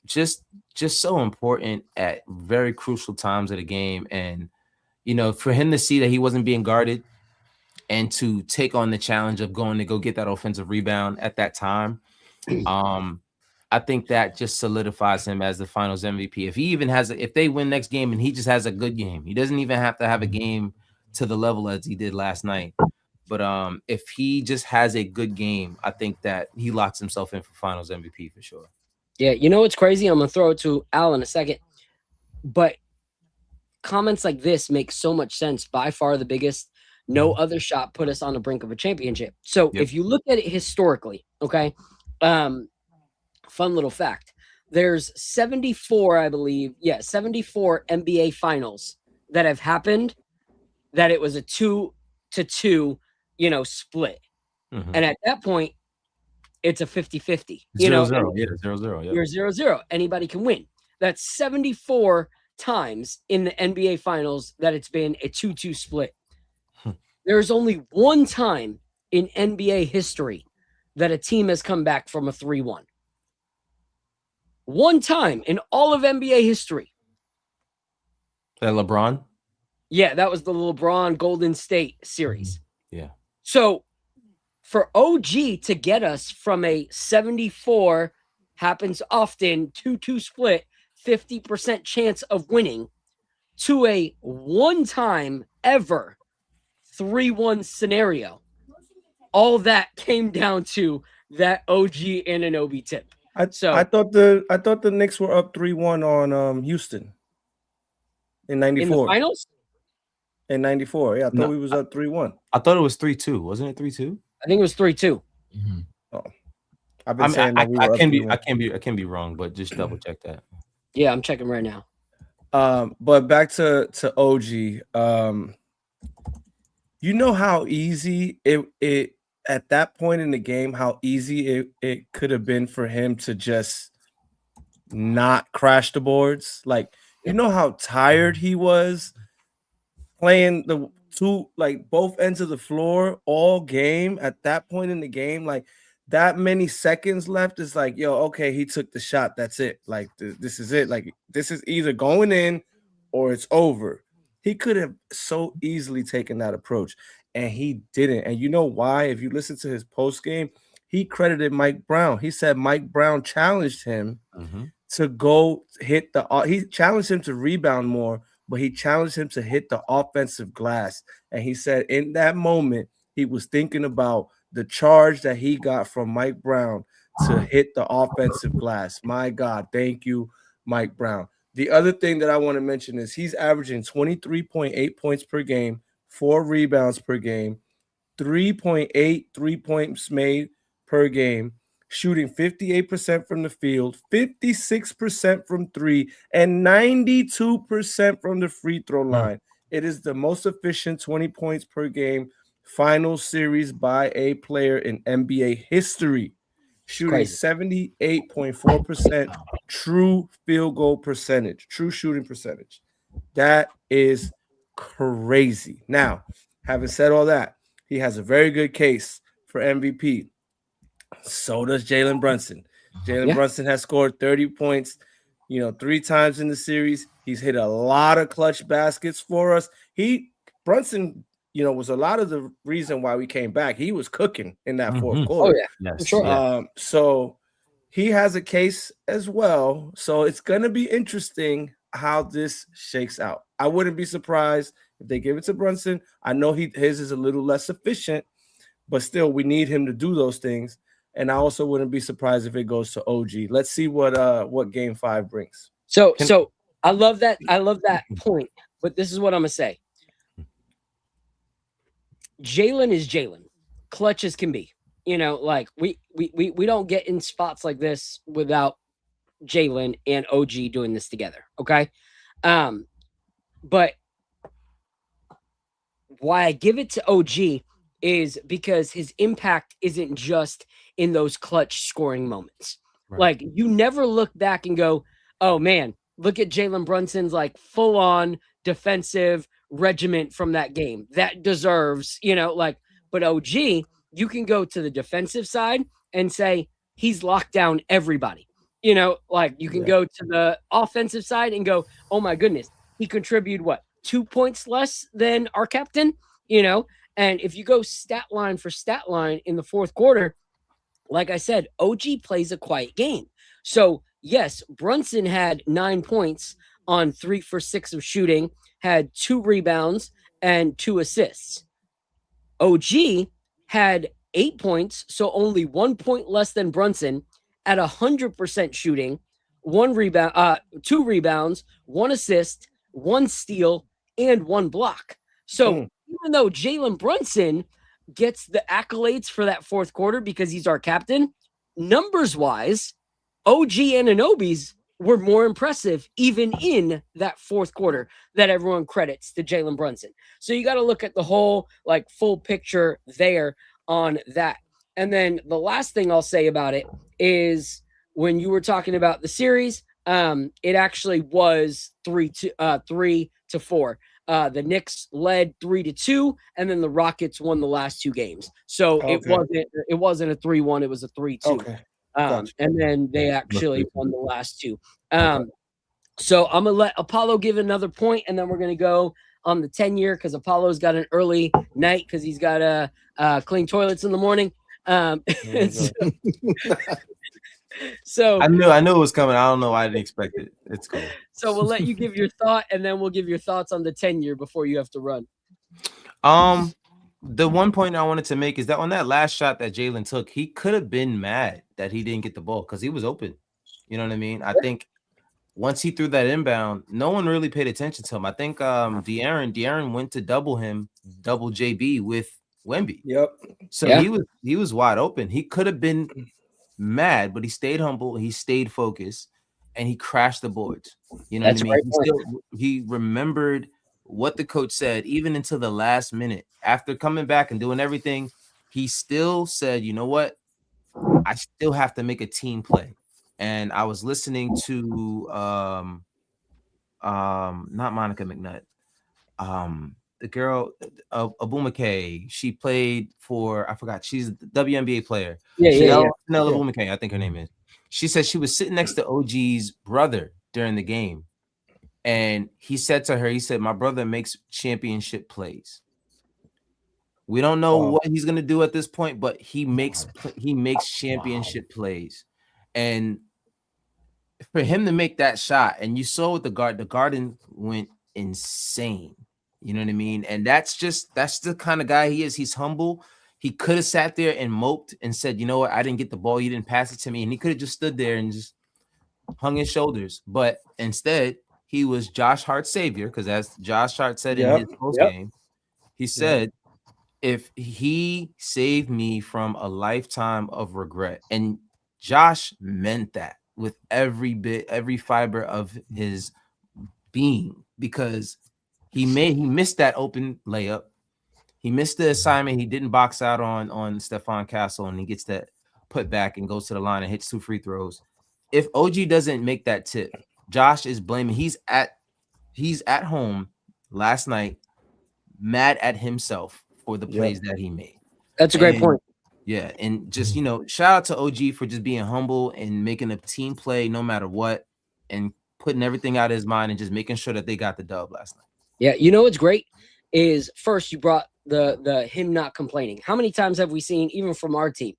just so important at very crucial times of the game. And, for him to see that he wasn't being guarded and to take on the challenge of going to go get that offensive rebound at that time, I think that just solidifies him as the Finals MVP. If he even has, if they win next game and he just has a good game, he doesn't even have to have a game to the level as he did last night. But if he just has a good game, I think that he locks himself in for Finals MVP for sure. Yeah, you know what's crazy? I'm gonna throw it to Al in a second, but comments like this make so much sense. By far the biggest. No other shot put us on the brink of a championship. So if you look at it historically, okay, fun little fact. There's 74, I believe. Yeah, 74 NBA finals that have happened that it was a 2-2, split. Mm-hmm. And at that point, it's a 50-50. 0-0. Yeah, 0-0. Yeah. You're 0-0. Anybody can win. That's 74 times in the NBA finals that it's been a 2-2 split. There's only one time in NBA history that a team has come back from a 3-1. One time in all of NBA history. That LeBron? Yeah, that was the LeBron Golden State series. Yeah. So for OG to get us from a 74 happens often 2-2 split, 50% chance of winning to a one-time ever 3-1 scenario. All that came down to that OG Anunoby tip. I thought the Knicks were up 3-1 on Houston in 94. In the finals? In 94. Yeah, I thought we was up 3-1. I thought it was 3-2. Wasn't it 3-2? I think it was 3-2. Oh. I've been saying that we were I up can be 3-1. I can be wrong, but just double check that. Yeah, I'm checking right now. But back to OG. You know how easy it at that point in the game, how easy it could have been for him to just not crash the boards. Like, you know how tired he was playing the both ends of the floor all game at that point in the game. Like, that many seconds left is like, yo, okay, he took the shot. That's it. Like, this is it. Like, this is either going in or it's over. He could have so easily taken that approach, and he didn't. And you know why? If you listen to his post game, he credited Mike Brown. He said Mike Brown challenged him to go hit he challenged him to rebound more, but he challenged him to hit the offensive glass. And he said in that moment, he was thinking about the charge that he got from Mike Brown to hit the offensive glass. My God, thank you, Mike Brown. The other thing that I want to mention is he's averaging 23.8 points per game, 4 rebounds per game, 3.8 3-points made per game, shooting 58% from the field, 56% from 3, and 92% from the free throw line. It is the most efficient 20 points per game final series by a player in NBA history, shooting 78.4% true field goal percentage, true shooting percentage. That is crazy. Now, having said all that, he has a very good case for MVP. So does Jalen Brunson. Jalen Brunson has scored 30 points, 3 times in the series. He's hit a lot of clutch baskets for us. Brunson, was a lot of the reason why we came back. He was cooking in that fourth quarter. Oh, yeah. Yes. Sure. So he has a case as well. So it's going to be interesting how this shakes out. I wouldn't be surprised if they give it to Brunson. I know his is a little less efficient, but still we need him to do those things. And I also wouldn't be surprised if it goes to OG. Let's see what game 5 brings. So I love that. I love that point. But this is what I'm gonna say. Jalen is Jalen, clutch as can be. We don't get in spots like this without Jalen and OG doing this together. Okay. But why I give it to OG is because his impact isn't just in those clutch scoring moments. Right. Like, you never look back and go, oh man, look at Jalen Brunson's like full on defensive regiment from that game that deserves, but OG, you can go to the defensive side and say he's locked down everybody. You can go to the offensive side and go, oh my goodness, he contributed 2 points less than our captain, and if you go stat line for stat line in the fourth quarter, like I said, OG plays a quiet game. So yes, Brunson had 9 points on 3 for 6 of shooting, had 2 rebounds and 2 assists. OG had 8 points, so only 1 point less than Brunson at 100% shooting, 2 rebounds, 1 assist, 1 steal, and 1 block. So even though Jalen Brunson gets the accolades for that fourth quarter because he's our captain, numbers wise, OG Anunoby's were more impressive even in that fourth quarter that everyone credits to Jalen Brunson. So you got to look at the whole like full picture there on that. And then the last thing I'll say about it is when you were talking about the series, it actually was 3-4. The Knicks led 3-2, and then the Rockets won the last 2 games. So it wasn't a 3-1, it was a 3-2. Okay. Gotcha. And then they actually won the last 2. So I'm gonna let Apollo give another point, and then we're gonna go on the 10-year because Apollo's got an early night because he's got to clean toilets in the morning. So I knew it was coming. I don't know why I didn't expect it. It's cool. So we'll let you give your thought, and then we'll give your thoughts on the 10-year before you have to run. The one point I wanted to make is that on that last shot that Jalen took, he could have been mad that he didn't get the ball because he was open. You know what I mean? I think once he threw that inbound, no one really paid attention to him. I think De'Aaron went to double JB with Wemby. Yep. So he was wide open. He could have been mad, but he stayed humble, he stayed focused, and he crashed the boards. You know what I mean? He remembered what the coach said, even until the last minute. After coming back and doing everything, he still said, you know what? I still have to make a team play. And I was listening to not Monica McNutt, the girl Abumake. She played for, I forgot, she's a WNBA player. Chanel Abumake, I think her name is. She said she was sitting next to OG's brother during the game, and he said to her, he said, my brother makes championship plays. We don't know what he's gonna do at this point, but he makes championship plays. And for him to make that shot, and you saw with the Garden went insane. You know what I mean? And that's the kind of guy he is. He's humble. He could have sat there and moped and said, you know what, I didn't get the ball, you didn't pass it to me. And he could have just stood there and just hung his shoulders. But instead, he was Josh Hart's savior, because as Josh Hart said in his post game, he said, if he saved me from a lifetime of regret. And Josh meant that with every fiber of his being, because he missed that open layup. He missed the assignment. He didn't box out on Stephon Castle, and he gets that put back and goes to the line and hits 2 free throws. If OG doesn't make that tip, Josh is blaming. He's at home last night, mad at himself for the plays that he made. That's a great point. Yeah, and just, shout out to OG for just being humble and making a team play no matter what, and putting everything out of his mind and just making sure that they got the dub last night. Yeah, what's great is, first, you brought the him not complaining. How many times have we seen, even from our team,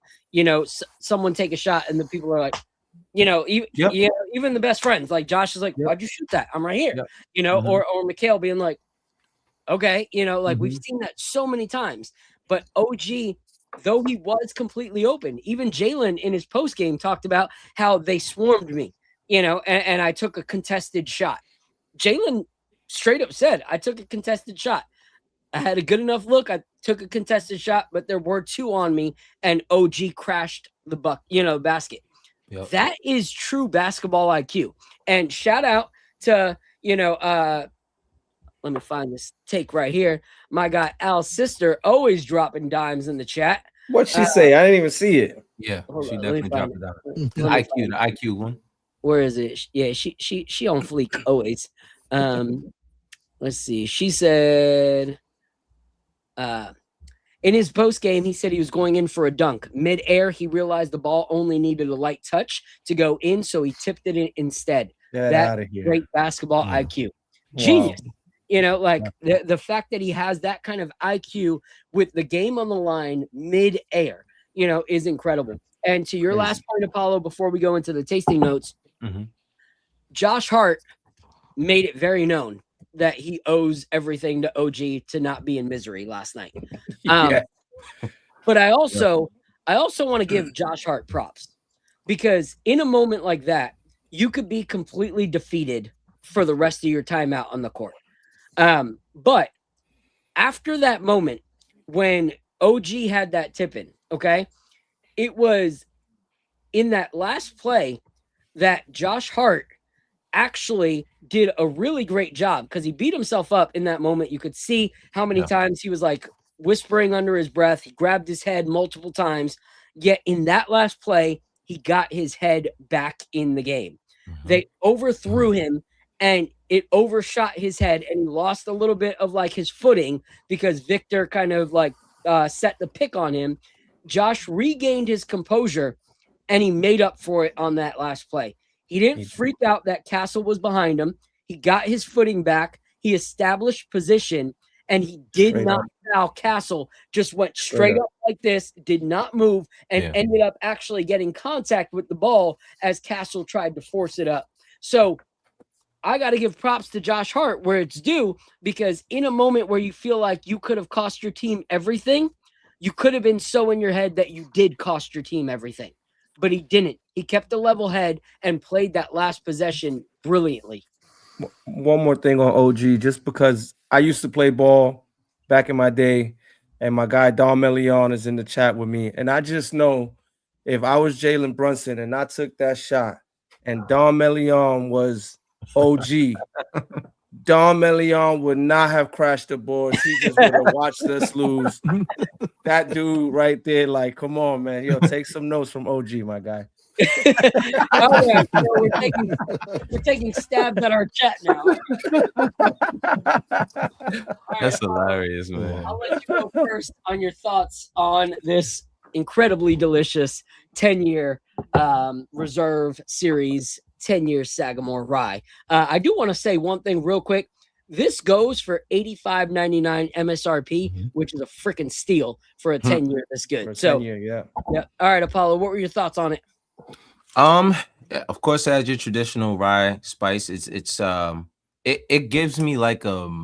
someone take a shot and the people are like, even the best friends, like Josh is like, why'd you shoot that? I'm right here. Or Mikhail being like, okay, we've seen that so many times. But OG, though he was completely open, even Jalen in his post game talked about how they swarmed me, and I took a contested shot. Jalen straight up said, I took a contested shot. I had a good enough look. I took a contested shot, but there were 2 on me, and OG crashed the basket. Yep. That is true basketball IQ. And shout out to, let me find this take right here. My guy Al's sister, always dropping dimes in the chat. What'd she say? I didn't even see it. Yeah, she definitely dropped it down. The IQ one. Where is it? Yeah, she on fleek always. Let's see. She said, in his post game, he said he was going in for a dunk. Mid-air, he realized the ball only needed a light touch to go in, so he tipped it in instead. That's great basketball IQ. Genius. The fact that he has that kind of IQ with the game on the line mid-air, is incredible. And to your Crazy. last point, Apollo, before we go into the tasting notes, Mm-hmm. Josh Hart made it very known that he owes everything to OG to not be in misery last night. Yeah. But I also want to give Josh Hart props, because in a moment like that, you could be completely defeated for the rest of your time out on the court. But after that moment, when OG had that tip-in, okay, it was in that last play that Josh Hart actually did a really great job, because he beat himself up in that moment. You could see how many times he was like whispering under his breath. He grabbed his head multiple times. Yet in that last play, he got his head back in the game. They overthrew him and it overshot his head, and he lost a little bit of like his footing because Victor kind of like set the pick on him. Josh regained his composure and he made up for it on that last play. He didn't freak out that Castle was behind him. He got his footing back. He established position, and he did not foul Castle. Just went straight up like this, did not move, and ended up actually getting contact with the ball as Castle tried to force it up. So I got to give props to Josh Hart where it's due, because in a moment where you feel like you could have cost your team everything, you could have been so in your head that you did cost your team everything. But he didn't. He kept a level head and played that last possession brilliantly. One more thing on OG, just because I used to play ball back in my day, and my guy Don Melion is in the chat with me, and I just know if I was Jalen Brunson and I took that shot and Don Melion was OG, Don Melion would not have crashed the boards. He just would have watched us lose. That dude right there, like, come on, man. Yo, take some notes from OG, my guy. Oh, yeah. So we're taking stabs at our chat now. That's hilarious, man. I'll let you go first on your thoughts on this incredibly delicious 10-year reserve series, 10-year Sagamore rye. I do want to say one thing real quick. This goes for $85.99 MSRP, which is a freaking steal for a 10-year this good. So, 10-year, yeah. All right, Apollo, what were your thoughts on it? Of course, it has your traditional rye spice. It gives me like I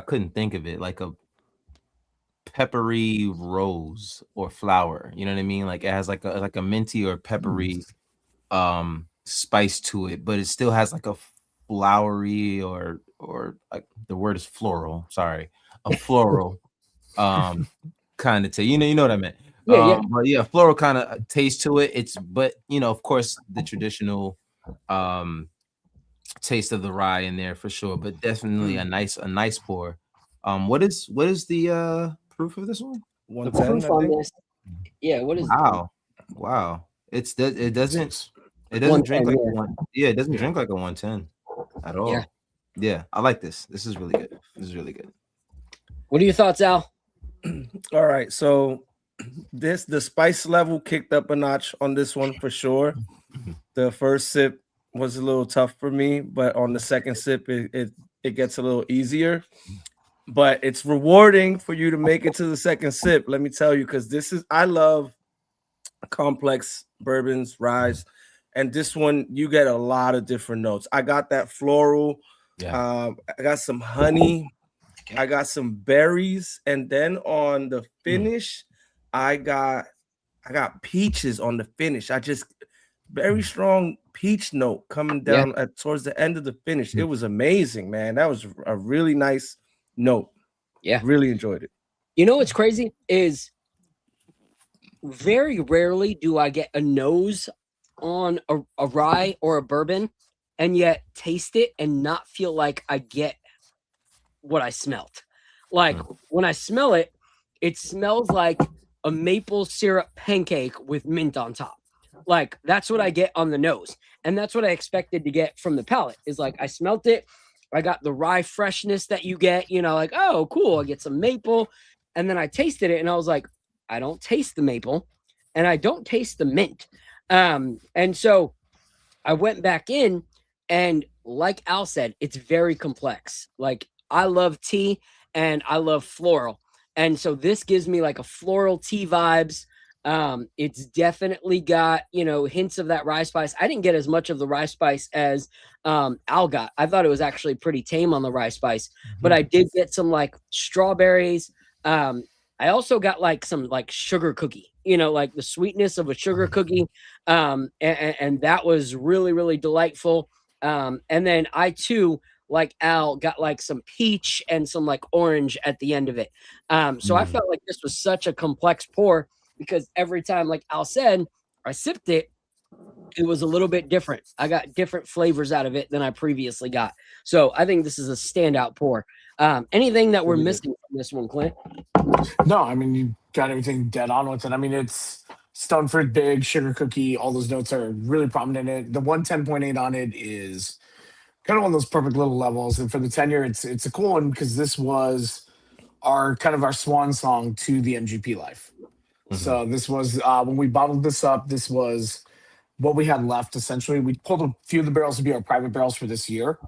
couldn't think of it, like a peppery rose or flower. You know what I mean? Like it has like a minty or peppery spice to it, but it still has like a flowery or like the word is floral. Sorry, a floral kind of taste. You know what I meant. But yeah, floral kind of taste to it. But of course, the traditional taste of the rye in there for sure. But definitely a nice pour. What is the proof of this one? 110. I think. Yeah. What is? Wow. It doesn't drink like a one. Yeah, it doesn't drink like a 110 at all. Yeah. I like this. This is really good. This is really good. What are your thoughts, Al? All right, so the spice level kicked up a notch on this one for sure. The first sip was a little tough for me, but on the second sip it gets a little easier. But it's rewarding for you to make it to the second sip, let me tell you, because I love complex bourbons, ryes, and this one you get a lot of different notes. I got that floral, I got some honey, I got some berries, and then on the finish, I got peaches on the finish. I just very strong peach note coming down towards the end of the finish. It was amazing, man. That was a really nice note. Yeah, really enjoyed it. You know what's crazy is very rarely do I get a nose on a rye or a bourbon and yet taste it and not feel like I get what I smelt. Like when I smell it, it smells like a maple syrup pancake with mint on top. Like that's what I get on the nose. And that's what I expected to get from the palate is like, I smelt it. I got the rye freshness that you get, like, oh, cool. I get some maple. And then I tasted it and I was like, I don't taste the maple and I don't taste the mint. And so I went back in and like Al said, it's very complex. Like I love tea and I love floral. And so this gives me like a floral tea vibes. It's definitely got, hints of that rye spice. I didn't get as much of the rye spice as Al got. I thought it was actually pretty tame on the rye spice, but I did get some like strawberries. I also got like some like sugar cookie, like the sweetness of a sugar cookie. And that was really, really delightful. And then I too, like Al, got like some peach and some like orange at the end of it. So I felt like this was such a complex pour, because every time, like Al said, I sipped it, it was a little bit different. I got different flavors out of it than I previously got. So I think this is a standout pour. Anything that we're missing from this one, Clint? No, I mean, you got everything dead on with it. I mean, it's stone fruit, big, sugar cookie. All those notes are really prominent in it. The 110.8 on it is kind of one of those perfect little levels. And for the tenure, it's a cool one, because this was our swan song to the MGP life. So this was when we bottled this up, this was what we had left. Essentially, we pulled a few of the barrels to be our private barrels for this year.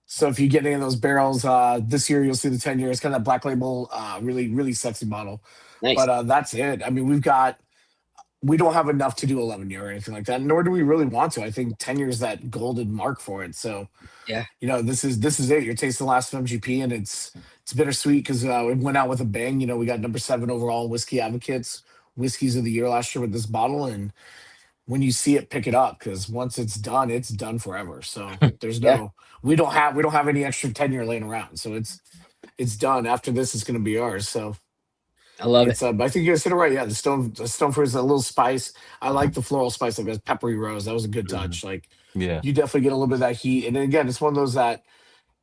So if you get any of those barrels this year, you'll see the 10 years, kind of black label, really, really sexy bottle. Nice. But that's it. I mean, we don't have enough to do 11 year or anything like that, nor do we really want to. I think 10 years that golden mark for it. So yeah, this is it. You're tasting the last of MGP, and it's bittersweet, because it went out with a bang. We got number 7 overall Whiskey Advocates Whiskeys of the Year last year with this bottle, and when you see it, pick it up, because once it's done forever. So there's we don't have any extra 10 year laying around. So it's done. After this, it's going to be ours. So I love it. But I think you guys said it right. Yeah, the stone fruit is a little spice. I like the floral spice of it. Peppery rose. That was a good touch. Like, you definitely get a little bit of that heat. And then again, it's one of those that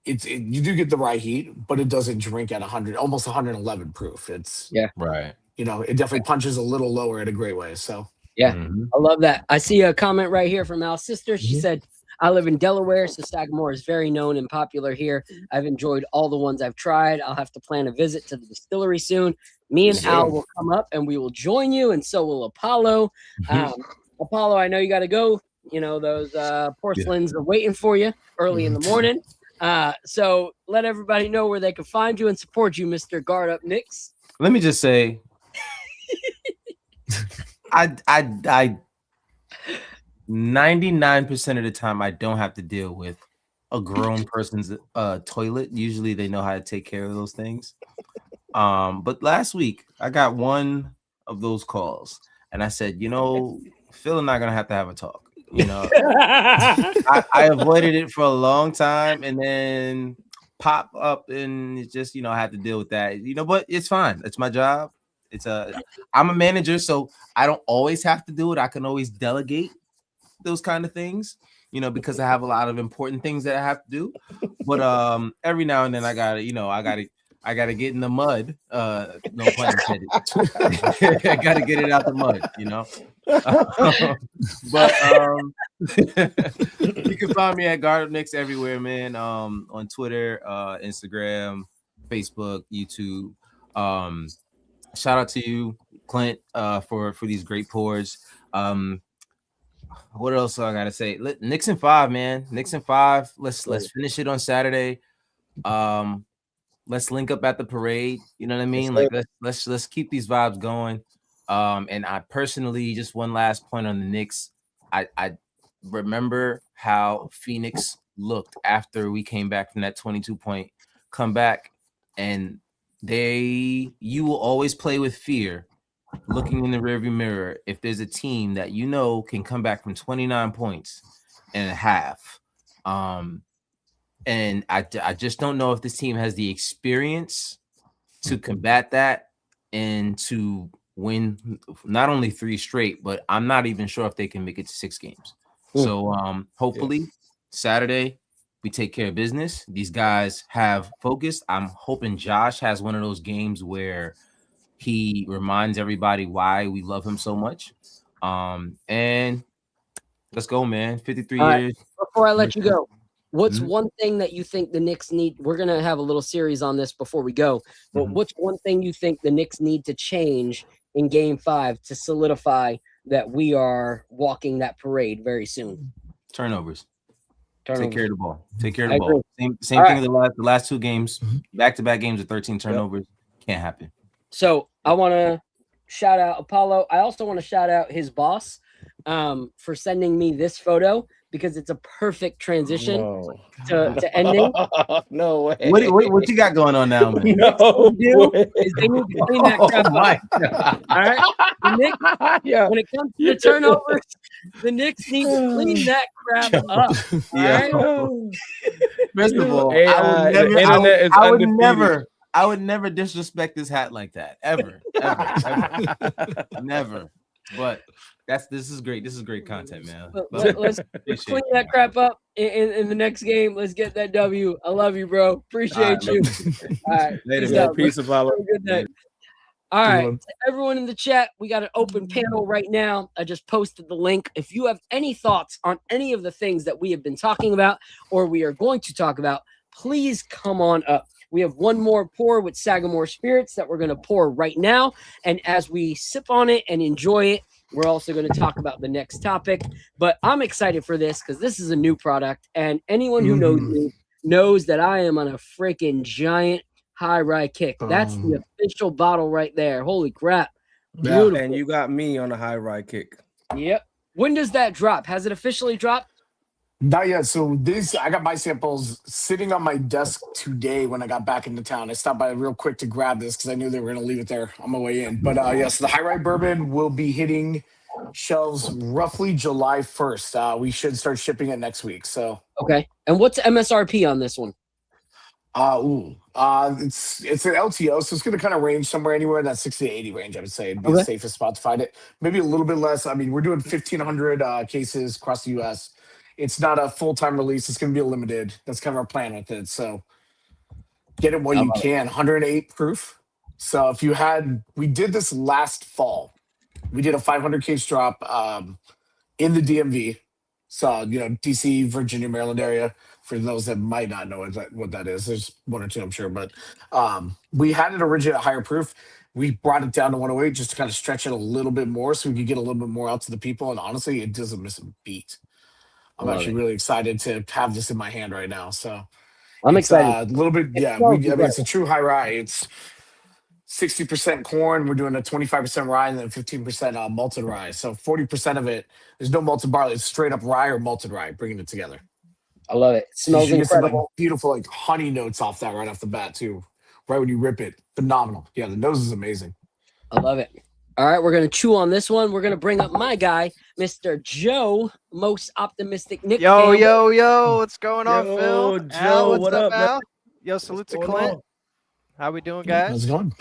you do get the rye heat, but it doesn't drink at 100, almost 111 proof. It's right. It definitely punches a little lower in a great way. So yeah, I love that. I see a comment right here from Al's sister. She said, I live in Delaware, so Sagamore is very known and popular here. I've enjoyed all the ones I've tried. I'll have to plan a visit to the distillery soon. Me and Al will come up and we will join you, and so will Apollo. Apollo, I know you got to go. Those porcelains are waiting for you early in the morning. So let everybody know where they can find you and support you, Mr. Guard Up Knicks. Let me just say, I 99% of the time I don't have to deal with a grown person's toilet. Usually they know how to take care of those things. But last week I got one of those calls, and I said, Phil and I are gonna have to have a talk. I avoided it for a long time, and then pop up, and it just I had to deal with that. But it's fine. It's my job. I'm a manager, so I don't always have to do it. I can always delegate those kind of things, because I have a lot of important things that I have to do. But every now and then I gotta get in the mud. No pun intended. I gotta get it out the mud, But you can find me at Guard Up Knicks everywhere, man. On Twitter, Instagram, Facebook, YouTube. Shout out to you, Clint, for these great pours. What else I gotta say? Knicks in 5, man. Knicks in 5. Let's finish it on Saturday. Let's link up at the parade. You know what I mean? Like let's keep these vibes going. And I personally, just one last point on the Knicks. I remember how Phoenix looked after we came back from that 22-point comeback, and you will always play with fear, looking in the rearview mirror, if there's a team that can come back from 29 points and a half. And I just don't know if this team has the experience to combat that and to win not only 3 straight, but I'm not even sure if they can make it to 6 games. So hopefully Saturday we take care of business. These guys have focused. I'm hoping Josh has one of those games where he reminds everybody why we love him so much. And let's go, man. 53 years. Before I let you go, what's one thing that you think the Knicks need? We're going to have a little series on this before we go, but what's one thing you think the Knicks need to change in Game 5 to solidify that we are walking that parade very soon? Turnovers. Take care of the ball. Take care of the ball. Same thing. The last 2 games, back-to-back games with 13 turnovers. Can't happen. So I want to shout out Apollo. I also want to shout out his boss for sending me this photo because it's a perfect transition to ending. No way. What you got going on now, man? No way. Is they need to clean that crap up. All right. The Knicks, when it comes to the turnovers, the Knicks need to clean that crap up. All right? First of all, AI, I would never disrespect this hat like that. Ever. Never. But this is great. This is great content, man. Let's clean that crap up in the next game. Let's get that W. I love you, bro. Appreciate you. All right. Later, peace, Apollo. Have a good night. All right, everyone in the chat, we got an open panel right now. I just posted the link. If you have any thoughts on any of the things that we have been talking about or we are going to talk about, please come on up. We have one more pour with Sagamore Spirits that we're going to pour right now. And as we sip on it and enjoy it, we're also going to talk about the next topic. But I'm excited for this because this is a new product. And anyone who knows me knows that I am on a freaking giant high rye kick. That's the official bottle right there. Holy crap. Beautiful. And you got me on a high rye kick. Yep. When does that drop? Has it officially dropped? Not yet. So I got my samples sitting on my desk today when I got back into town. I stopped by real quick to grab this because I knew they were going to leave it there on my way in. But yes, the high rye bourbon will be hitting shelves roughly July 1st. We should start shipping it next week. So okay. And what's MSRP on this one? It's an LTO, so it's going to kind of range somewhere anywhere in that 60 to 80 range. I would say it'd be the safest spot to find it. Maybe a little bit less. I mean, we're doing 1,500 cases across the U.S. It's not a full-time release. It's going to be a limited. That's kind of our plan with it. So get it while you can. 108 proof. So if you we did this last fall. We did a 500 case drop in the DMV. So, DC, Virginia, Maryland area. For those that might not know what that is, there's one or two, I'm sure. But we had it originally at higher proof. We brought it down to 108 just to kind of stretch it a little bit more so we could get a little bit more out to the people. And honestly, it doesn't miss a beat. I'm actually really excited to have this in my hand right now. So I'm excited. A little bit, yeah. It's a true high rye. It's 60% corn. We're doing a 25% rye and then 15% malted rye. So 40% of it, there's no malted barley. It's straight up rye or malted rye, bringing it together. I love it. It smells incredible. Some, beautiful honey notes off that right off the bat too. Right when you rip it, phenomenal. Yeah, the nose is amazing. I love it. All right, we're gonna chew on this one. We're gonna bring up my guy, Mr. Joe, most optimistic Knicks. Yo, what's going on, Phil? Joe, Al, what up, Al? Yo, salute to Clint. How we doing, guys? How's it going?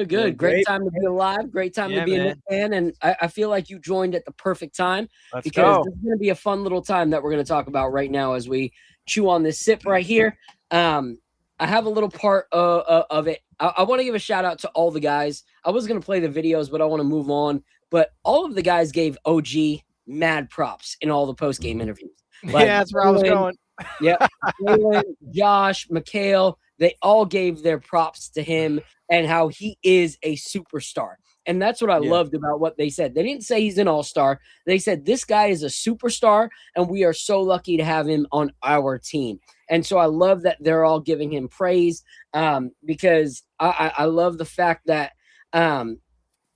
Good. Great time to be alive. Great time to be a Knicks fan. And I feel like you joined at the perfect time because this is going to be a fun little time that we're going to talk about right now as we chew on this sip right here. I have a little part of it. I want to give a shout out to all the guys. I was going to play the videos, but I want to move on. But all of the guys gave OG mad props in all the post-game interviews. Like, that's where I was going. Yeah. Josh, Mikhail, they all gave their props to him and how he is a superstar. And that's what I loved about what they said. They didn't say he's an all-star. They said this guy is a superstar, and we are so lucky to have him on our team. And so I love that they're all giving him praise because I love the fact that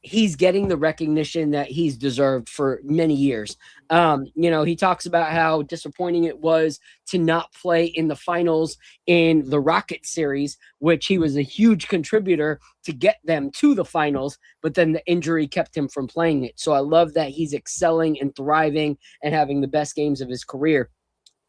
he's getting the recognition that he's deserved for many years. He talks about how disappointing it was to not play in the finals in the Rocket series, which he was a huge contributor to get them to the finals, but then the injury kept him from playing it. So I love that he's excelling and thriving and having the best games of his career.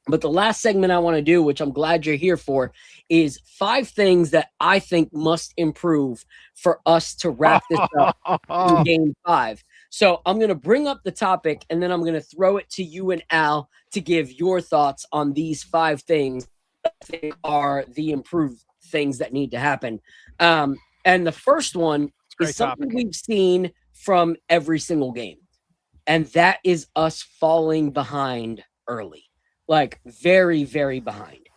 But the last segment I want to do, which I'm glad you're here for, is 5 things that I think must improve for us to wrap this up in Game 5. So I'm going to bring up the topic, and then I'm going to throw it to you and Al to give your thoughts on these 5 things that I think are the improved things that need to happen. And the first one is something we've seen from every single game, and that is us falling behind early. Like very, very behind.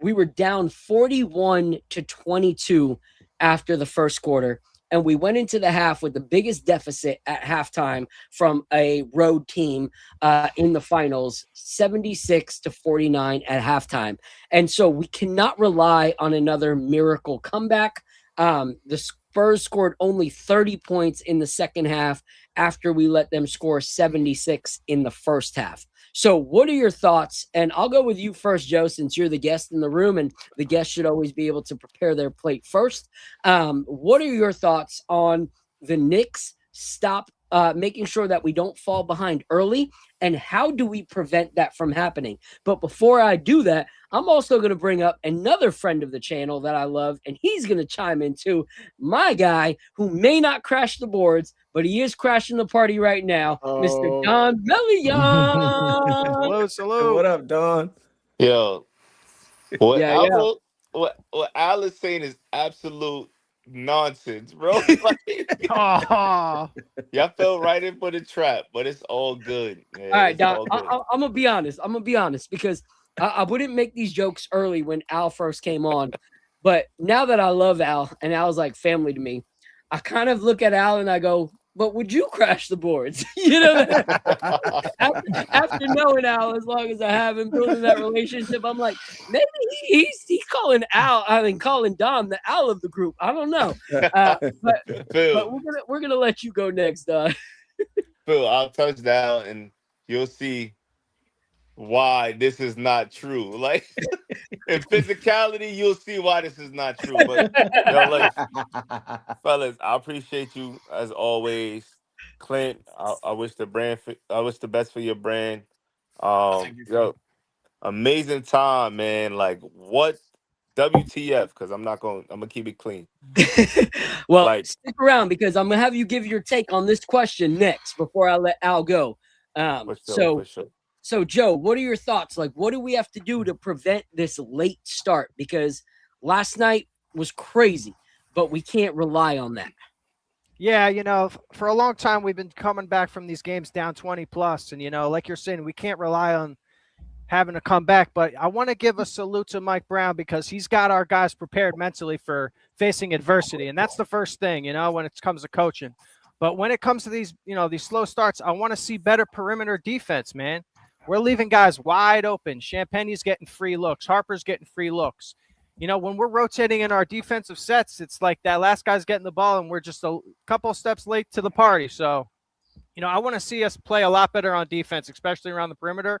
We were down 41-22 after the first quarter, and we went into the half with the biggest deficit at halftime from a road team in the finals, 76-49 at halftime. And so we cannot rely on another miracle comeback. The Spurs scored only 30 points in the second half after we let them score 76 in the first half. So what are your thoughts? And I'll go with you first, Joe, since you're the guest in the room and the guest should always be able to prepare their plate first. What are your thoughts on the Knicks making sure that we don't fall behind early? And how do we prevent that from happening? But before I do that, I'm also going to bring up another friend of the channel that I love, and he's going to chime in too. My guy who may not crash the boards, but he is crashing the party right now, Mr. Don Melion. Salute. What up, Don? Yo, what Yeah, Alva, what Al is saying is absolute nonsense, bro. Oh. Y'all fell right in for the trap, but it's all good. Man. All right, It's Don, all good. I'm gonna be honest because I wouldn't make these jokes early when Al first came on, but now that I love Al and Al's like family to me, I kind of look at Al and I go, but would you crash the boards? You know, after knowing Al as long as I have and building that relationship, I'm like, maybe he's calling Al, calling Don the Al of the group. I don't know, but we're gonna let you go next, Don. Phil, I'll touch down and you'll see why this is not true. Like in physicality, you'll see why this is not true. But fellas, I appreciate you as always. Clint, I wish the best for your brand. Amazing time, man. Like what WTF? Because I'm gonna keep it clean. Well, stick around because I'm gonna have you give your take on this question next before I let Al go. For sure. So, Joe, what are your thoughts? Like, what do we have to do to prevent this late start? Because last night was crazy, but we can't rely on that. Yeah, for a long time, we've been coming back from these games down 20 plus. And, like you're saying, we can't rely on having to come back. But I want to give a salute to Mike Brown because he's got our guys prepared mentally for facing adversity. And that's the first thing, when it comes to coaching. But when it comes to these, these slow starts, I want to see better perimeter defense, man. We're leaving guys wide open. Champagne's getting free looks. Harper's getting free looks. When we're rotating in our defensive sets, it's like that last guy's getting the ball and we're just a couple steps late to the party. So, I want to see us play a lot better on defense, especially around the perimeter.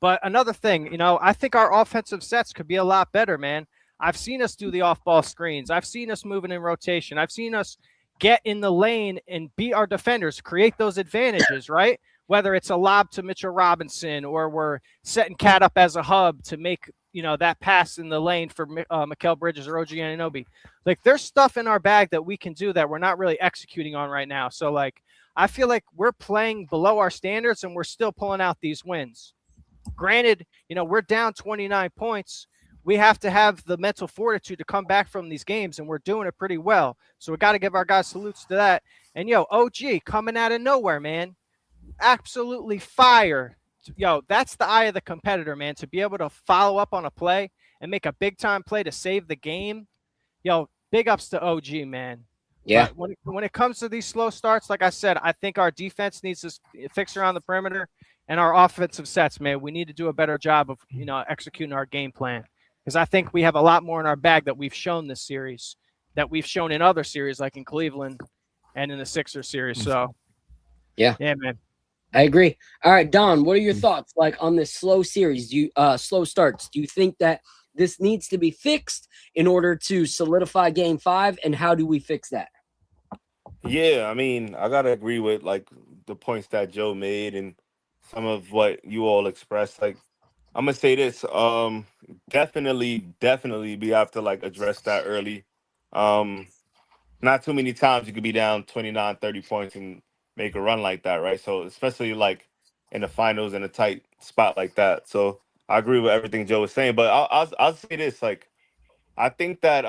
But another thing, I think our offensive sets could be a lot better, man. I've seen us do the off-ball screens. I've seen us moving in rotation. I've seen us get in the lane and beat our defenders, create those advantages, right? Whether it's a lob to Mitchell Robinson or we're setting Cat up as a hub to make, that pass in the lane for Mikal Bridges or OG Anunoby. Like, there's stuff in our bag that we can do that we're not really executing on right now. So, like, I feel like we're playing below our standards and we're still pulling out these wins. Granted, we're down 29 points. We have to have the mental fortitude to come back from these games, and we're doing it pretty well. So we got to give our guys salutes to that. And, OG coming out of nowhere, man. Absolutely fire. That's the eye of the competitor, man, to be able to follow up on a play and make a big time play to save the game. Big ups to OG, man. Yeah. But when it comes to these slow starts, like I said, I think our defense needs to fix around the perimeter and our offensive sets, man. We need to do a better job of, executing our game plan because I think we have a lot more in our bag that we've shown this series that we've shown in other series, like in Cleveland and in the Sixers series. So, yeah, man. I agree. All right, Don, what are your thoughts like on this slow series? Slow starts? Do you think that this needs to be fixed in order to solidify Game 5? And how do we fix that? Yeah, I mean, I gotta agree with like the points that Joe made and some of what you all expressed. Like, I'm gonna say this. Definitely, we have to like address that early. Not too many times you could be down 29, 30 points and make a run like that, right? So especially like in the finals in a tight spot like that. So I agree with everything Joe was saying, but I'll say this: like, I think that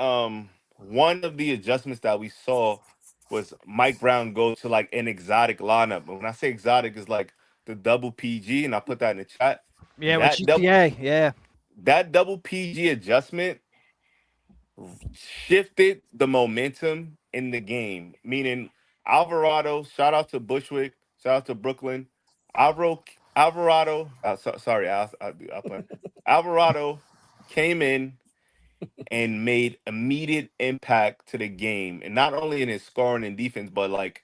one of the adjustments that we saw was Mike Brown go to like an exotic lineup. And when I say exotic, is like the double PG, and I put that in the chat. Yeah, with GTA, yeah. That double PG adjustment shifted the momentum in the game. Meaning Alvarado, shout out to Bushwick, shout out to Brooklyn. Alvarado, sorry, Alvarado came in. and made immediate impact to the game, and not only in his scoring and defense, but like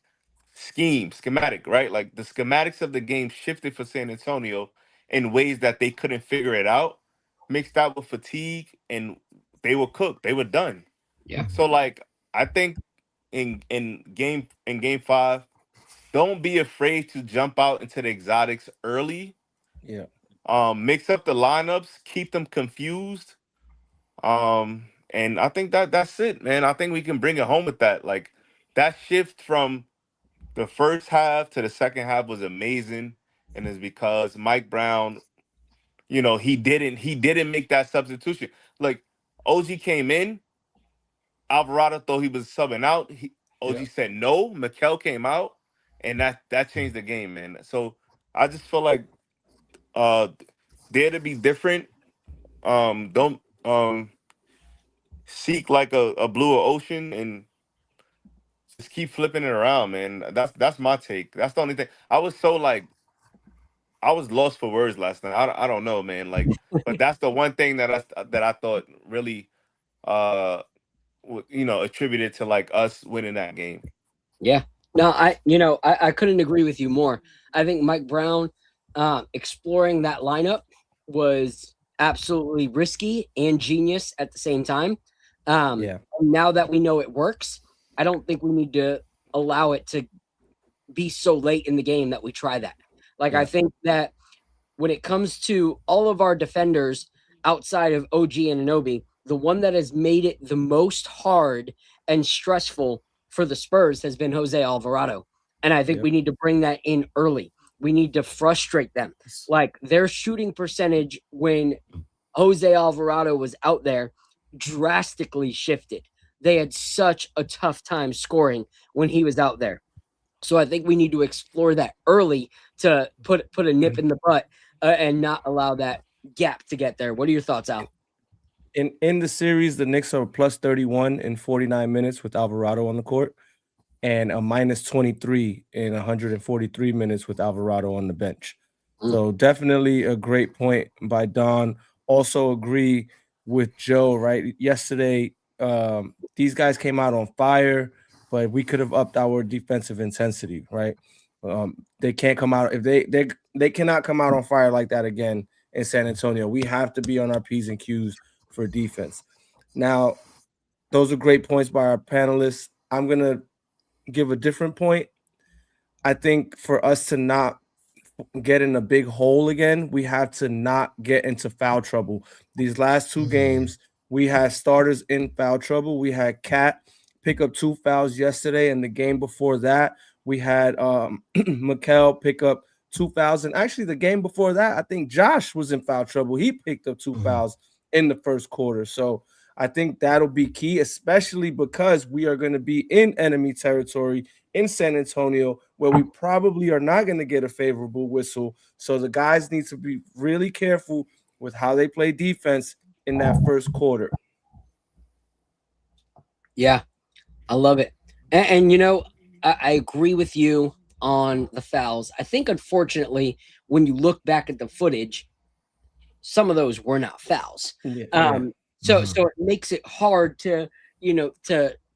schematic, right? Like the schematics of the game shifted for San Antonio in ways that they couldn't figure it out, mixed out with fatigue, and they were cooked. They were done. Yeah. So like I think in game 5, don't be afraid to jump out into the exotics early. Yeah. Mix up the lineups, keep them confused. And I think that's it, man. I think we can bring it home with that. Like that shift from the first half to the second half was amazing, and it's because Mike Brown, he didn't make that substitution. Like OG came in, Alvarado thought he was subbing out. OG said no. Mikel came out, and that changed the game, man. So I just feel like dare to be different. Don't seek like a bluer ocean, and just keep flipping it around, man. That's my take. That's the only thing. I was lost for words last night. I don't know, man. Like, but that's the one thing that I thought really attributed to like us winning that game. Yeah. No, I couldn't agree with you more. I think Mike Brown exploring that lineup was absolutely risky and genius at the same time. Now that we know it works, I don't think we need to allow it to be so late in the game that we try that. Like, I think that when it comes to all of our defenders outside of OG and Anunoby, the one that has made it the most hard and stressful for the Spurs has been Jose Alvarado. And I think we need to bring that in early. We need to frustrate them. Like, their shooting percentage when Jose Alvarado was out there drastically shifted. They had such a tough time scoring when he was out there. So I think we need to explore that early to put a nip in the butt and not allow that gap to get there. What are your thoughts, Al? In the series, the Knicks are plus 31 in 49 minutes with Alvarado on the court, and a minus 23 in 143 minutes with Alvarado on the bench. So definitely a great point by Don. Also agree with Joe, right? Yesterday, these guys came out on fire, but we could have upped our defensive intensity, right? They can't come out if they cannot come out on fire like that again in San Antonio. We have to be on our P's and Q's for defense. Now, those are great points by our panelists. I'm gonna give a different point. I think for us to not get in a big hole again, we have to not get into foul trouble. These last 2 games, we had starters in foul trouble. We had Cat pick up 2 fouls yesterday, and the game before that, we had Mikel pick up 2 fouls. And actually, the game before that, I think Josh was in foul trouble. He picked up 2 fouls in the first quarter. So I think that'll be key, especially because we are going to be in enemy territory in San Antonio, where we probably are not going to get a favorable whistle. So the guys need to be really careful with how they play defense in that first quarter. Yeah, I love it. And I agree with you on the fouls. I think, unfortunately, when you look back at the footage, some of those were not fouls. So it makes it hard to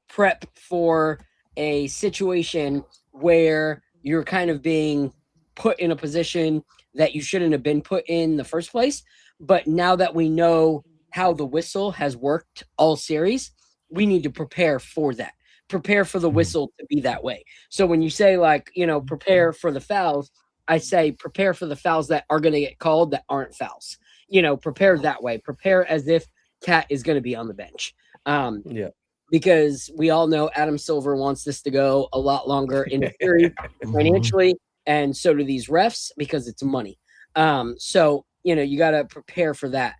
prep for a situation where you're kind of being put in a position that you shouldn't have been put in the first place. But now that we know how the whistle has worked all series, we need to prepare for that. Prepare for the whistle to be that way. So when you say, like, prepare for the fouls, I say prepare for the fouls that are going to get called that aren't fouls. Prepare that way. Prepare as if Cat is going to be on the bench. Because we all know Adam Silver wants this to go a lot longer in a series financially, and so do these refs because it's money. So you got to prepare for that.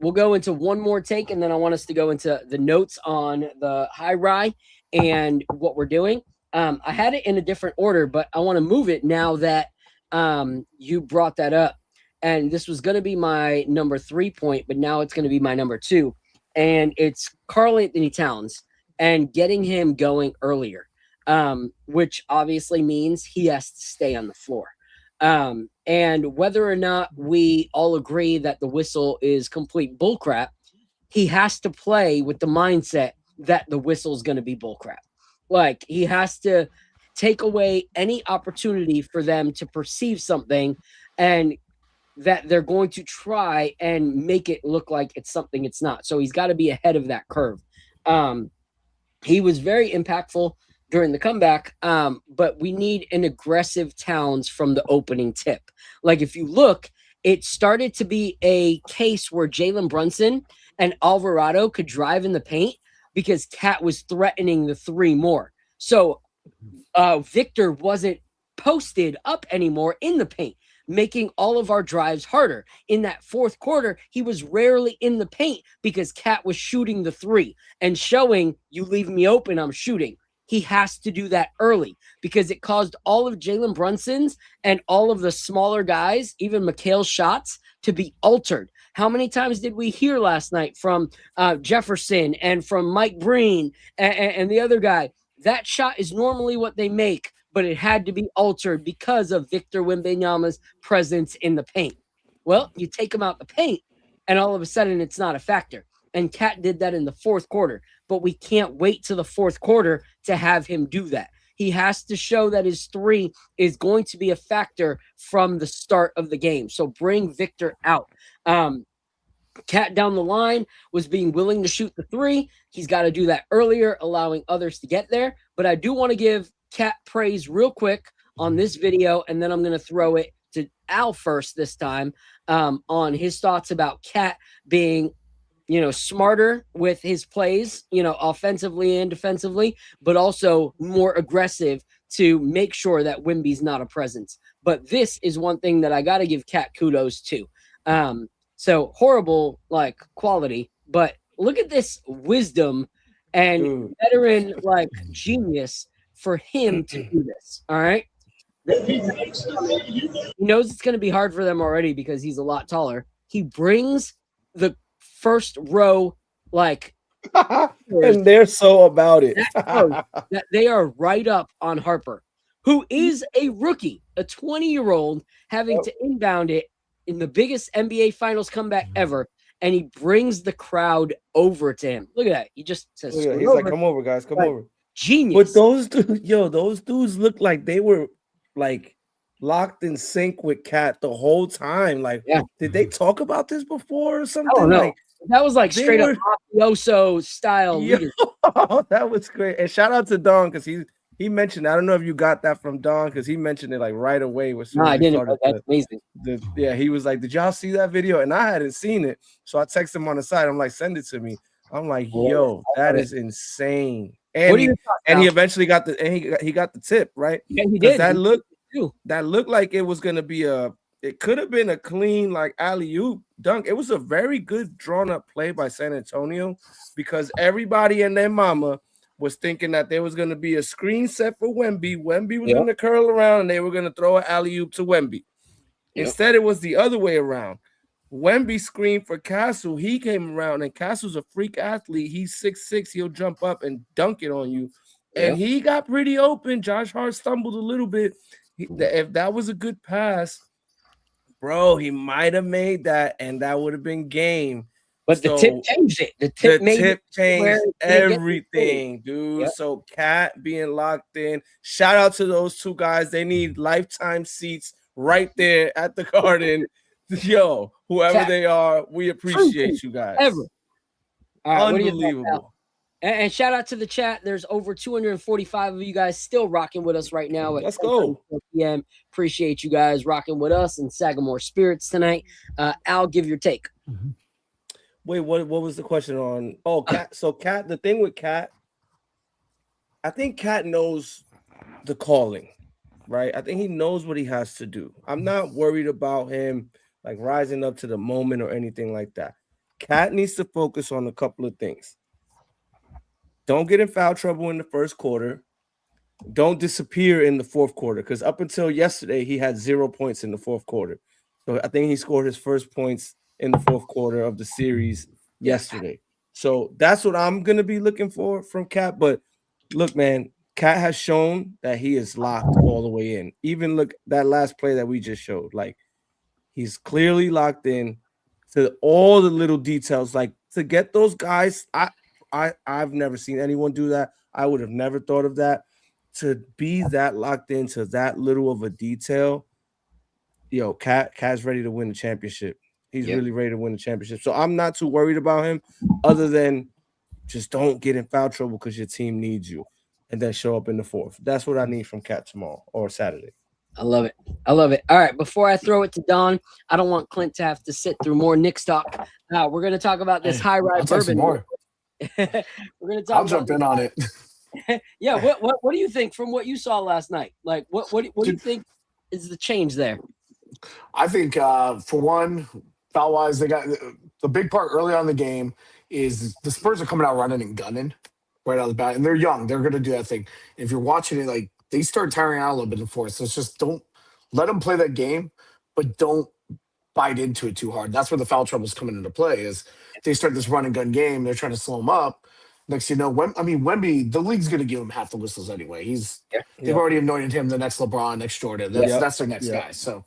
We'll go into one more take, and then I want us to go into the notes on the high rye and what we're doing. I had it in a different order, but I want to move it now that you brought that up. And this was going to be my number 3 point, but now it's going to be my number 2. And it's Karl Anthony Towns and getting him going earlier, which obviously means he has to stay on the floor. And whether or not we all agree that the whistle is complete bullcrap, he has to play with the mindset that the whistle's going to be bullcrap. Like, he has to take away any opportunity for them to perceive something and that they're going to try and make it look like it's something it's not. So he's got to be ahead of that curve. He was very impactful during the comeback, but we need an aggressive Towns from the opening tip. Like, if you look, it started to be a case where Jalen Brunson and Alvarado could drive in the paint because Cat was threatening the three more. So Victor wasn't posted up anymore in the paint, making all of our drives harder. In that fourth quarter, he was rarely in the paint because Cat was shooting the three and showing, you leave me open, I'm shooting. He has to do that early because it caused all of Jalen Brunson's and all of the smaller guys, even Mikhail's shots, to be altered. How many times did we hear last night from Jefferson and from Mike Breen and the other guy? That shot is normally what they make, but it had to be altered because of Victor Wembanyama's presence in the paint. Well, you take him out the paint, and all of a sudden it's not a factor. And Cat did that in the fourth quarter, but we can't wait to the fourth quarter to have him do that. He has to show that his three is going to be a factor from the start of the game. So bring Victor out. Cat down the line was being willing to shoot the three. He's got to do that earlier, allowing others to get there. But I do want to give Cat praise real quick on this video, and then I'm going to throw it to Al first this time on his thoughts about Cat being, smarter with his plays, offensively and defensively, but also more aggressive to make sure that Wemby's not a presence. But this is one thing that I got to give Cat kudos to. So horrible, quality, but look at this wisdom and veteran, genius for him to do this. All right. He knows it's going to be hard for them already because he's a lot taller. He brings the first row, and they're so about it. that they are right up on Harper, who is a rookie, a 20-year-old having to inbound it in the biggest NBA Finals comeback ever, and he brings the crowd over to him. Look at that. He just says, he's like, come over, guys, come over. Genius. But those dudes look like they were locked in sync with Cat the whole time. Did they talk about this before or something? I don't know. That was straight up mafioso style leader. That was great. And shout out to Don because he mentioned, I don't know if you got that from Don because he mentioned it right away. No, I didn't. That's amazing. He was like, did y'all see that video? And I hadn't seen it. So I texted him on the side. I'm like, send it to me. I'm like, yo, that is insane. And he eventually got he got the tip, right? Yeah, he did. That looked like it was gonna be it could have been a clean alley-oop dunk. It was a very good drawn up play by San Antonio because everybody and their mama was thinking that there was going to be a screen set for Wemby. Wemby was going to curl around and they were going to throw an alley-oop to Wemby. Instead, it was the other way around. Wemby screened for Castle. He came around, and Castle's a freak athlete. He's 6'6". He'll jump up and dunk it on you. And he got pretty open. Josh Hart stumbled a little bit. If that was a good pass, bro, he might have made that, and that would have been game. But the tip changed it. The tip changed everything, dude. Yep. So Cat being locked in. Shout out to those two guys. They need lifetime seats right there at the Garden. Yo, whoever they are, we appreciate you guys. Ever. All right, unbelievable. And shout out to the chat. There's over 245 of you guys still rocking with us right now. Let's go. PM. Appreciate you guys rocking with us and Sagamore Spirits tonight. Al, give your take. Mm-hmm. Wait, what was the question on? Oh, Cat. So Cat, the thing with Cat, I think Cat knows the calling, right? I think he knows what he has to do. I'm not worried about him rising up to the moment or anything like that. Cat needs to focus on a couple of things. Don't get in foul trouble in the first quarter. Don't disappear in the fourth quarter, because up until yesterday, he had 0 points in the fourth quarter. So I think he scored his first points in the fourth quarter of the series yesterday. So that's what I'm going to be looking for from Cat. But look, man, Cat has shown that he is locked all the way in. Even look, that last play that we just showed, he's clearly locked in to all the little details, to to get those guys. I've never seen anyone do that. I would have never thought of that. To be that locked into that little of a detail, Cat's ready to win the championship. He's really ready to win the championship. So I'm not too worried about him, other than just don't get in foul trouble because your team needs you, and then show up in the fourth. That's what I need from Cat tomorrow or Saturday. I love it. I love it. All right, before I throw it to Don, I don't want Clint to have to sit through more Knicks talk. We're going to talk about this high ride bourbon. More. We're going to talk. I'll jump in on it. Yeah. What do you think from what you saw last night? Like, what do you think is the change there? I think for one, foul wise, they got the big part early on in the game is the Spurs are coming out running and gunning right out of the bat, and they're young. They're going to do that thing. If you're watching it, like they start tiring out a little bit in the fourth. So it's just don't let them play that game, but don't bite into it too hard. That's where the foul trouble is coming into play. Is they start this run and gun game, they're trying to slow them up. Next, Wemby, the league's going to give him half the whistles anyway. They've already anointed him the next LeBron, next Jordan. That's their next guy. So,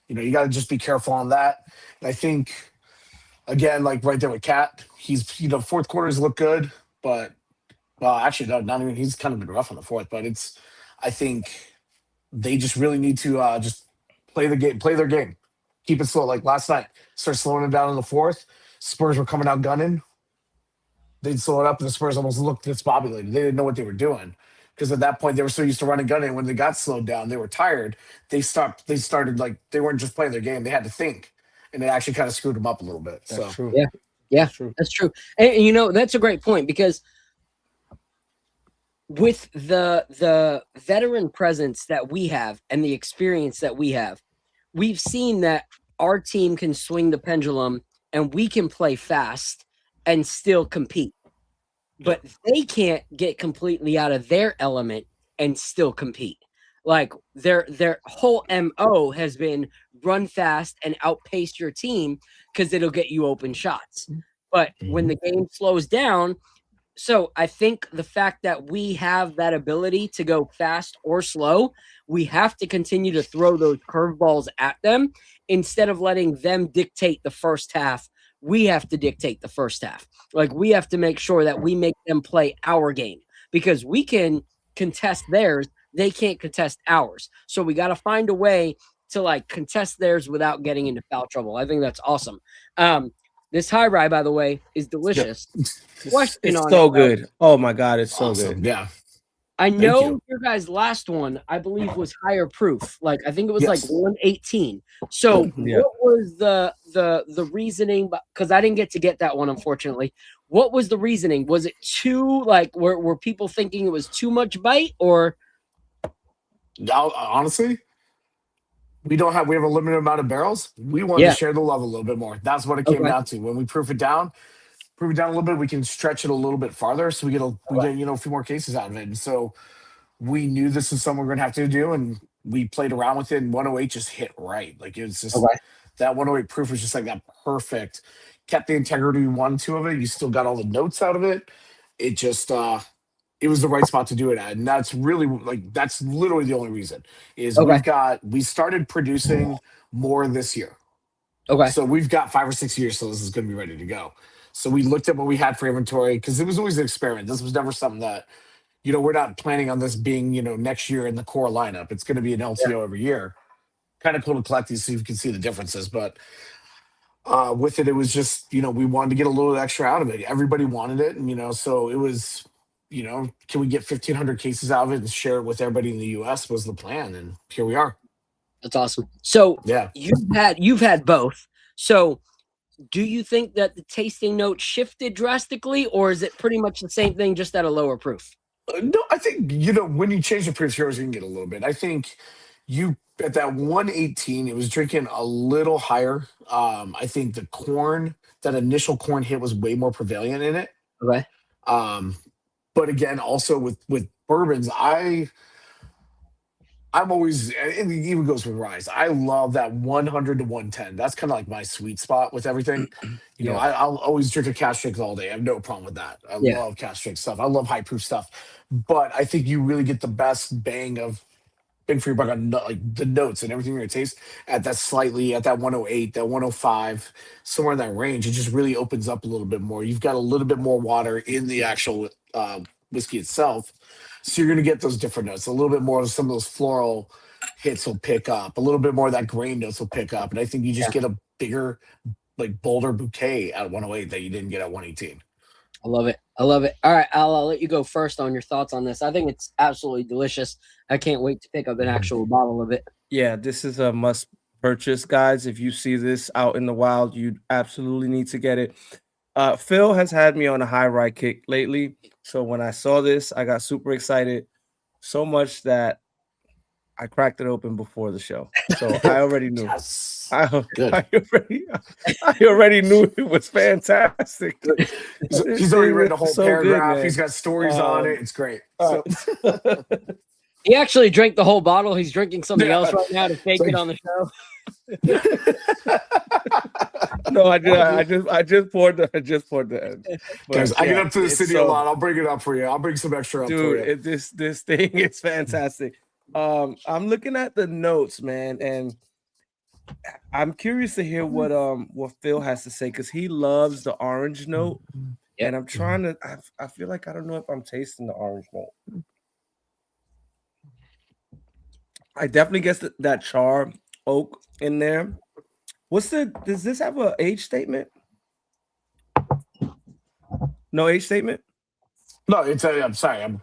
you got to just be careful on that. And I think, again, like right there with Cat, he's, fourth quarters look good, but, actually, no, not even, he's kind of been rough on the fourth, but I think they just really need to just play their game. Keep it slow. Like last night, start slowing it down in the fourth. Spurs were coming out gunning. They'd slow it up, and the Spurs almost looked discombobulated. They didn't know what they were doing because at that point they were so used to running gunning. When they got slowed down, they were tired. They started like they weren't just playing their game; they had to think, and it actually kind of screwed them up a little bit. That's true. Yeah, that's true. And that's a great point because with the veteran presence that we have and the experience that we have, we've seen that our team can swing the pendulum and we can play fast and still compete. But they can't get completely out of their element and still compete. Like their whole MO has been run fast and outpace your team because it'll get you open shots. But when the game slows down, so I think the fact that we have that ability to go fast or slow, we have to continue to throw those curveballs at them instead of letting them dictate the first half. We have to dictate the first half. Like we have to make sure that we make them play our game because we can contest theirs. They can't contest ours. So we got to find a way to like contest theirs without getting into foul trouble. I think that's awesome. This high rye, by the way, is delicious. It's so good. Oh my God, it's so good. Yeah. I know your guys' last one, I believe, was higher proof. Like I think it was like 118. So what was the reasoning? Because I didn't get that one, unfortunately. What was the reasoning? Was it too like were people thinking it was too much bite or? Honestly, we have a limited amount of barrels. We want to share the love a little bit more. That's what it came down to. When we proof it down a little bit, we can stretch it a little bit farther, so we get a few more cases out of it. And so we knew this is something we're going to have to do, and we played around with it. And 108 just hit right. Like it was just that 108 proof was just like that perfect. Kept the integrity we wanted to of it. You still got all the notes out of it. It just it was the right spot to do it at. And that's really that's literally the only reason is we started producing more this year. Okay. So we've got 5 or 6 years, so this is going to be ready to go. So we looked at what we had for inventory because it was always an experiment. This was never something that, we're not planning on this being, next year in the core lineup. It's going to be an LTO every year. Kind of cool to collect these so you can see the differences. But with it was just, we wanted to get a little extra out of it. Everybody wanted it. And, so it was, can we get 1,500 cases out of it and share it with everybody in the U.S. was the plan. And here we are. That's awesome. So you've had both. So do you think that the tasting note shifted drastically, or is it pretty much the same thing, just at a lower proof? No, I think, when you change the proofs, you can get a little bit. I think at that 118, it was drinking a little higher. I think the corn, that initial corn hit was way more prevalent in it. Okay. But again, also with bourbons, I'm always, and it even goes with rye. I love that 100 to 110. That's kind of like my sweet spot with everything. I'll always drink a cask strength all day. I have no problem with that. I love cask strength stuff. I love high proof stuff. But I think you really get the best bang of bang for your buck on like the notes and everything you're gonna taste at that 108, that 105, somewhere in that range. It just really opens up a little bit more. You've got a little bit more water in the actual whiskey itself, so you're gonna get those different notes. A little bit more of some of those floral hits will pick up. A little bit more of that grain notes will pick up, and I think you just get a bigger, like bolder bouquet at 108 that you didn't get at 118. I love it. I love it. All right, I'll let you go first on your thoughts on this. I think it's absolutely delicious. I can't wait to pick up an actual bottle of it. Yeah, this is a must purchase, guys. If you see this out in the wild, you absolutely need to get it. Phil has had me on a high ride kick lately. So when I saw this, I got super excited, so much that I cracked it open before the show. So I already knew. Yes. I already knew it was fantastic. He's already read the whole paragraph. He's got stories on it. It's great. So. He actually drank the whole bottle. He's drinking something else right now to fake it on the show. No, I just poured the end. Guys, I get up to the city a lot. I'll bring it up for you. I'll bring some extra up for you. This thing is fantastic. I'm looking at the notes, man, and I'm curious to hear what Phil has to say, because he loves the orange note. Yep. And I'm trying to I feel like I don't know if I'm tasting the orange note. I definitely get that char oak in there. Does this have an age statement? No age statement? No, I'm sorry.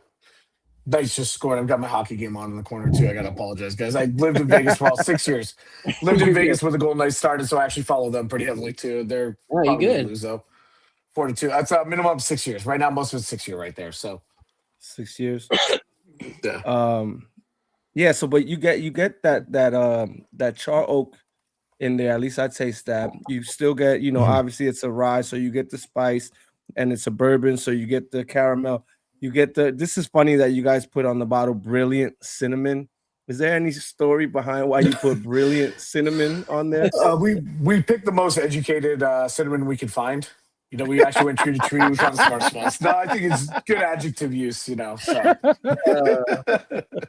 Dice just scored. I've got my hockey game on in the corner too. I gotta apologize, guys. I lived in Vegas for all 6 years. Lived in Vegas where the Golden Knights started, so I actually follow them pretty heavily too. They're you good? Lose, though. 42. That's a minimum of 6 years. Right now, most of it's 6 year right there. So 6 years. Yeah. Yeah. So, but you get that char oak in there. At least I taste that. You still get, obviously it's a rye, so you get the spice, and it's a bourbon, so you get the caramel. You get this is funny that you guys put on the bottle brilliant cinnamon. Is there any story behind why you put brilliant cinnamon on there? We picked the most educated cinnamon we could find. We actually went tree to tree. We found the smartest ones. No, I think it's good adjective use, So.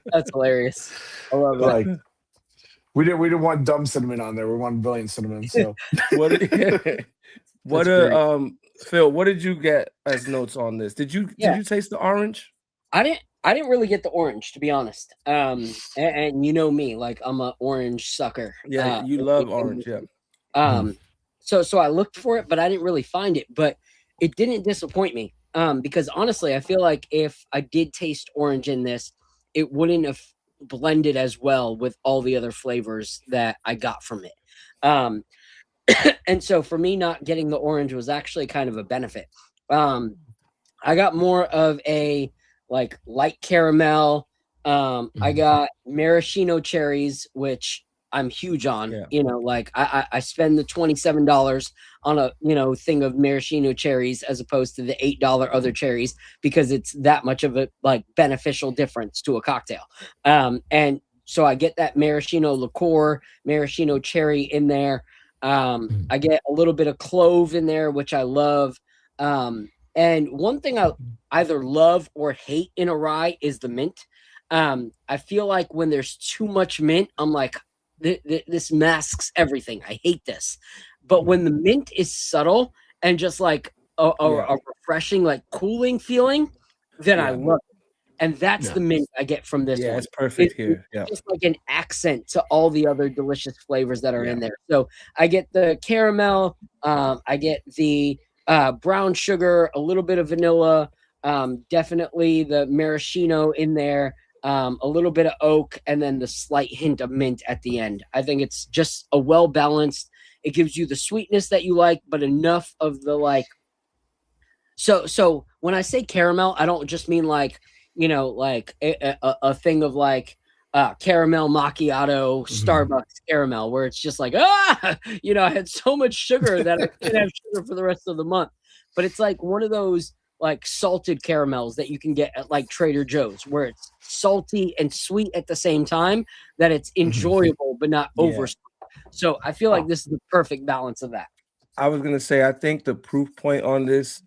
That's hilarious. I love it. Like, we didn't want dumb cinnamon on there. We wanted brilliant cinnamon. So Phil, what did you get as notes on this? Did you taste the orange? I didn't really get the orange, to be honest. And you know me, like I'm an orange sucker. Yeah, you love orange, yeah. So I looked for it, but I didn't really find it. But it didn't disappoint me. Because honestly, I feel like if I did taste orange in this, it wouldn't have blended as well with all the other flavors that I got from it. And so for me, not getting the orange was actually kind of a benefit. I got more of a like light caramel. I got maraschino cherries, which I'm huge on. Like I spend the $27 on a thing of maraschino cherries as opposed to the $8 other cherries, because it's that much of a like beneficial difference to a cocktail. And so I get that maraschino liqueur, maraschino cherry in there. I get a little bit of clove in there, which I love. And one thing I either love or hate in a rye is the mint. I feel like when there's too much mint, I'm like, this masks everything. I hate this. But when the mint is subtle and just like a refreshing, like cooling feeling, then I love it. And that's the mint I get from this one. It's perfect here. Yeah. It's just like an accent to all the other delicious flavors that are in there. So I get the caramel, I get the brown sugar, a little bit of vanilla, definitely the maraschino in there, a little bit of oak, and then the slight hint of mint at the end. I think it's just a well-balanced. It gives you the sweetness that you like, but enough of the like. So when I say caramel, I don't just mean like, like a thing of like caramel macchiato, Starbucks caramel, where it's just like, I had so much sugar that I can't have sugar for the rest of the month. But it's like one of those like salted caramels that you can get at like Trader Joe's, where it's salty and sweet at the same time, that it's enjoyable but not over. So I feel like this is the perfect balance of that. I was gonna say, I think the proof point on this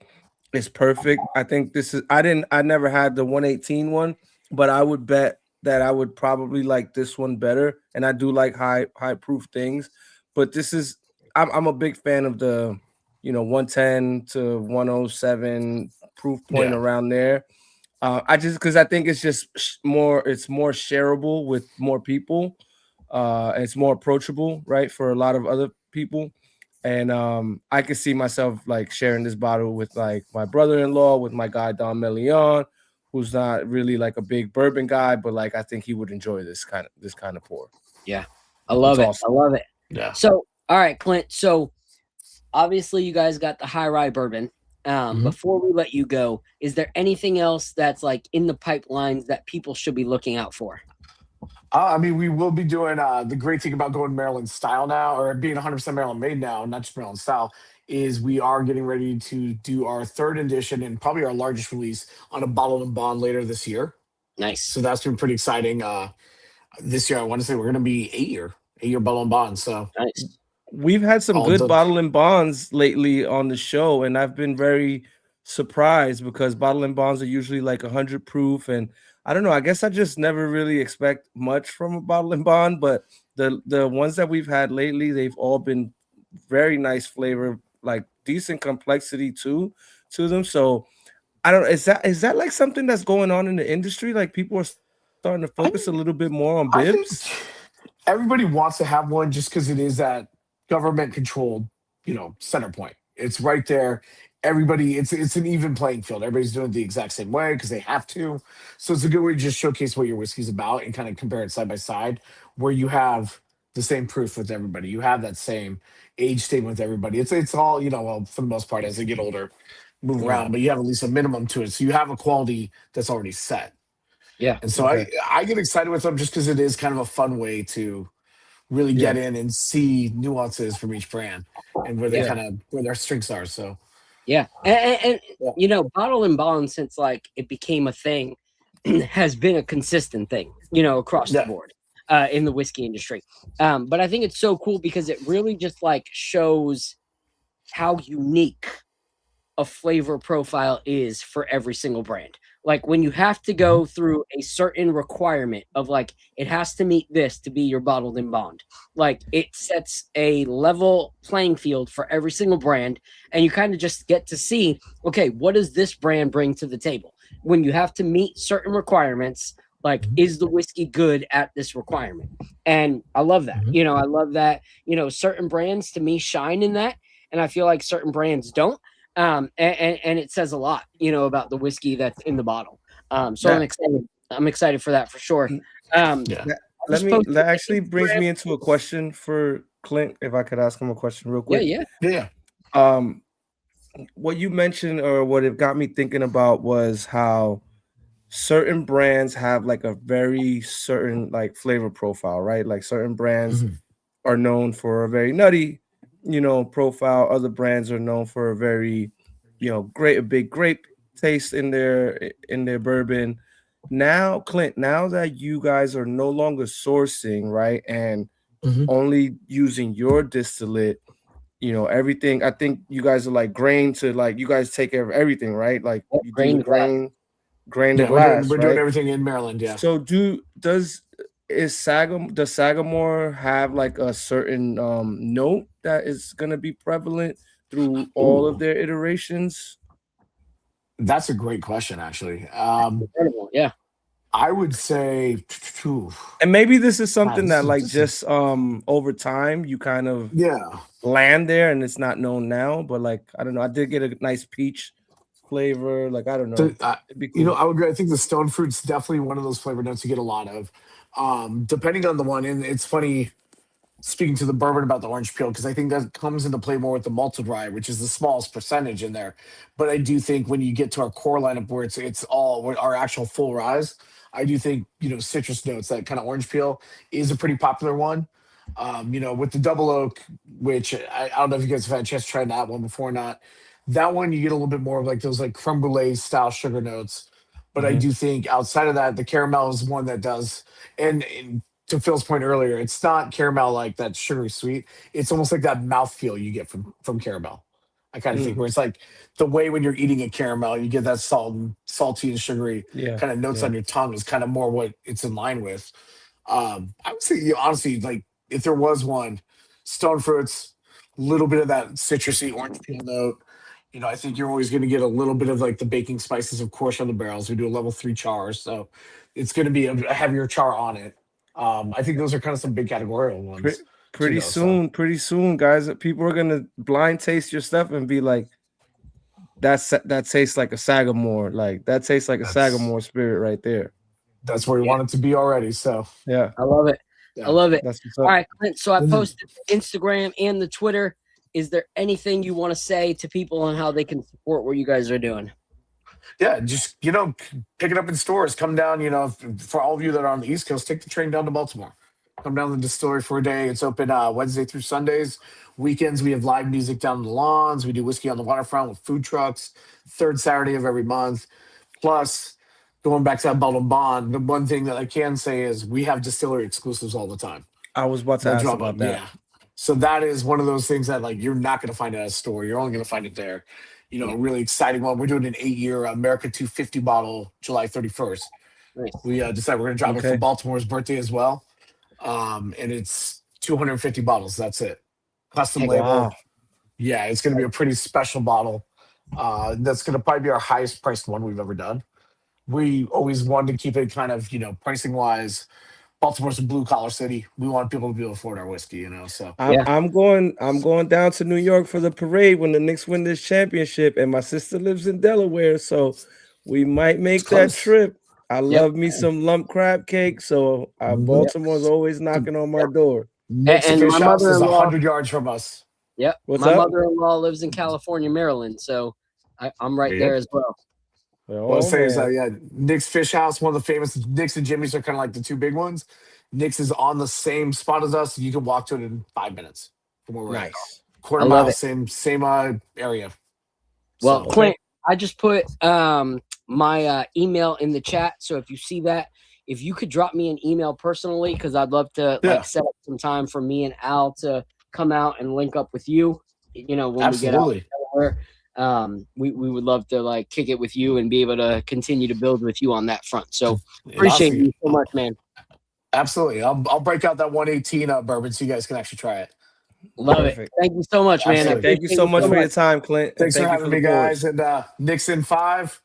is perfect. I think this is I never had the 118 one, but I would bet that I would probably like this one better, and I do like high proof things, but this is I'm a big fan of the 110 to 107 proof point Yeah. around there. I just because I think it's just it's more shareable with more people, and it's more approachable, right, for a lot of other people. And I could see myself like sharing this bottle with like my brother-in-law, with my guy Don Melion, who's not really like a big bourbon guy, but like I think he would enjoy this kind of pour. Yeah, I love it. Awesome. I love it. Yeah. So, all right, Clint. So, obviously, you guys got the high rye bourbon. Before we let you go, is there anything else that's like in the pipelines that people should be looking out for? I mean, we will be doing the great thing about going Maryland style now, or being 100% Maryland made now, not just Maryland style, is we are getting ready to do our third edition and probably our largest release on a bottle and bond later this year. Nice. So that's been pretty exciting. This year, I want to say we're going to be 8-year bottle and bond. So nice. We've had some good bottle and bonds lately on the show, and I've been very surprised because bottle and bonds are usually like 100 proof, and I don't know. I guess I just never really expect much from a bottle and bond, but the ones that we've had lately, they've all been very nice flavor, like decent complexity too to them. So I don't know. Is that like something that's going on in the industry? Like people are starting to focus a little bit more on bibs. Everybody wants to have one just because it is that government controlled, center point. It's right there. Everybody, it's an even playing field. Everybody's doing it the exact same way because they have to. So it's a good way to just showcase what your whiskey's about and kind of compare it side by side, where you have the same proof with everybody. You have that same age statement with everybody. It's all, well, for the most part, as they get older, move around, but you have at least a minimum to it. So you have a quality that's already set. Yeah. And so I get excited with them just because it is kind of a fun way to really get in and see nuances from each brand and where they where their strengths are. So yeah. And bottle and bond, since like it became a thing, has been a consistent thing, across the board in the whiskey industry. But I think it's so cool because it really just like shows how unique a flavor profile is for every single brand. Like when you have to go through a certain requirement of like, it has to meet this to be your bottled in bond. Like it sets a level playing field for every single brand. And you kind of just get to see, okay, what does this brand bring to the table? When you have to meet certain requirements, like, is the whiskey good at this requirement? And I love that. I love that, certain brands to me shine in that. And I feel like certain brands don't. And it says a lot, about the whiskey that's in the bottle. So I'm excited for that for sure. That actually brings me into a question for Clint, if I could ask him a question real quick. Yeah. What you mentioned, or what it got me thinking about, was how certain brands have like a very certain like flavor profile, right? Like certain brands are known for a very nutty profile. Other brands are known for a very, a big grape taste in their bourbon. Now, Clint, now that you guys are no longer sourcing, right, and only using your distillate, everything. I think you guys are like grain to like, you guys take care of everything, right? Like you do grain to glass. We're doing everything in Maryland. Yeah. So does Sagamore have like a certain note that is going to be prevalent through all of their iterations? That's a great question, actually. Yeah. I would say, and maybe this is something that like just over time you kind of land there and it's not known now, but like I don't know, I did get a nice peach flavor. Like I don't know, it'd be cool. I would agree. I think the stone fruit's definitely one of those flavor notes you get a lot of, depending on the one. And it's funny speaking to the bourbon about the orange peel, because I think that comes into play more with the malted rye, which is the smallest percentage in there. But I do think when you get to our core lineup where it's all our actual full ryes, I do think citrus notes, that kind of orange peel, is a pretty popular one. With the double oak, which I don't know if you guys have had a chance to try that one before or not. That one you get a little bit more of like those like creme brulee style sugar notes. But I do think outside of that, the caramel is one that does. And to Phil's point earlier, it's not caramel like that sugary sweet. It's almost like that mouthfeel you get from caramel. I kind of think where it's like the way when you're eating a caramel, you get that salty and sugary kind of notes on your tongue is kind of more what it's in line with. I would say, honestly, like if there was one, stone fruits, a little bit of that citrusy orange peel note. I think you're always going to get a little bit of like the baking spices, of course, on the barrels. We do a level 3 char, so it's going to be a heavier char on it. I think those are kind of some big categorical ones. Pretty soon, guys, people are gonna blind taste your stuff and be like, that tastes like a Sagamore. Like that tastes like a Sagamore spirit right there. That's where we want it to be already. So yeah, I love it. I love it. That's what's All up. right, Clint. So I posted the Instagram and the Twitter. Is there anything you want to say to people on how they can support what you guys are doing? Yeah, just pick it up in stores. Come down. For all of you that are on the East Coast, take the train down to Baltimore. Come down to the distillery for a day. It's open Wednesday through Sundays. Weekends, we have live music down on the lawns. We do whiskey on the waterfront with food trucks, third Saturday of every month. Plus, going back to that Belt and Bond, the one thing that I can say is we have distillery exclusives all the time. I was about to ask about that. Yeah. So that is one of those things that like you're not going to find it at a store. You're only going to find it there. A really exciting one. We're doing an 8-year America 250 bottle July 31st. Nice. We decided we're going to drop it for Baltimore's birthday as well. And it's 250 bottles. That's it. Custom label. Wow. Yeah, it's going to be a pretty special bottle. That's going to probably be our highest priced one we've ever done. We always wanted to keep it kind of, pricing wise. Baltimore's a blue collar city. We want people to be able to afford our whiskey, So I'm going down to New York for the parade when the Knicks win this championship, and my sister lives in Delaware, so we might make that trip. I love me some lump crab cake, so Baltimore's always knocking on my door. And my mother-in-law is 100 yards from us. Yep. My mother-in-law lives in California, Maryland, so I'm right there as well. What I say is Nick's Fish House, one of the famous. Nick's and Jimmy's are kind of like the two big ones. Nick's is on the same spot as us. You can walk to it in 5 minutes from where we're at. Quarter mile, same area. Well, Clint, I just put my email in the chat. So if you see that, if you could drop me an email personally, because I'd love to set up some time for me and Al to come out and link up with you. When we get out there, we would love to kick it with you and be able to continue to build with you on that front. So appreciate you so much, man. Absolutely. I'll break out that 118 bourbon so you guys can actually try it. Love it. Thank you so much, man. Thank you so much for your time, Clint. Thanks for having me, guys. And Knicks in 5.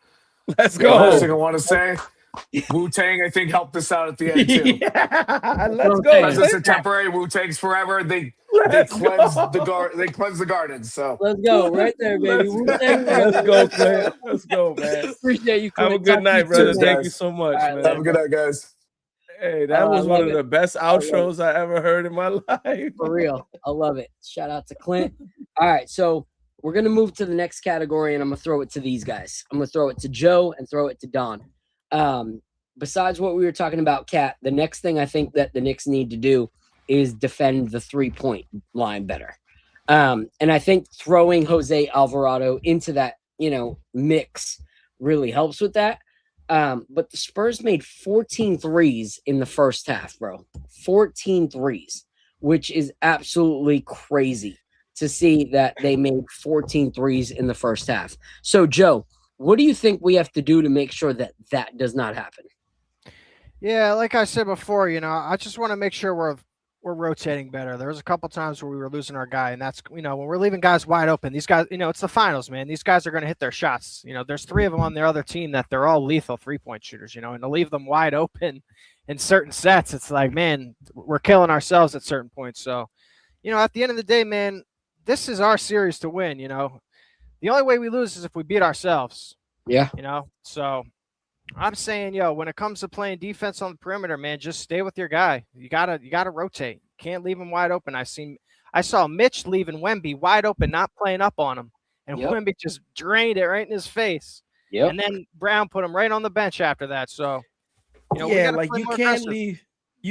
Let's go. Last thing I want to say, Wu-Tang, I think, helped us out at the end, too. Let's go. Presents are temporary. Wu-Tang's forever. They cleanse the gardens. So let's go. Right there, baby. Let's go, Clint. Let's go, man. Appreciate you, Clint. Have a good night, brother. Thank you so much, man. Have a good night, guys. Hey, that was one of the best outros I ever heard in my life. For real. I love it. Shout out to Clint. All right, so we're going to move to the next category, and I'm going to throw it to these guys. I'm going to throw it to Joe and throw it to Don. Besides what we were talking about, Kat, the next thing I think that the Knicks need to do is defend the 3-point line better. And I think throwing Jose Alvarado into that, mix really helps with that. But the Spurs made 14 threes in the first half, bro. 14 threes, which is absolutely crazy to see that they made 14 threes in the first half. So, Joe, what do you think we have to do to make sure that that does not happen? Yeah, like I said before, I just want to make sure we're rotating better. There was a couple times where we were losing our guy, and that's, when we're leaving guys wide open, these guys, it's the finals, man. These guys are going to hit their shots. There's 3 of them on their other team that they're all lethal 3-point shooters, and to leave them wide open in certain sets, it's like, man, we're killing ourselves at certain points. So, at the end of the day, man, this is our series to win, The only way we lose is if we beat ourselves. Yeah. So I'm saying, when it comes to playing defense on the perimeter, man, just stay with your guy. You gotta rotate. Can't leave him wide open. I saw Mitch leaving Wemby wide open, not playing up on him, and Wemby just drained it right in his face. Yeah. And then Brown put him right on the bench after that. So, you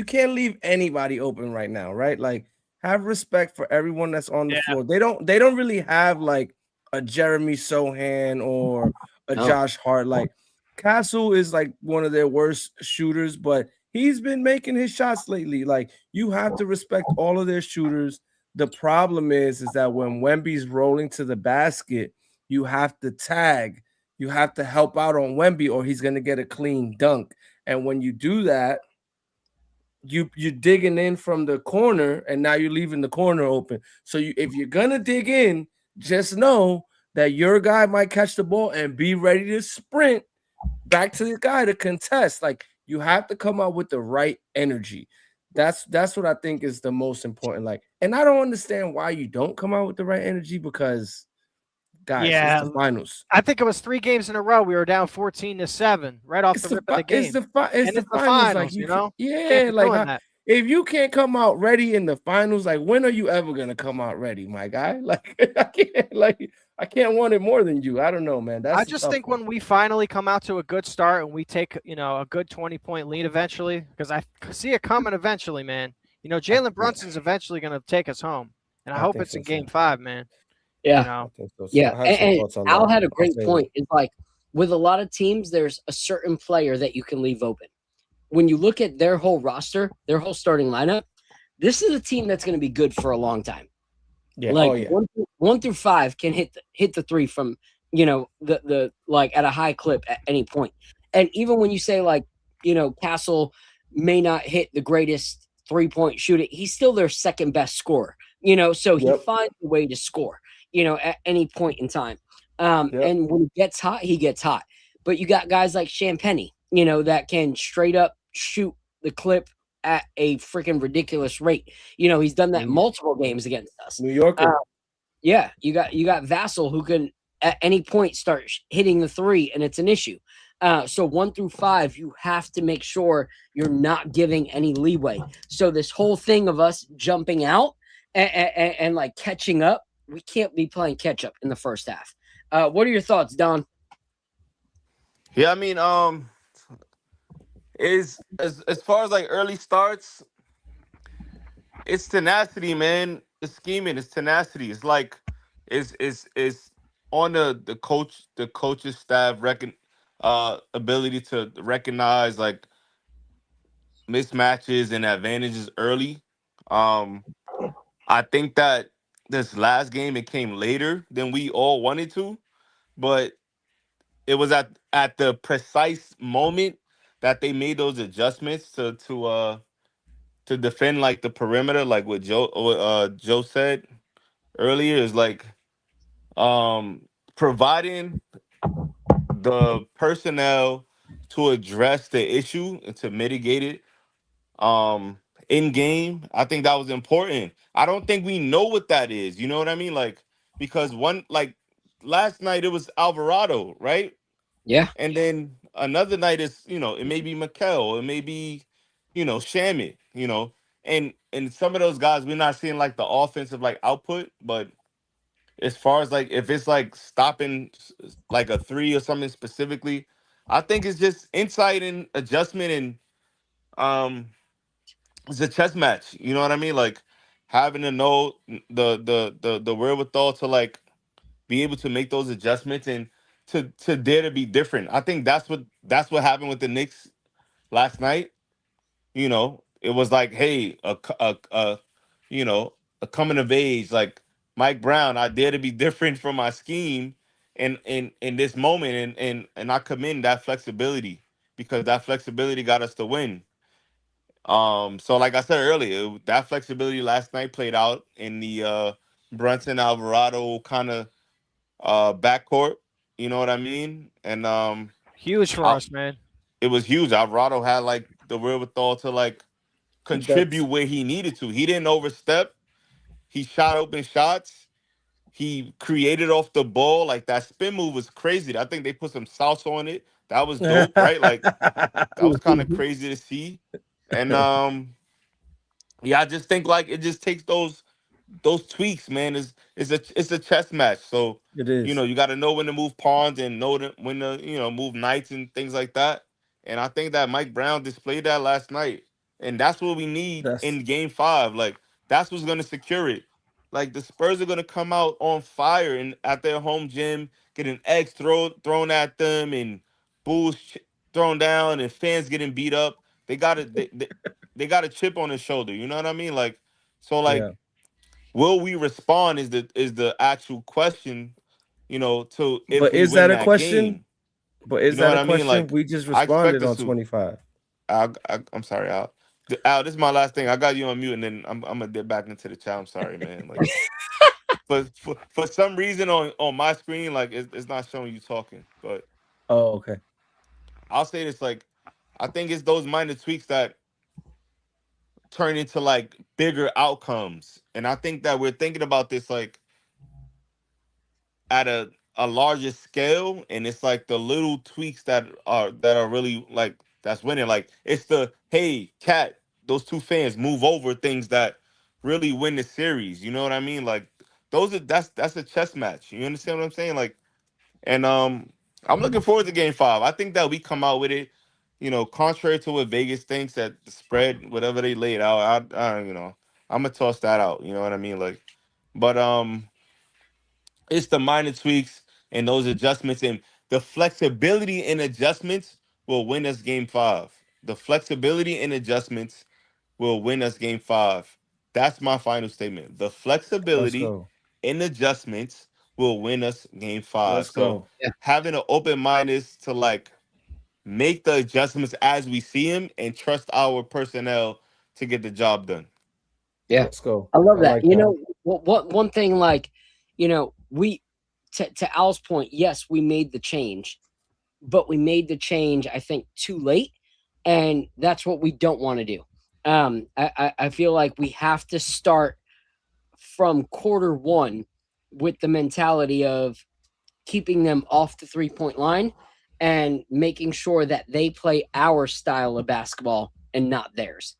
can't leave anybody open right now, right? Like, have respect for everyone that's on the floor. They don't really have like a Jeremy Sohan or a Josh Hart. Like, Castle is like one of their worst shooters, but he's been making his shots lately. Like, you have to respect all of their shooters. The problem is that when Wemby's rolling to the basket, you have to tag. You have to help out on Wemby, or he's gonna get a clean dunk. And when you do that, you're digging in from the corner, and now you're leaving the corner open. So if you're gonna dig in, just know that your guy might catch the ball and be ready to sprint back to the guy to contest. Like, you have to come out with the right energy. That's what I think is the most important. Like, and I don't understand why you don't come out with the right energy, because guys, it's the finals. I think it was 3 games in a row we were down 14-7 right off the rip of the game. It's the finals, like, you know. Yeah, like if you can't come out ready in the finals, like, when are you ever gonna come out ready, my guy? Like, I can't want it more than you. I don't know, man. I just think when we finally come out to a good start and we take, a good 20-point lead eventually, because I see it coming eventually, man. Jalen Brunson's eventually going to take us home, and I hope it's in Game 5, man. Yeah, yeah. And Al had a great point. It's like, with a lot of teams, there's a certain player that you can leave open. When you look at their whole roster, their whole starting lineup, this is a team that's going to be good for a long time. Yeah. Like, 1 through 5 can hit the three from, the like at a high clip at any point. And even when you say, like, Castle may not hit the greatest 3-point shooting, he's still their second best scorer. So he finds a way to score, at any point in time. And when he gets hot. But you got guys like Champagnie, that can straight up shoot the clip at a freaking ridiculous rate. He's done that multiple games against us. New Yorker. Yeah, you got Vassell, who can at any point start hitting the 3, and it's an issue. So 1 through 5, you have to make sure you're not giving any leeway. So this whole thing of us jumping out and like catching up, we can't be playing catch up in the first half. What are your thoughts, Don? Yeah, I mean, is as far as like early starts, it's tenacity, man. It's scheming, it's tenacity. It's like it's on the coach's staff ability to recognize like mismatches and advantages early. I think that this last game, it came later than we all wanted to, but it was at the precise moment that they made those adjustments to defend like the perimeter, like what Joe said earlier, is like providing the personnel to address the issue and to mitigate it in game. I think that was important. I don't think we know what that is, you know what I mean? Like, because last night it was Alvarado, right? Yeah. And then another night is, it may be Mikel, it may be, Shamit, and some of those guys, we're not seeing like the offensive like output, but as far as like if it's like stopping like a 3 or something specifically, I think it's just insight and adjustment, and it's a chess match. You know what I mean? Like, having to know the wherewithal to like be able to make those adjustments and to dare to be different. I think that's what happened with the Knicks last night. It was like, hey, a coming of age, like Mike Brown. I dare to be different from my scheme, and in this moment, and I commend that flexibility, because that flexibility got us the win. So like I said earlier, that flexibility last night played out in the Brunson Alvarado kind of backcourt. You know what I mean? And huge for us, man. It was huge. Alvarado had like the wherewithal to like contribute where he needed to. He didn't overstep. He shot open shots. He created off the ball. Like, that spin move was crazy. I think they put some sauce on it. That was dope, right? Like, that was kind of crazy to see. And yeah, I just think like it just takes those tweaks, man. It's a chess match. So it is. You got to know when to move pawns and know when to move knights and things like that. And I think that Mike Brown displayed that last night, and that's what we need in Game 5. Like, that's what's gonna secure it. Like, the Spurs are gonna come out on fire and at their home gym, getting eggs thrown at them and bulls thrown down and fans getting beat up. They got a chip on his shoulder. You know what I mean? Like, so like. Yeah. will we respond is the actual question, to if But we is win that a that question? game. But is You know that what a I mean? question? Like, We just I expect responded us on to. 25. I'm sorry, Al. Al, this is my last thing. I got you on mute, and then I'm gonna dip back into the chat. I'm sorry, man. Like, but for some reason on my screen, like it's not showing you talking. But Oh, okay. I'll say this: like, I think it's those minor tweaks that turn into like bigger outcomes, and I think that we're thinking about this like at a larger scale, and it's like the little tweaks that are really like that's winning. Like, it's the hey cat, those two fans move over things that really win the series. You know what I mean? Like, that's a chess match. You understand what I'm saying? Like, and I'm looking forward to Game 5. I think that we come out with it, contrary to what Vegas thinks, that the spread, whatever they laid out, I'm gonna toss that out. You know what I mean? Like, but it's the minor tweaks and those adjustments, and the flexibility in adjustments will win us Game 5. The flexibility in adjustments will win us Game 5. That's my final statement. The Let's flexibility go. in adjustments will win us Game 5. Let's So go. having an open mind is to like make the adjustments as we see them and trust our personnel to get the job done. Yeah, let's go. I love I that. like You that. know, what one thing, like, we to Al's point, yes, we made the change, but we made the change, I think, too late, and that's what we don't want to do. I feel like we have to start from quarter one with the mentality of keeping them off the 3-point line and making sure that they play our style of basketball and not theirs.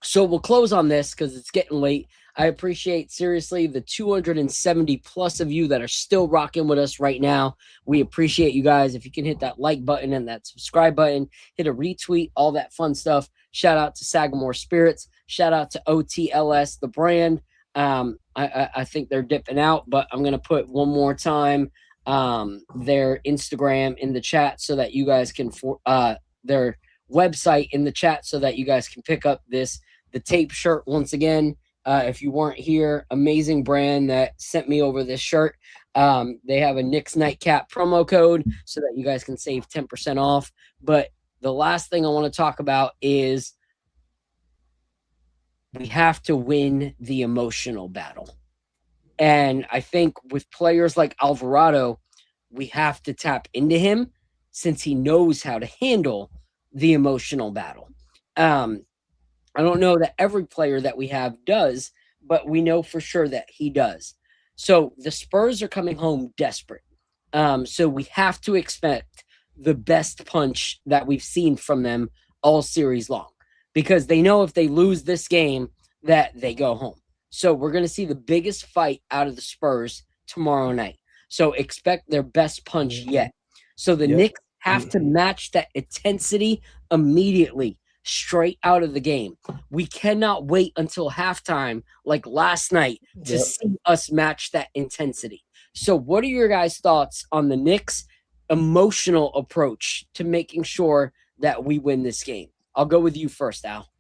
So we'll close on this because it's getting late. I appreciate, seriously, the 270 plus of you that are still rocking with us right now. We appreciate you guys. If you can hit that like button and that subscribe button, hit a retweet, all that fun stuff. Shout out to Sagamore Spirits. Shout out to OTLS, the brand. I think they're dipping out, but I'm going to put one more time their Instagram in the chat so that you guys can, their website in the chat so that you guys can pick up the tape shirt once again. If you weren't here, amazing brand that sent me over this shirt. They have a Knicks Nightcap promo code so that you guys can save 10% off. But the last thing I want to talk about is we have to win the emotional battle. And I think with players like Alvarado, we have to tap into him since he knows how to handle the emotional battle. I don't know that every player that we have does, but we know for sure that he does. So the Spurs are coming home desperate. So we have to expect the best punch that we've seen from them all series long, because they know if they lose this game that they go home. So we're going to see the biggest fight out of the Spurs tomorrow night. So expect their best punch yet. So the Knicks have to match that intensity immediately, straight out of the game. We cannot wait until halftime like last night to see us match that intensity. So what are your guys' thoughts on the Knicks' emotional approach to making sure that we win this game? I'll go with you first, Al.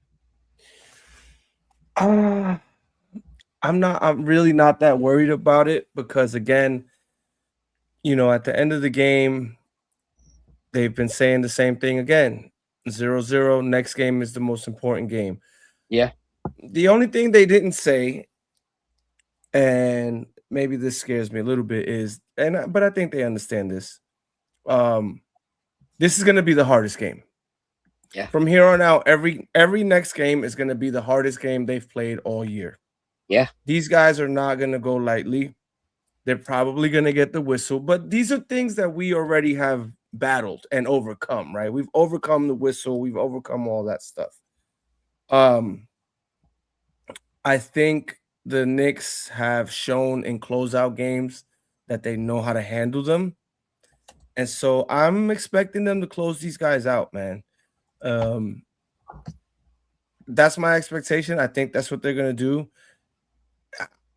I'm really not that worried about it because, again, at the end of the game, they've been saying the same thing again. 0-0, next game is the most important game. Yeah. The only thing they didn't say, and maybe this scares me a little bit, is, but I think they understand this. This is going to be the hardest game. Yeah. From here on out, every next game is going to be the hardest game they've played all year. Yeah. These guys are not going to go lightly. They're probably going to get the whistle, but these are things that we already have battled and overcome, right? We've overcome the whistle. We've overcome all that stuff. I think the Knicks have shown in closeout games that they know how to handle them. And so I'm expecting them to close these guys out, man. That's my expectation. I think that's what they're going to do.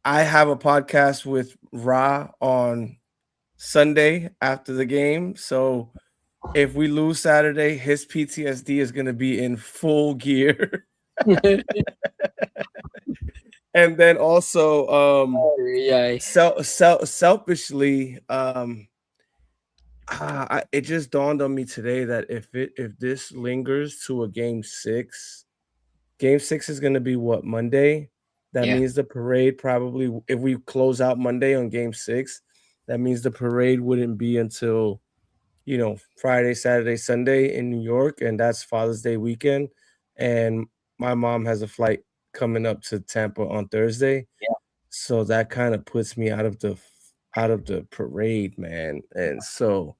I have a podcast with Ra on Sunday after the game. So if we lose Saturday, his PTSD is going to be in full gear. And then also selfishly, it just dawned on me today that if this lingers to a game 6, game 6 is going to be what, Monday? That means the parade probably, if we close out Monday on game 6, that means the parade wouldn't be until, Friday, Saturday, Sunday in New York, and that's Father's Day weekend. And my mom has a flight coming up to Tampa on Thursday. Yeah. So that kind of puts me out of the parade, man. And so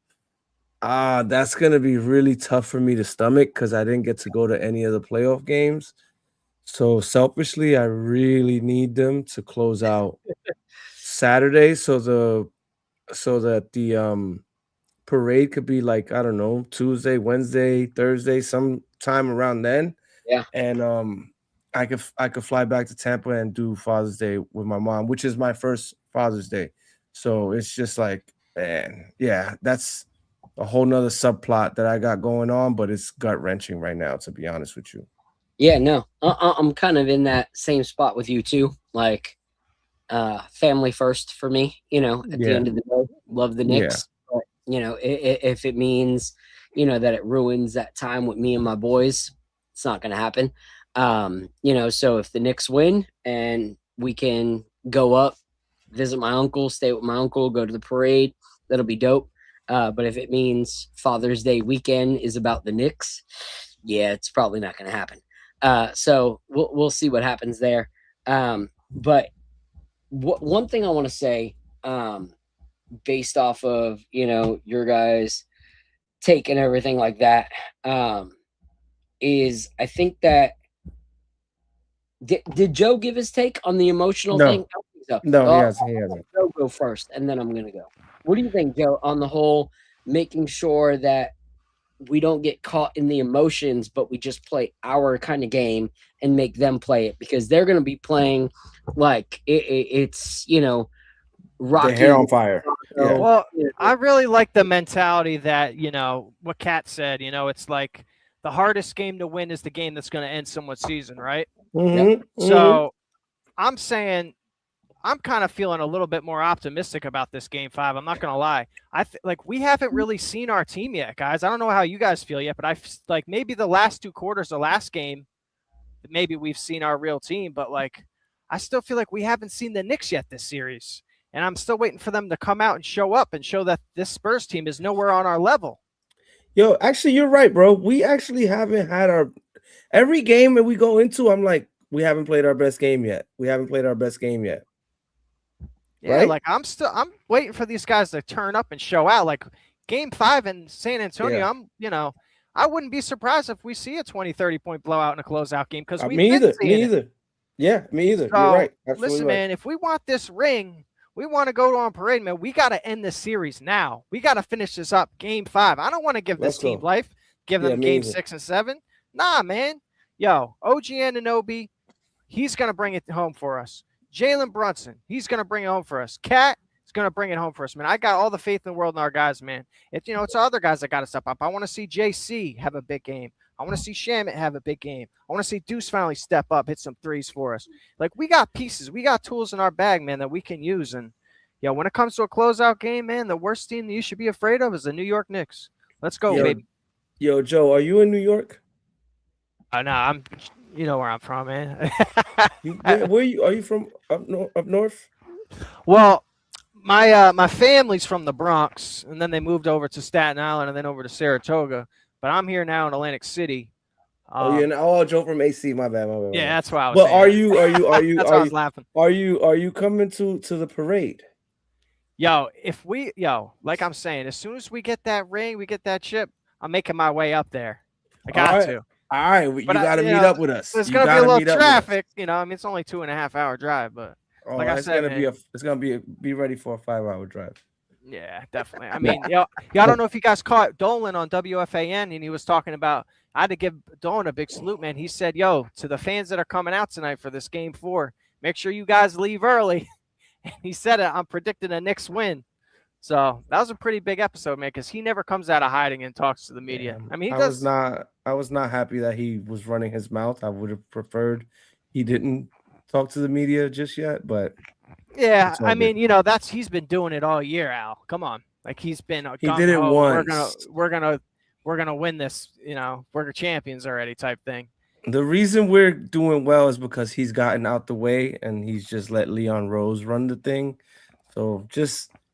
that's gonna be really tough for me to stomach because I didn't get to go to any of the playoff games. So selfishly, I really need them to close out Saturday so that the parade could be like, I don't know, Tuesday, Wednesday, Thursday, sometime around then. Yeah. And I could fly back to Tampa and do Father's Day with my mom, which is my first Father's Day. So it's just like, man, yeah, that's a whole nother subplot that I got going on, but it's gut wrenching right now, to be honest with you. Yeah, no, I'm kind of in that same spot with you too. Like, family first for me, at the end of the day, love the Knicks. But, if it means, that it ruins that time with me and my boys, it's not going to happen. So if the Knicks win and we can go up, visit my uncle, stay with my uncle, go to the parade, that'll be dope. But if it means Father's Day weekend is about the Knicks, yeah, it's probably not going to happen. So we'll see what happens there. But one thing I want to say, based off of, your guys' take and everything like that, is I think that did Joe give his take on the emotional thing? No, he hasn't. Joe go first, and then I'm gonna go. What do you think, Joe, on the whole, making sure that we don't get caught in the emotions, but we just play our kind of game and make them play it, because they're going to be playing like it's, rocky. The hair on fire. Yeah. Well, I really like the mentality that, what Kat said, it's like the hardest game to win is the game that's going to end someone's season, right? Mm-hmm. So I'm saying I'm kind of feeling a little bit more optimistic about this game 5. I'm not going to lie. We haven't really seen our team yet, guys. I don't know how you guys feel yet, but maybe the last 2 quarters, the last game, maybe we've seen our real team, but I still feel like we haven't seen the Knicks yet this series. And I'm still waiting for them to come out and show up and show that this Spurs team is nowhere on our level. Yo, actually, you're right, bro. We actually haven't had every game that we go into, I'm like, we haven't played our best game yet. Yeah, right? I'm waiting for these guys to turn up and show out. Like game 5 in San Antonio, I wouldn't be surprised if we see a 20-30 point blowout in a closeout game, because me either. Yeah, me either. So, you're right. Absolutely listen, right. man, if we want this ring, we want to go on parade, man, we got to end this series now. We got to finish this up. Game 5. I don't want to give this team life, give them game 6 and 7. Nah, man. Yo, OG Anunoby, he's going to bring it home for us. Jalen Brunson, he's going to bring it home for us. Cat is going to bring it home for us, man. I got all the faith in the world in our guys, man. It's other guys that got to step up. I want to see JC have a big game. I want to see Shamit have a big game. I want to see Deuce finally step up, hit some threes for us. We got pieces. We got tools in our bag, man, that we can use. And, when it comes to a closeout game, man, the worst team that you should be afraid of is the New York Knicks. Let's go, baby. Yo, Joe, are you in New York? No, I'm. You know where I'm from, man. Where you? Are you from up north? Well, my family's from the Bronx, and then they moved over to Staten Island, and then over to Saratoga. But I'm here now in Atlantic City. Joe from AC. My bad. Yeah, that's why I was. But saying. Are you? That's why I was laughing. Are you coming to the parade? Like I'm saying, as soon as we get that ring, we get that chip, I'm making my way up there. I got to. All right, you got to meet up with us. There's going to be a little traffic, it's only 2.5 hour drive, but like I said, it's going to be ready for a 5-hour drive. Yeah, definitely. I mean, I don't know if you guys caught Dolan on WFAN, and he was talking about, I had to give Dolan a big salute, man. He said, to the fans that are coming out tonight for this game 4, make sure you guys leave early. And he said it, I'm predicting a Knicks win. So that was a pretty big episode, man, because he never comes out of hiding and talks to the media. I mean, I was not happy that he was running his mouth. I would have preferred he didn't talk to the media just yet, but yeah, it's all I good. mean, he's been doing it all year, Al. Come on, like he's been He did it once. We're gonna win this. We're champions already, type thing. The reason we're doing well is because he's gotten out the way and he's just let Leon Rose run the thing. So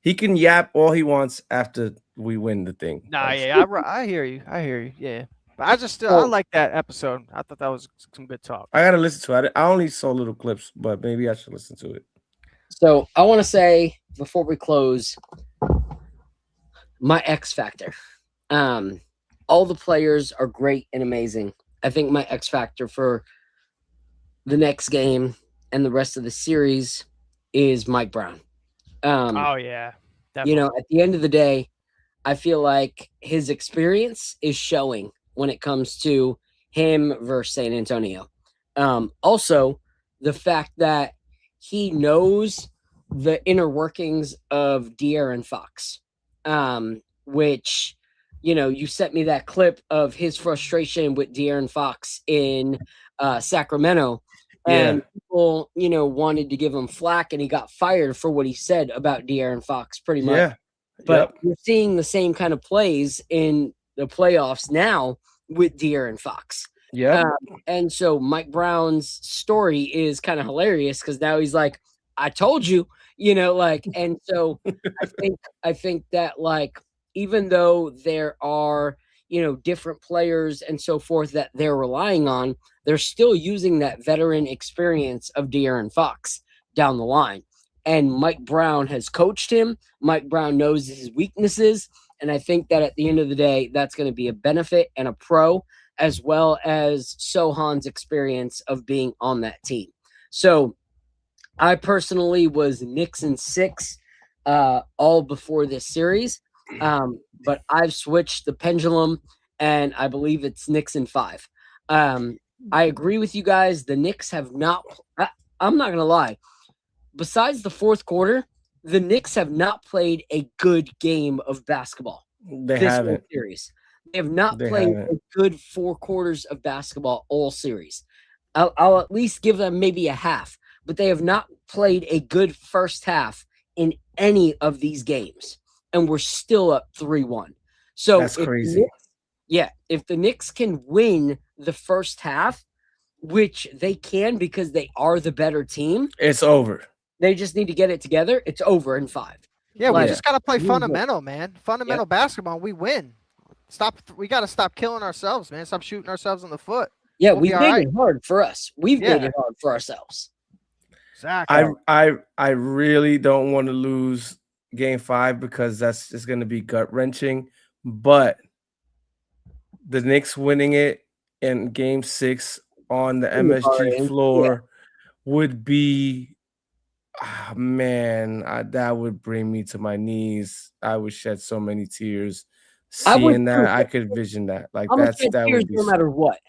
he can yap all he wants after we win the thing. Nah, yeah, I hear you. Yeah, but I like that episode. I thought that was some good talk. I gotta listen to it. I only saw little clips, but maybe I should listen to it. So I want to say before we close, my X factor. All the players are great and amazing. I think my X factor for the next game and the rest of the series is Mike Brown. Oh yeah, definitely. At the end of the day, I feel like his experience is showing when it comes to him versus San Antonio. Also, the fact that he knows the inner workings of De'Aaron Fox, which, you sent me that clip of his frustration with De'Aaron Fox in Sacramento. And people, wanted to give him flack, and he got fired for what he said about De'Aaron Fox, pretty much. Yeah. But you're seeing the same kind of plays in the playoffs now with De'Aaron Fox. Yeah. And so Mike Brown's story is kind of hilarious because now he's like, I told you, and so I think that even though there are, different players and so forth that they're relying on, they're still using that veteran experience of De'Aaron Fox down the line. And Mike Brown has coached him. Mike Brown knows his weaknesses. And I think that at the end of the day, that's going to be a benefit and a pro, as well as Sohan's experience of being on that team. So I personally was Knicks in 6 all before this series. But I've switched the pendulum, and I believe it's Knicks in 5. I agree with you guys. The Knicks have not – I'm not going to lie. Besides the fourth quarter, the Knicks have not played a good game of basketball. They haven't. Series. They have not played a good 4 quarters of basketball all series. I'll at least give them maybe a half, but they have not played a good first half in any of these games. And we're still up 3-1. So that's crazy. If the Knicks can win the first half, which they can because they are the better team, it's over. They just need to get it together. It's over in 5. Yeah, we just gotta play fundamental, man. Fundamental basketball. We win. We gotta stop killing ourselves, man. Stop shooting ourselves in the foot. Yeah, we've made it hard for us. We've made it hard for ourselves. Exactly. I really don't want to lose Game 5 because that's just going to be gut wrenching. But the Knicks winning it in Game 6 on the MSG floor would be, that would bring me to my knees. I would shed so many tears seeing that. I could vision that. That would be no matter what.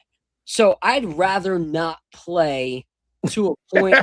So I'd rather not play to a point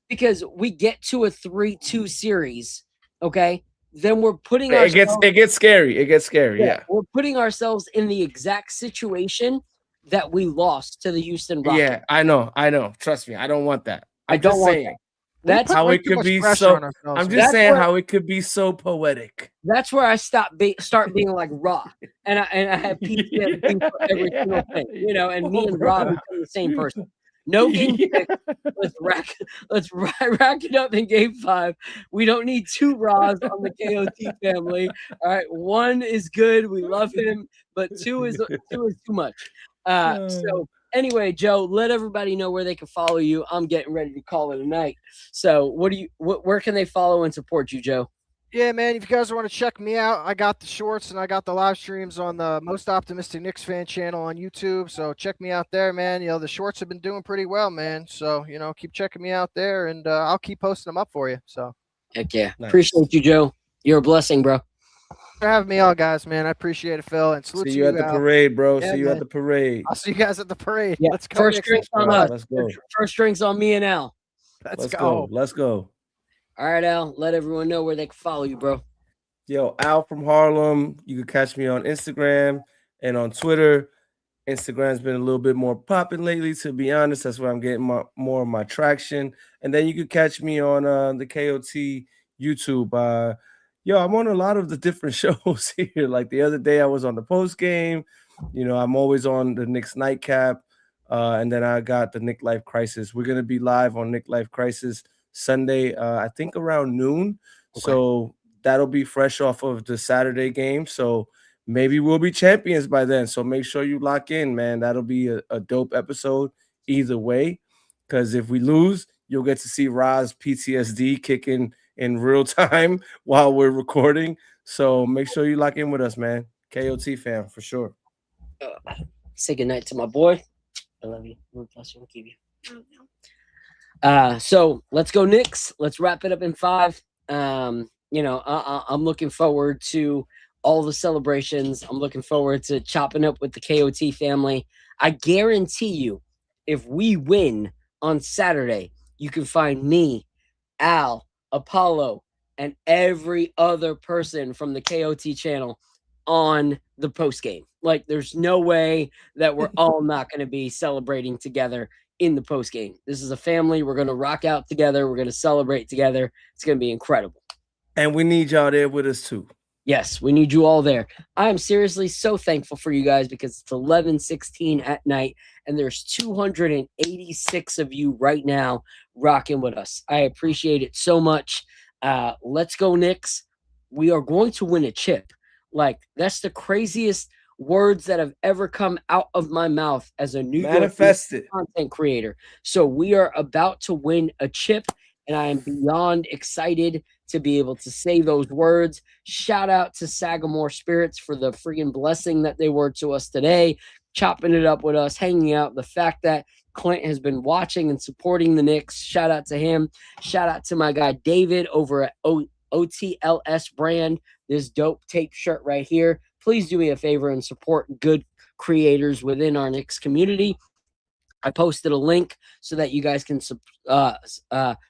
because we get to a 3-2 series, okay? Then we're putting ourselves, it gets scary. It gets scary. Yeah. We're putting ourselves in the exact situation that we lost to the Houston Rockets. Yeah, I know. Trust me, I don't want that. I don't want that. That's how it could be so. I'm just saying how it could be so poetic. That's where I start being like Raw, and I have PTSD for every single thing, and me and Rob become the same person. No game 6. Let's rack it up in Game 5. We don't need 2 Raws on the KOT family. All right, 1 is good. We love him, but 2 is too much. So anyway, Joe, let everybody know where they can follow you. I'm getting ready to call it a night. So where can they follow and support you, Joe? Yeah, man, if you guys want to check me out, I got the shorts and I got the live streams on the Most Optimistic Knicks Fan channel on YouTube. So check me out there, man. The shorts have been doing pretty well, man. So, keep checking me out there, and I'll keep posting them up for you. So heck yeah. Nice. Appreciate you, Joe. You're a blessing, bro. For having me on, guys, man. I appreciate it, Phil. And salute see you at the parade, bro. Yeah, see you at the parade. I'll see you guys at the parade. Yeah. Let's go. First drinks on us. Let's go. First drinks on me and Al. Let's go. Let's go. All right, Al. Let everyone know where they can follow you, bro. Yo, Al from Harlem. You can catch me on Instagram and on Twitter. Instagram's been a little bit more popping lately, to be honest. That's where I'm getting more of my traction. And then you can catch me on the KOT YouTube. I'm on a lot of the different shows here. Like the other day, I was on the post game. I'm always on the Knicks Nightcap. And then I got the Knick Life Crisis. We're going to be live on Knick Life Crisis Sunday, I think around noon. Okay. So that'll be fresh off of the Saturday game. So maybe we'll be champions by then. So make sure you lock in, man. That'll be a dope episode either way. Because if we lose, you'll get to see Ra's PTSD kicking in real time while we're recording. So make sure you lock in with us, man. KOT fam, for sure. Say goodnight to my boy. I love you. Bless you. Keep you. So let's go Knicks. Let's wrap it up in 5. I'm looking forward to all the celebrations. I'm looking forward to chopping up with the KOT family. I guarantee you, if we win on Saturday, you can find me, Al, Apollo, and every other person from the KOT channel on the post game. Like, there's no way that we're all not going to be celebrating together in the post game. This is a family. We're going to rock out together. We're going to celebrate together. It's going to be incredible. And we need y'all there with us too. Yes, we need you all there. I am seriously so thankful for you guys because it's 11:16 at night and there's 286 of you right now rocking with us. I appreciate it so much. Let's go Knicks. We are going to win a chip. Like, that's the craziest words that have ever come out of my mouth as a New York content creator. So we are about to win a chip, and I am beyond excited to be able to say those words. Shout out to Sagamore Spirits for the freaking blessing that they were to us today, chopping it up with us, hanging out. The fact that Clint has been watching and supporting the Knicks, shout out to him. Shout out to my guy David over at OTLS brand, this dope tape shirt right here. Please do me a favor and support good creators within our Knicks community. I posted a link so that you guys can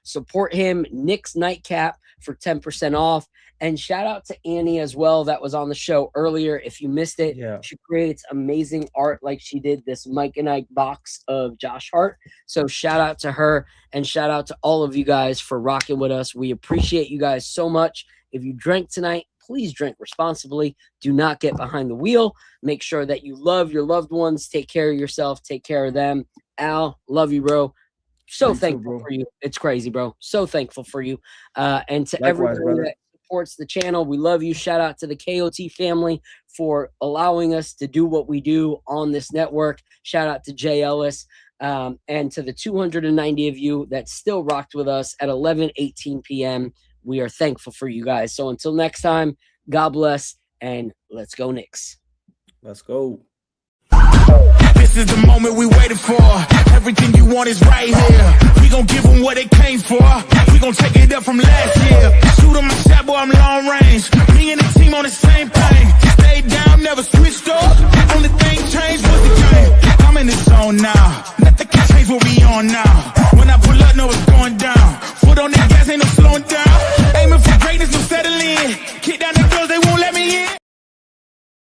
support him, Knicks Nightcap, for 10% off. And shout out to Annie as well, that was on the show earlier. If you missed it, she creates amazing art like she did this Mike and Ike box of Josh Hart. So shout out to her and shout out to all of you guys for rocking with us. We appreciate you guys so much. If you drank tonight, please drink responsibly. Do not get behind the wheel. Make sure that you love your loved ones. Take care of yourself. Take care of them. Al, love you, bro. So thankful for you. It's crazy, bro. So thankful for you. And to everybody that supports the channel, we love you. Shout out to the KOT family for allowing us to do what we do on this network. Shout out to Jay Ellis. And to the 290 of you that still rocked with us at 11:18 p.m. We are thankful for you guys. So until next time, God bless, and let's go Knicks. Let's go. This is the moment we waited for. Everything you want is right here. We gon' give them what they came for. We gon' take it up from last year. Shoot 'em my shot, boy, I'm long range. Me and the team on the same thing. Stayed down, never switched up. Only thing changed was the game. I'm in the zone now. Nothing can change what we on now.